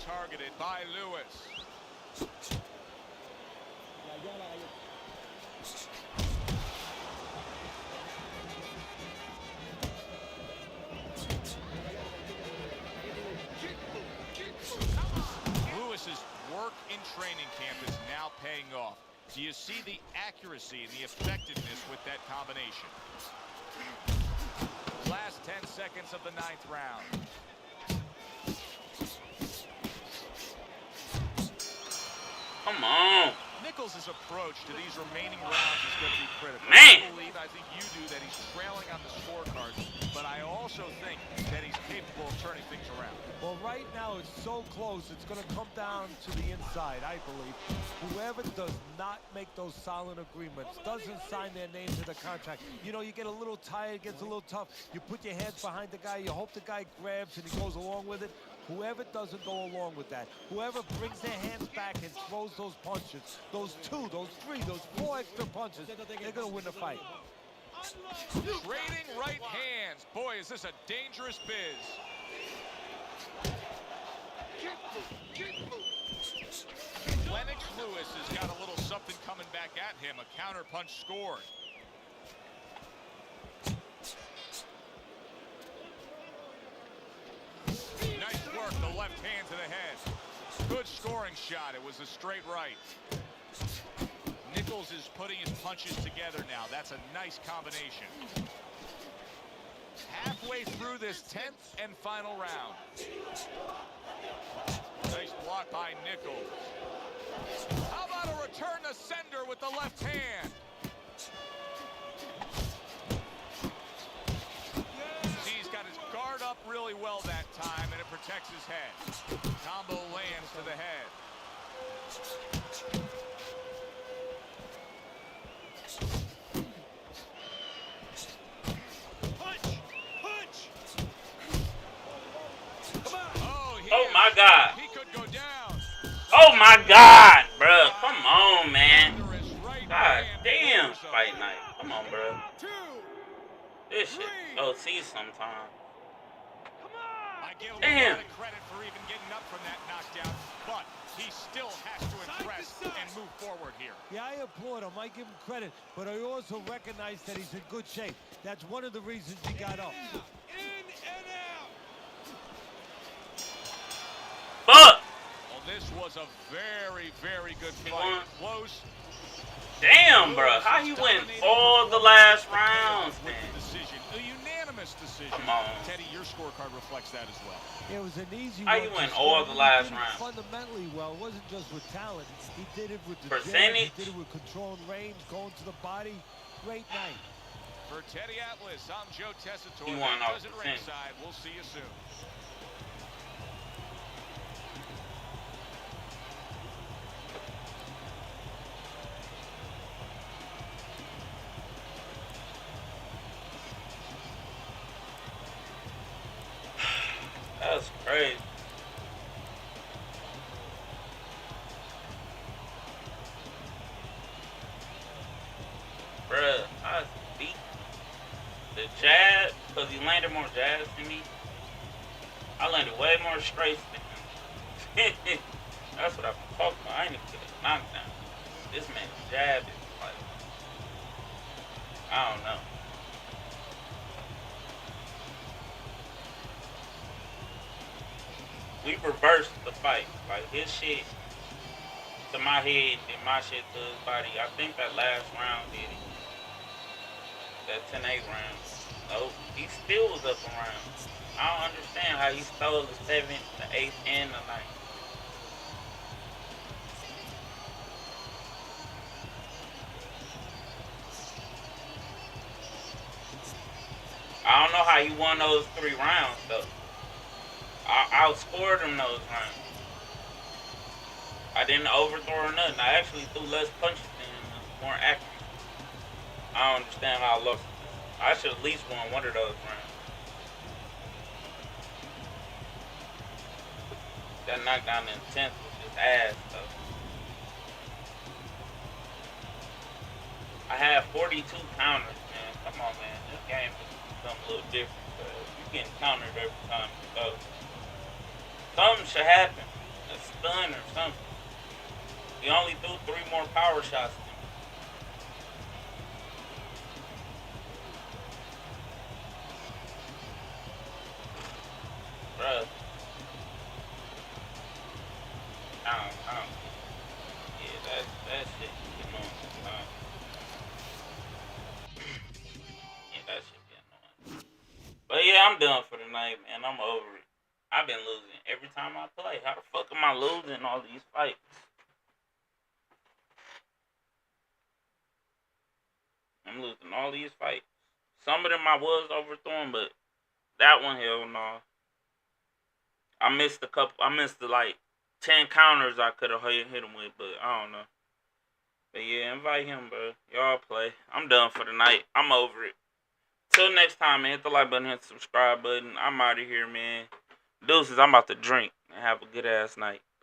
Targeted by Lewis. Lewis's work in training camp is now paying off. Do you see the accuracy and the effectiveness with that combination? Last 10 seconds of the 9th round. Come on. Nichols' approach to these remaining rounds is going to be critical. Man. I think you do that he's trailing on the scorecard, but I also think that he's capable of turning things around. Well, right now it's so close, it's going to come down to the inside, I believe. Whoever does not make those silent agreements, doesn't sign their name to the contract. You know, you get a little tired, gets a little tough. You put your hands behind the guy, you hope the guy grabs and he goes along with it. Whoever doesn't go along with that, whoever brings their hands back and throws those punches, those 2, those 3, those 4 extra punches, they're going to win the fight. Trading right hands. Boy, is this a dangerous biz. Lennox Lewis has got a little something coming back at him. A counter punch scored. Nice work, the left hand to the head. Good scoring shot. It was a straight right. Nichols is putting his punches together now. That's a nice combination. Halfway through this 10th and final round. Nice block by Nichols. How about a return to sender with the left hand? He's got his guard up really well that time, and it protects his head. Combo lands to the head. Oh my God. He could go down. Oh my God, bro. Come on, man. God damn, fight night. Come on, bro. This shit OC sometime. I give him a Damn. lot of credit for even getting up from that knockdown, but he still has to impress and move forward here. Yeah, I applaud him. I give him credit, but I also recognize that he's in good shape. That's one of the reasons he got up. In and out. Fuck. Well, this was a very, very good fight. Close. Damn, bro. How you win all the last rounds, With man? the decision, a unanimous decision. Come on. Teddy, your scorecard reflects that as well. It was an easy How one you to win score. all the He last did it rounds? fundamentally well. It wasn't just with talent. He did it with the Percentage? jab. He did it with controlling range, going to the body. Great night. For Teddy Atlas, I'm Joe Tessitore. He won off Does it percentage. ringside. We'll see you soon. That's crazy. jab, because he landed more jabs than me. I landed way more straights than him. That's what I'm talking about. I ain't even get a knockdown. This man's jab is like, I don't know. We reversed the fight. Like, his shit to my head and my shit to his body. I think that last round did it. That 10-8 round. Nope. He still was up around. I don't understand how he stole the 7th, the 8th, and the 9th. I don't know how he won those 3 rounds, though. I outscored him those rounds. I didn't overthrow or nothing. I actually threw less punches than him, more accurate. I don't understand how I lost. I should at least won one of those rounds. That knockdown in the 10th was just ass, though. I had 42 counters, man. Come on, man. This game has become a little different. You getting countered every time you go. Something should happen. A stun or something. He only threw 3 more power shots than me. Bruh. I don't. Yeah, that shit get annoying sometimes. Yeah, that shit get annoying. But yeah, I'm done for the night, man. I'm over it. I've been losing every time I play. How the fuck am I losing all these fights? I'm losing all these fights. Some of them I was overthrowing, but that one, hell no. I missed a couple. I missed the like 10 counters I could have hit him with, but I don't know. But yeah, invite him, bro. Y'all play. I'm done for the night. I'm over it. Till next time, man. Hit the like button, hit the subscribe button. I'm out of here, man. Deuces, I'm about to drink and have a good ass night.